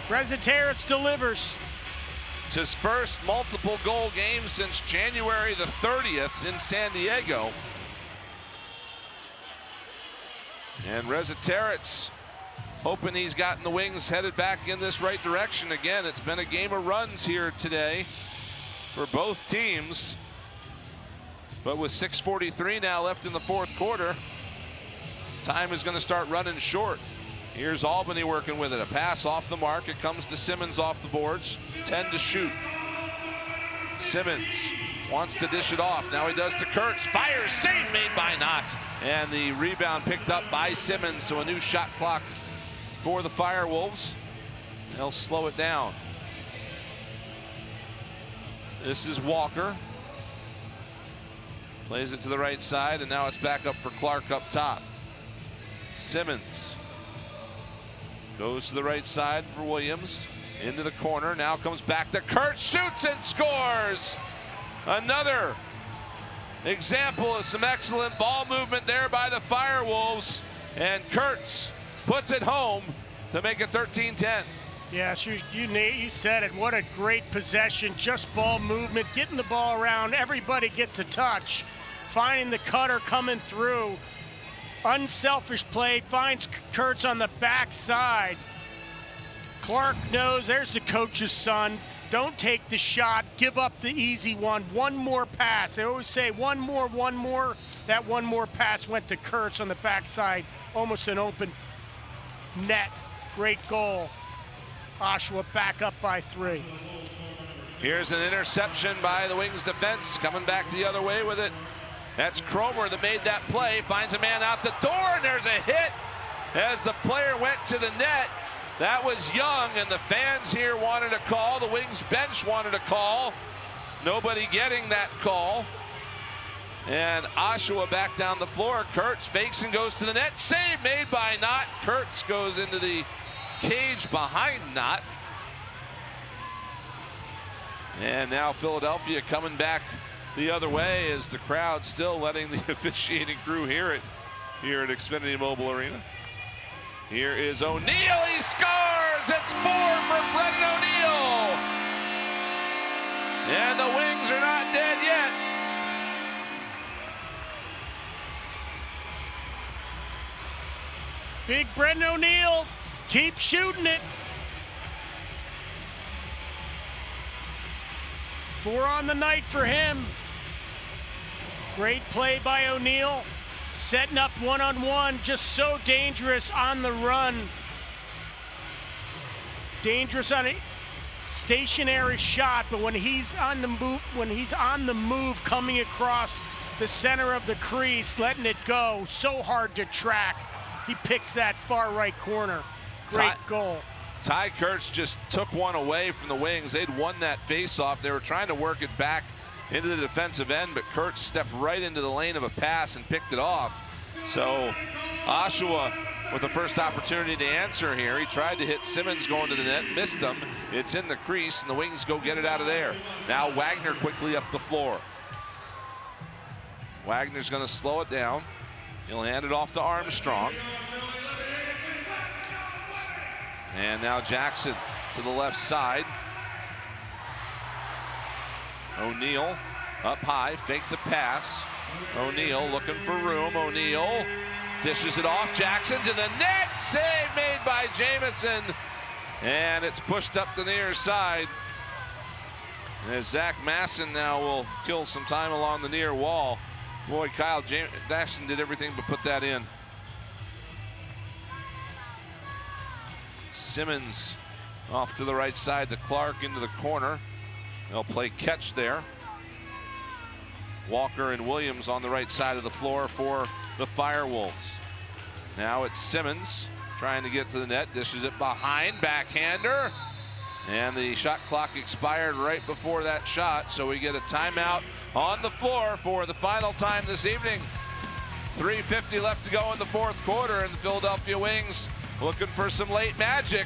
Reza Terrence delivers. It's his first multiple goal game since January the 30th in San Diego. And Reza Terrence hoping he's gotten the Wings headed back in this right direction. Again, it's been a game of runs here today for both teams. But with 6:43 now left in the fourth quarter, time is going to start running short. Here's Albany working with it. A pass off the mark. It comes to Simmons off the boards. 10 to shoot. Simmons wants to dish it off. Now he does to Kurtz. Fires. Save made by Knott. And the rebound picked up by Simmons. So a new shot clock for the Firewolves. They'll slow it down. This is Walker. Plays it to the right side, and now it's back up for Clark up top. Simmons goes to the right side for Williams. Into the corner, now comes back to Kurtz, shoots and scores! Another example of some excellent ball movement there by the Firewolves. And Kurtz puts it home to make it 13-10. Yes, you said it. What a great possession. Just ball movement, getting the ball around. Everybody gets a touch. Finding the cutter coming through. Unselfish play, finds Kurtz on the backside. Clark knows there's the coach's son. Don't take the shot, give up the easy one. One more pass. They always say one more. That one more pass went to Kurtz on the backside. Almost an open net. Great goal. Oshawa back up by 3. Here's an interception by the Wings defense. Coming back the other way with it. That's Cromer that made that play. Finds a man out the door, and there's a hit as the player went to the net. That was Young, and the fans here wanted a call. The Wings bench wanted a call. Nobody getting that call. And Oshawa back down the floor. Kurtz fakes and goes to the net. Save made by Knott. Kurtz goes into the cage behind Knott. And now Philadelphia coming back the other way as the crowd still letting the officiating crew hear it here at Xfinity Mobile Arena. Here is O'Neal. He scores! It's 4 for Brendan O'Neal. And the Wings are not dead yet. Big Brendan O'Neill, keep shooting it. 4 on the night for him. Great play by O'Neill, setting up one-on-one, just so dangerous on the run. Dangerous on a stationary shot, but when he's on the move, coming across the center of the crease, letting it go, so hard to track. He picks that far right corner. Great goal. Ty Kurtz just took one away from the Wings. They'd won that face-off. They were trying to work it back into the defensive end, but Kurtz stepped right into the lane of a pass and picked it off. So Oshawa with the first opportunity to answer here. He tried to hit Simmons going to the net, missed him. It's in the crease, and the Wings go get it out of there. Now Wagner quickly up the floor. Wagner's going to slow it down. He'll hand it off to Armstrong. And now Jackson to the left side. O'Neill up high, fake the pass. O'Neill looking for room. O'Neill dishes it off. Jackson to the net. Save made by Jamison. And it's pushed up to the near side. As Zach Masson now will kill some time along the near wall. Boy, Kyle Jackson did everything but put that in. Simmons off to the right side to Clark into the corner. They'll play catch there. Walker and Williams on the right side of the floor for the Firewolves. Now it's Simmons trying to get to the net, dishes it behind, backhander. And the shot clock expired right before that shot, so we get a timeout on the floor for the final time this evening. 3:50 left to go in the fourth quarter, and the Philadelphia Wings looking for some late magic.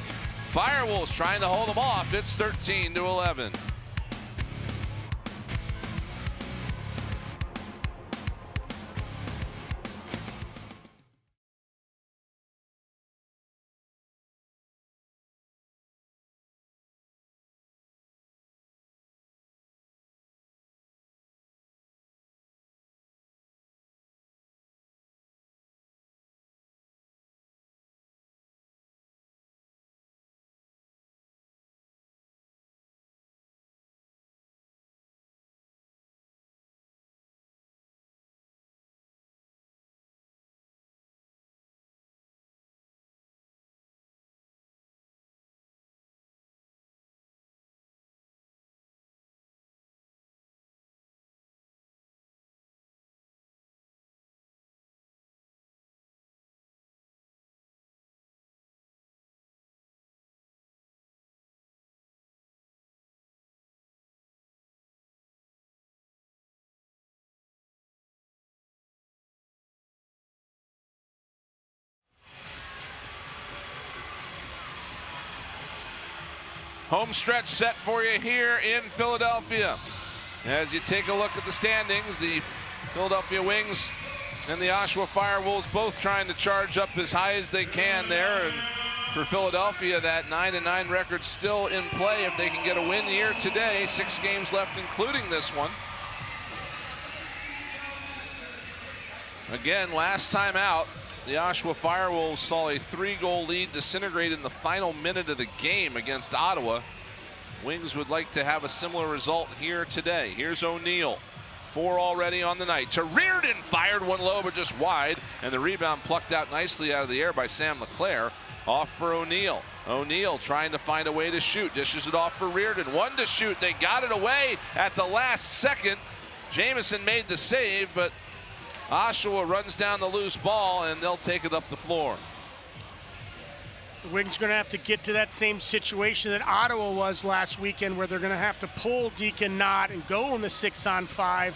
Firewolves trying to hold them off. It's 13-11. Home stretch set for you here in Philadelphia. As you take a look at the standings, the Philadelphia Wings and the Oshawa Firewolves both trying to charge up as high as they can there. And for Philadelphia, that 9-9 record still in play if they can get a win here today. 6 games left, including this one. Again, last time out, the Oshawa Firewolves saw a 3-goal lead disintegrate in the final minute of the game against Ottawa. Wings would like to have a similar result here today. Here's O'Neill. 4 already on the night. To Reardon, fired one low but just wide, and the rebound plucked out nicely out of the air by Sam LeClaire. Off for O'Neill. O'Neill trying to find a way to shoot. Dishes it off for Reardon. 1 to shoot. They got it away at the last second. Jamison made the save, but Oshawa runs down the loose ball, and they'll take it up the floor. The Wings are going to have to get to that same situation that Ottawa was last weekend, where they're going to have to pull Deacon Knott and go in the 6-on-5.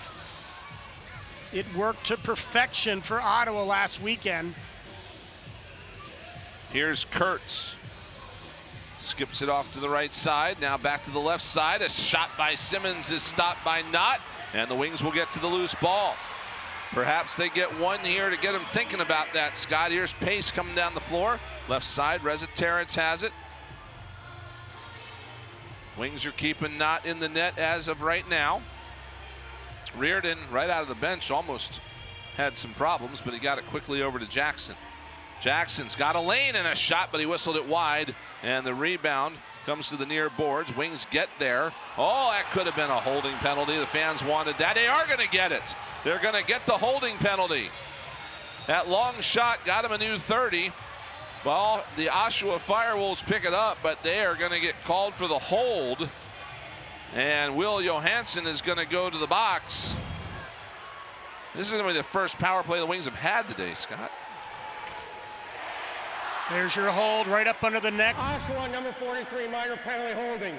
It worked to perfection for Ottawa last weekend. Here's Kurtz. Skips it off to the right side. Now back to the left side. A shot by Simmons is stopped by Knott, and the Wings will get to the loose ball. Perhaps they get one here to get him thinking about that, Scott. Here's Pace coming down the floor. Left side, Reza Terrence has it. Wings are keeping Knott in the net as of right now. Reardon, right out of the bench, almost had some problems, but he got it quickly over to Jackson. Jackson's got a lane and a shot, but he whistled it wide. And the rebound comes to the near boards. Wings get there. Oh, that could have been a holding penalty. The fans wanted that. They are going to get it. They're going to get the holding penalty. That long shot got him a new 30. Well, the Oshawa Firewolves pick it up, but they are going to get called for the hold. And Will Johansson is going to go to the box. This is going to be the first power play the Wings have had today, Scott. There's your hold right up under the neck. Oshawa, number 43, minor penalty holding.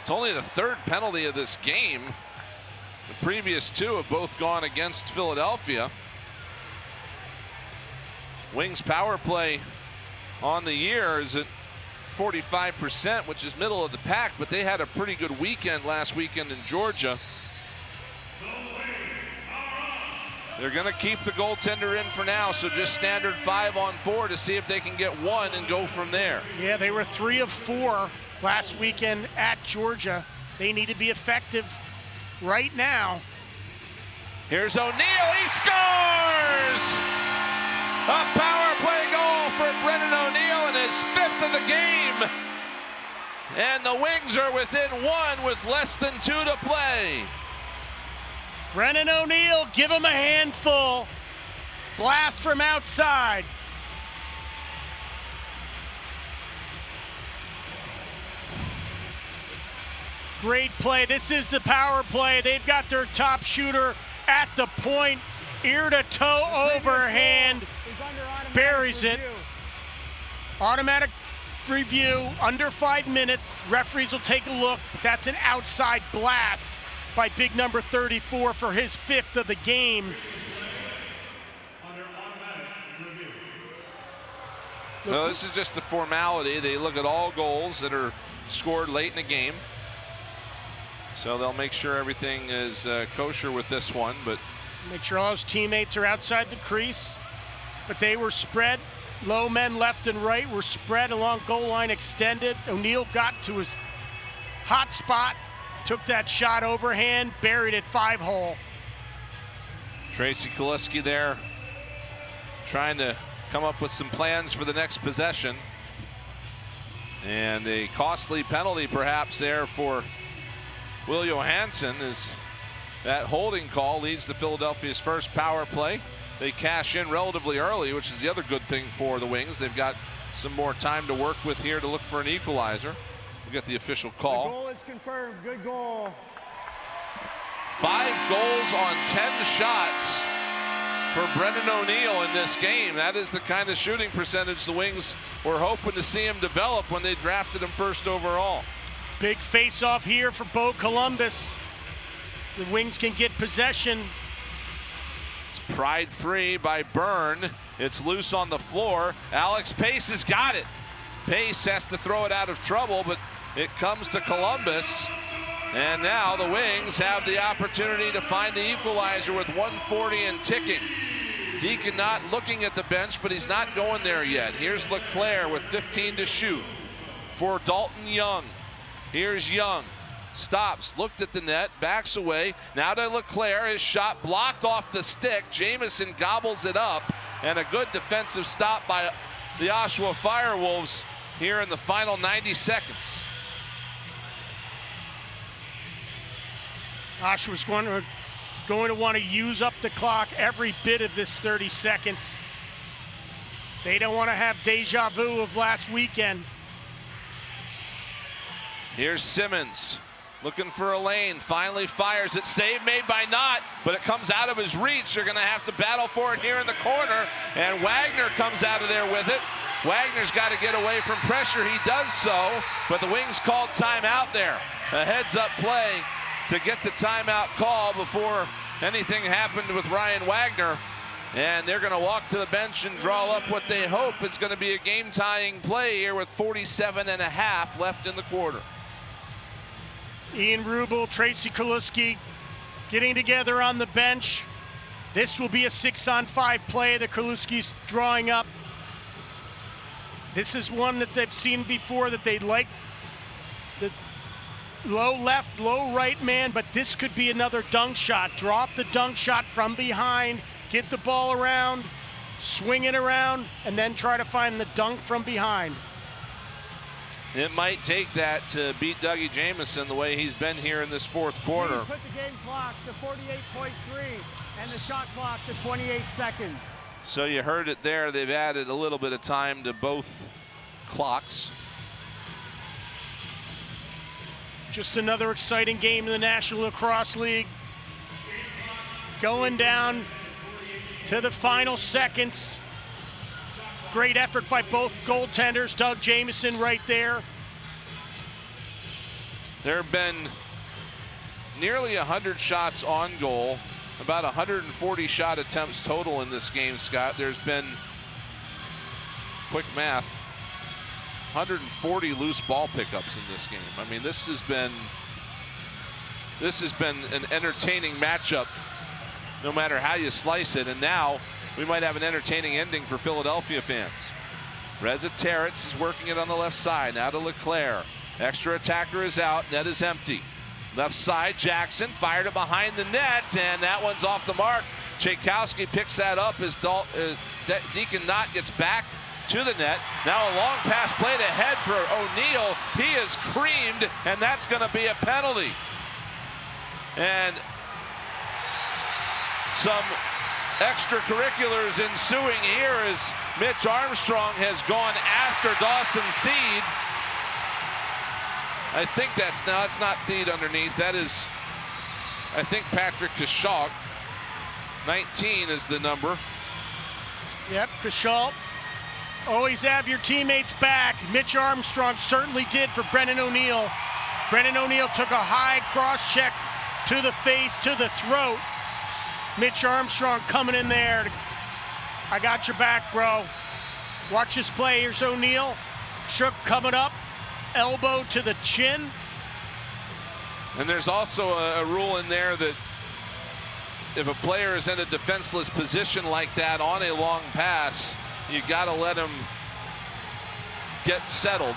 It's only the third penalty of this game. The previous two have both gone against Philadelphia. Wings power play on the year is at 45%, which is middle of the pack, but they had a pretty good weekend last weekend in Georgia. They're going to keep the goaltender in for now, so just standard 5-on-4 to see if they can get one and go from there. Yeah, they were 3 of 4 last weekend at Georgia. They need to be effective right now. Here's O'Neal, he scores! A power play goal for Brennan O'Neal in his 5th of the game. And the Wings are within 1 with less than 2 to play. Brennan O'Neal, give him a handful. Blast from outside. Great play. This is the power play. They've got their top shooter at the point. Ear to toe overhand. Buries it. Automatic review under 5 minutes. Referees will take a look. But that's an outside blast by big number 34 for his 5th of the game. So this is just a formality. They look at all goals that are scored late in the game. So they'll make sure everything is kosher with this one, but make sure all his teammates are outside the crease. But they were spread. Low men left and right were spread along goal line extended. O'Neal got to his hot spot. Took that shot overhand, buried it 5-hole. Tracy Kuliski there trying to come up with some plans for the next possession. And a costly penalty perhaps there for Will Johansson as that holding call leads to Philadelphia's first power play. They cash in relatively early, which is the other good thing for the Wings. They've got some more time to work with here to look for an equalizer. We'll get the official call. The goal is confirmed. Good goal. 5 goals on 10 shots for Brennan O'Neal in this game. That is the kind of shooting percentage the Wings were hoping to see him develop when they drafted him first overall. Big face-off here for Bo Columbus. The Wings can get possession. It's pried free by Byrne. It's loose on the floor. Alex Pace has got it. Pace has to throw it out of trouble, but it comes to Columbus. And now the Wings have the opportunity to find the equalizer with 1:40 and ticking. Deacon not looking at the bench, but he's not going there yet. Here's LeClaire with 15 to shoot for Dalton Young. Here's Young. Stops, looked at the net, backs away. Now to LeClaire, his shot blocked off the stick. Jamison gobbles it up, and a good defensive stop by the Oshawa Firewolves here in the final 90 seconds. Oshawa's going to want to use up the clock every bit of this 30 seconds. They don't want to have deja vu of last weekend. Here's Simmons looking for a lane, finally fires it. Save made by Knott, but it comes out of his reach. They're going to have to battle for it here in the corner, and Wagner comes out of there with it. Wagner's got to get away from pressure. He does so, but the Wings called timeout there. A heads-up play to get the timeout call before anything happened with Ryan Wagner. And they're going to walk to the bench and draw up what they hope is going to be a game-tying play here with 47.5 left in the quarter. Ian Rubel, Tracy Kuliski getting together on the bench. This will be a 6-on-5 play that Kuliski's drawing up. This is one that they've seen before that they like. The low left, low right man, but this could be another dunk shot. Drop the dunk shot from behind. get the ball around, swing it around, and then try to find the dunk from behind. It might take that to beat Dougie Jamieson the way he's been here in this fourth quarter. Please put the game clock to 48.3 and the shot clock to 28 seconds. So you heard it there. They've added a little bit of time to both clocks. Just another exciting game in the National Lacrosse League. Going down to the final seconds. Great effort by both goaltenders. Doug Jamieson right there. There have been nearly 100 shots on goal, about 140 shot attempts total in this game, Scott. There's been, quick math, 140 loose ball pickups in this game. I mean, this has been an entertaining matchup no matter how you slice it, and now we might have an entertaining ending for Philadelphia fans. Reza Territz is working it on the left side. Now to Leclerc. Extra attacker is out. Net is empty. Left side, Jackson fired it behind the net, and that one's off the mark. Tchaikovsky picks that up as Deacon Knott gets back to the net. Now a long pass played ahead for O'Neill. He is creamed, and that's going to be a penalty. And some extracurriculars ensuing here as Mitch Armstrong has gone after Dawson Theed. I think that's not Theed underneath. That is, I think, Patrick Kashok. 19 is the number. Yep, Kashok. Always have your teammates back. Mitch Armstrong certainly did for Brennan O'Neill. Brennan O'Neill took a high cross check to the face, to the throat. Mitch Armstrong coming in there. I got your back, bro. Watch this play. Here's O'Neill. Shook coming up. Elbow to the chin. And there's also a rule in there that if a player is in a defenseless position like that on a long pass, you got to let him get settled.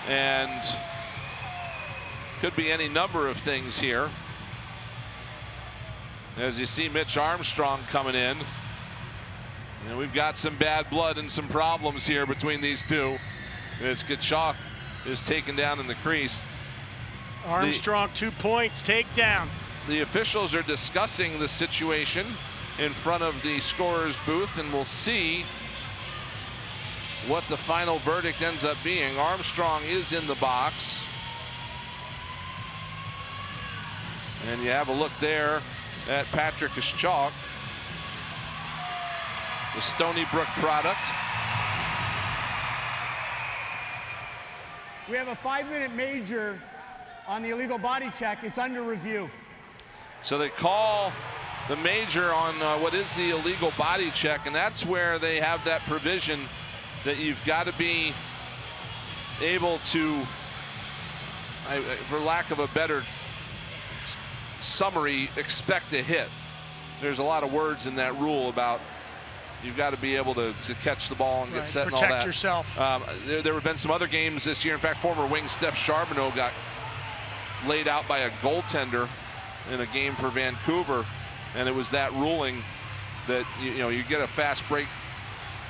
And could be any number of things here. As you see Mitch Armstrong coming in. And we've got some bad blood and some problems here between these two. As Kachuk is taken down in the crease. Armstrong 2 points, takedown. The officials are discussing the situation in front of the scorer's booth, and we'll see what the final verdict ends up being. Armstrong is in the box. And you have a look there at Patrick Kashuk, the Stony Brook product. We have a 5-minute major on the illegal body check. It's under review. So they call the major on what is the illegal body check, and that's where they have that provision that you've got to be able to, for lack of a better summary, expect a hit. There's a lot of words in that rule about you've got to be able to catch the ball and get set and all that. Protect yourself. There have been some other games this year. In fact, former wing Steph Charbonneau got laid out by a goaltender in a game for Vancouver, and it was that ruling that you get a fast break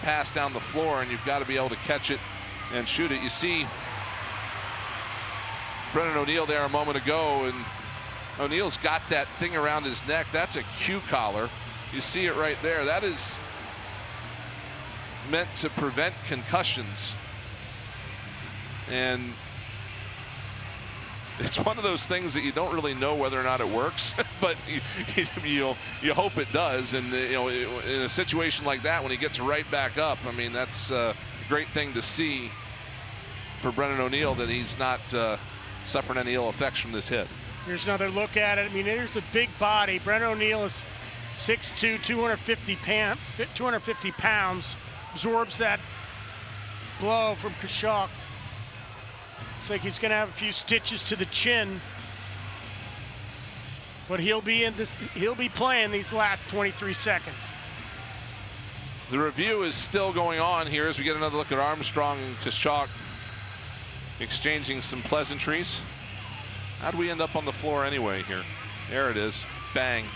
pass down the floor and you've got to be able to catch it and shoot it. You see Brennan O'Neill there a moment ago, and O'Neill's got that thing around his neck. That's a Q collar. You see it right there. That is meant to prevent concussions, and it's one of those things that you don't really know whether or not it works, but you hope it does. And in a situation like that, when he gets right back up, I mean, that's a great thing to see for Brennan O'Neill, that he's not suffering any ill effects from this hit. Here's another look at it. I mean, there's a big body. Brennan O'Neill is 6'2", 250 pounds. Absorbs that blow from Kashuk. Looks like he's going to have a few stitches to the chin, but he'll be playing these last 23 seconds. The review is still going on here as we get another look at Armstrong and Kashuk exchanging some pleasantries. How'd we end up on the floor anyway here? There it is. Bang.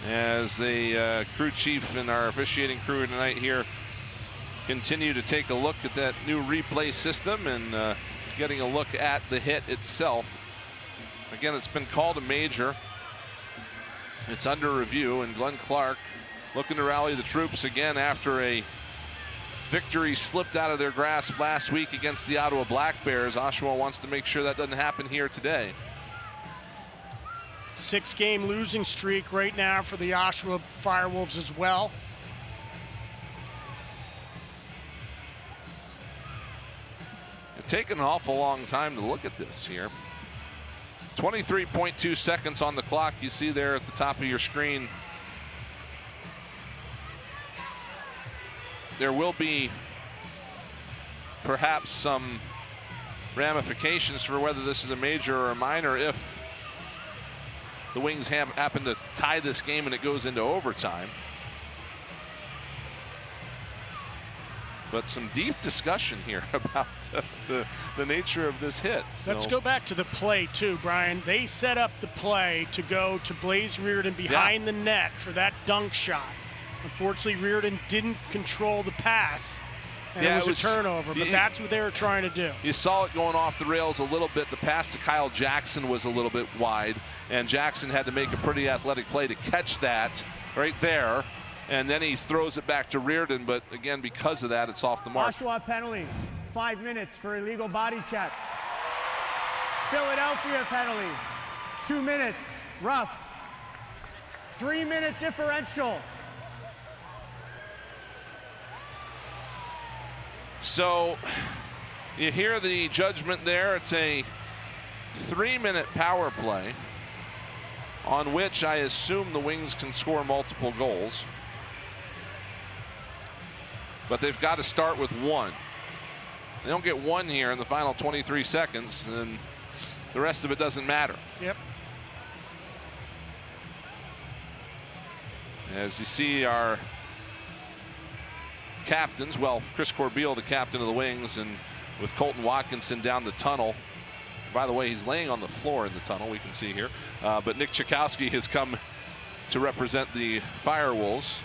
as the crew chief and our officiating crew tonight here continue to take a look at that new replay system and getting a look at the hit itself. Again, it's been called a major. It's under review, and Glenn Clark looking to rally the troops again after a victory slipped out of their grasp last week against the Ottawa Black Bears. Oshawa wants to make sure that doesn't happen here today. 6-game losing streak right now for the Oshawa Firewolves as well. It's taken an awful long time to look at this here. 23.2 seconds on the clock. You see there at the top of your screen. There will be perhaps some ramifications for whether this is a major or a minor if the Wings happen to tie this game and it goes into overtime. But some deep discussion here about the nature of this hit. Let's go back to the play too, Brian. They set up the play to go to Blaze Reardon behind the net for that dunk shot. Unfortunately, Reardon didn't control the pass, and it was a turnover, but that's what they were trying to do. You saw it going off the rails a little bit. The pass to Kyle Jackson was a little bit wide, and Jackson had to make a pretty athletic play to catch that right there. And then he throws it back to Reardon, but again, because of that, it's off the mark. Oshawa penalty, 5 minutes for illegal body check. Philadelphia penalty, 2 minutes, rough. 3-minute differential. So you hear the judgment there. It's a 3-minute power play on which I assume the Wings can score multiple goals. But they've got to start with one. They don't get one here in the final 23 seconds, then the rest of it doesn't matter. Yep. As you see our captains, well, Chris Corbeil, the captain of the Wings, and with Colton Watkinson down the tunnel. By the way, he's laying on the floor in the tunnel, we can see here. But Nick Chakowski has come to represent the Firewolves.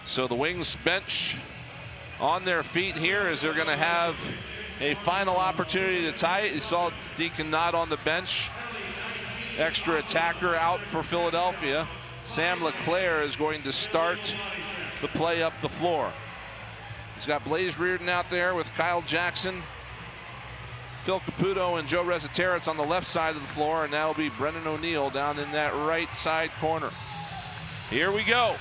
So the Wings bench on their feet here as they're going to have a final opportunity to tie it. You saw Deacon Knott on the bench. Extra attacker out for Philadelphia. Sam LeClaire is going to start the play up the floor. He's got Blaze Reardon out there with Kyle Jackson, Phil Caputo, and Joe Rezateritz on the left side of the floor, and now will be Brennan O'Neill down in that right side corner. Here we go.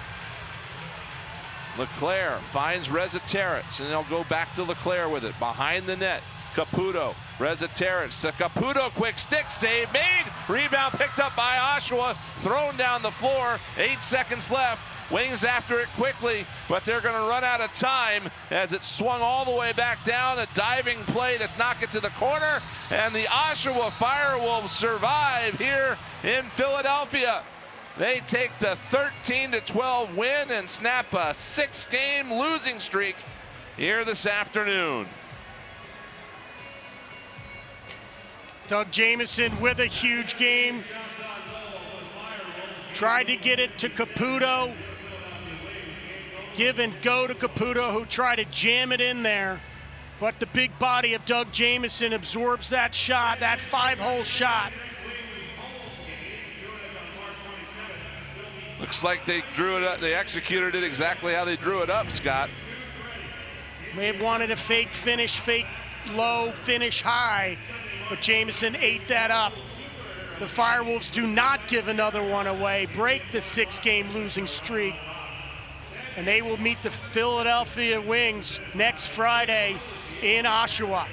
LeClaire finds Rezateritz, and they'll go back to LeClaire with it. Behind the net, Caputo. Rezateritz to Caputo, quick stick save made. Rebound picked up by Oshawa, thrown down the floor. 8 seconds left. Wings after it quickly, but they're going to run out of time as it swung all the way back down. A diving play to knock it to the corner, and the Oshawa Firewolves survive here in Philadelphia. They take the 13-12 win and snap a 6-game losing streak here this afternoon. Doug Jamieson with a huge game. Tried to get it to Caputo. Give and go to Caputo, who tried to jam it in there. But the big body of Doug Jamieson absorbs that shot, that 5-hole shot. Looks like they drew it up. They executed it exactly how they drew it up, Scott. May have wanted a fake finish, fake low, finish high, but Jamieson ate that up. The Firewolves do not give another one away, break the 6-game losing streak, and they will meet the Philadelphia Wings next Friday in Oshawa.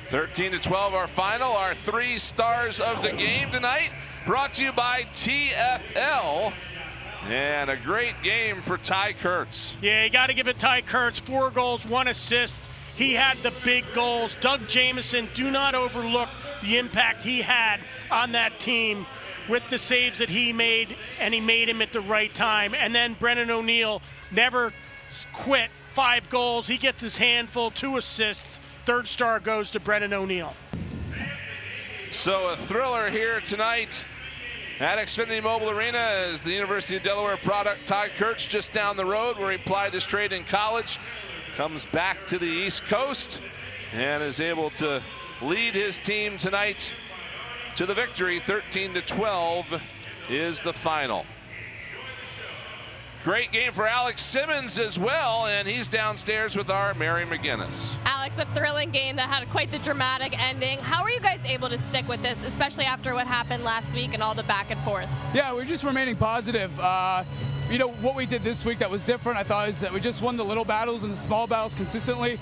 13-12 our final, our 3 stars of the game tonight, brought to you by TFL. And a great game for Ty Kurtz. Yeah, you got to give it Ty Kurtz. 4 goals, 1 assist. He had the big goals. Doug Jamieson, do not overlook the impact he had on that team with the saves that he made, and he made him at the right time. And then Brennan O'Neill never quit 5 goals. He gets his handful, 2 assists. Third star goes to Brennan O'Neill. So a thriller here tonight at Xfinity Mobile Arena as the University of Delaware product Ty Kurtz just down the road where he plied his trade in college comes back to the East Coast and is able to lead his team tonight to the victory. 13-12 is the final. Great game for Alex Simmons as well, and he's downstairs with our Mary McGinnis. Alex, a thrilling game that had quite the dramatic ending. How are you guys able to stick with this, especially after what happened last week and all the back and forth? Yeah, we're just remaining positive. You know, what we did this week that was different, I thought, is that we just won the little battles and the small battles consistently.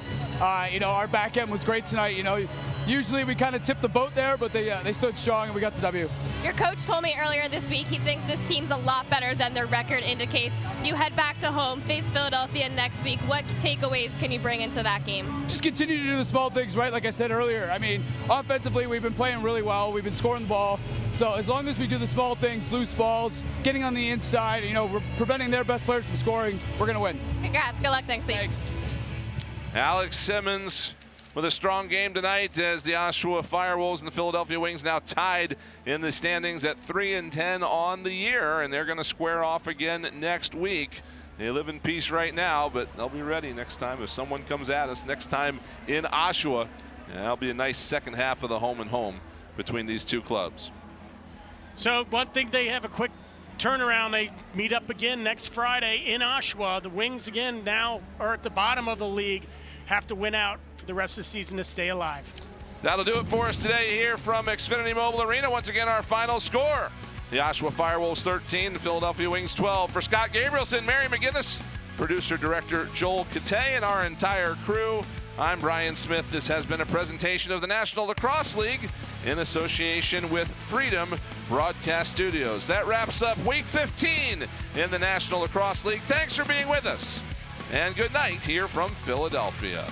You know, our back end was great tonight. You know, usually we kind of tip the boat there, but they stood strong and we got the W. Your coach told me earlier this week he thinks this team's a lot better than their record indicates. You head back to home, face Philadelphia next week. What takeaways can you bring into that game? Just continue to do the small things right, like I said earlier. I mean, offensively, we've been playing really well. We've been scoring the ball. So as long as we do the small things, loose balls, getting on the inside, you know, we're preventing their best players from scoring, we're going to win. Congrats. Good luck next week. Thanks. Alex Simmons with a strong game tonight as the Oshawa Firewolves and the Philadelphia Wings now tied in the standings at 3-10 on the year, and they're going to square off again next week. They live in peace right now, but they'll be ready next time if someone comes at us next time in Oshawa. And that'll be a nice second half of the home and home between these two clubs. So one thing, they have a quick turnaround. They meet up again next Friday in Oshawa. The Wings again now are at the bottom of the league, have to win out for the rest of the season to stay alive. That'll do it for us today here from Xfinity Mobile Arena. Once again, our final score: the Oshawa Firewolves 13, the Philadelphia Wings 12. For Scott Gabrielson, Mary McGinnis, producer-director Joel Kate, and our entire crew, I'm Brian Smith. This has been a presentation of the National Lacrosse League in association with Freedom Broadcast Studios. That wraps up Week 15 in the National Lacrosse League. Thanks for being with us, and good night here from Philadelphia.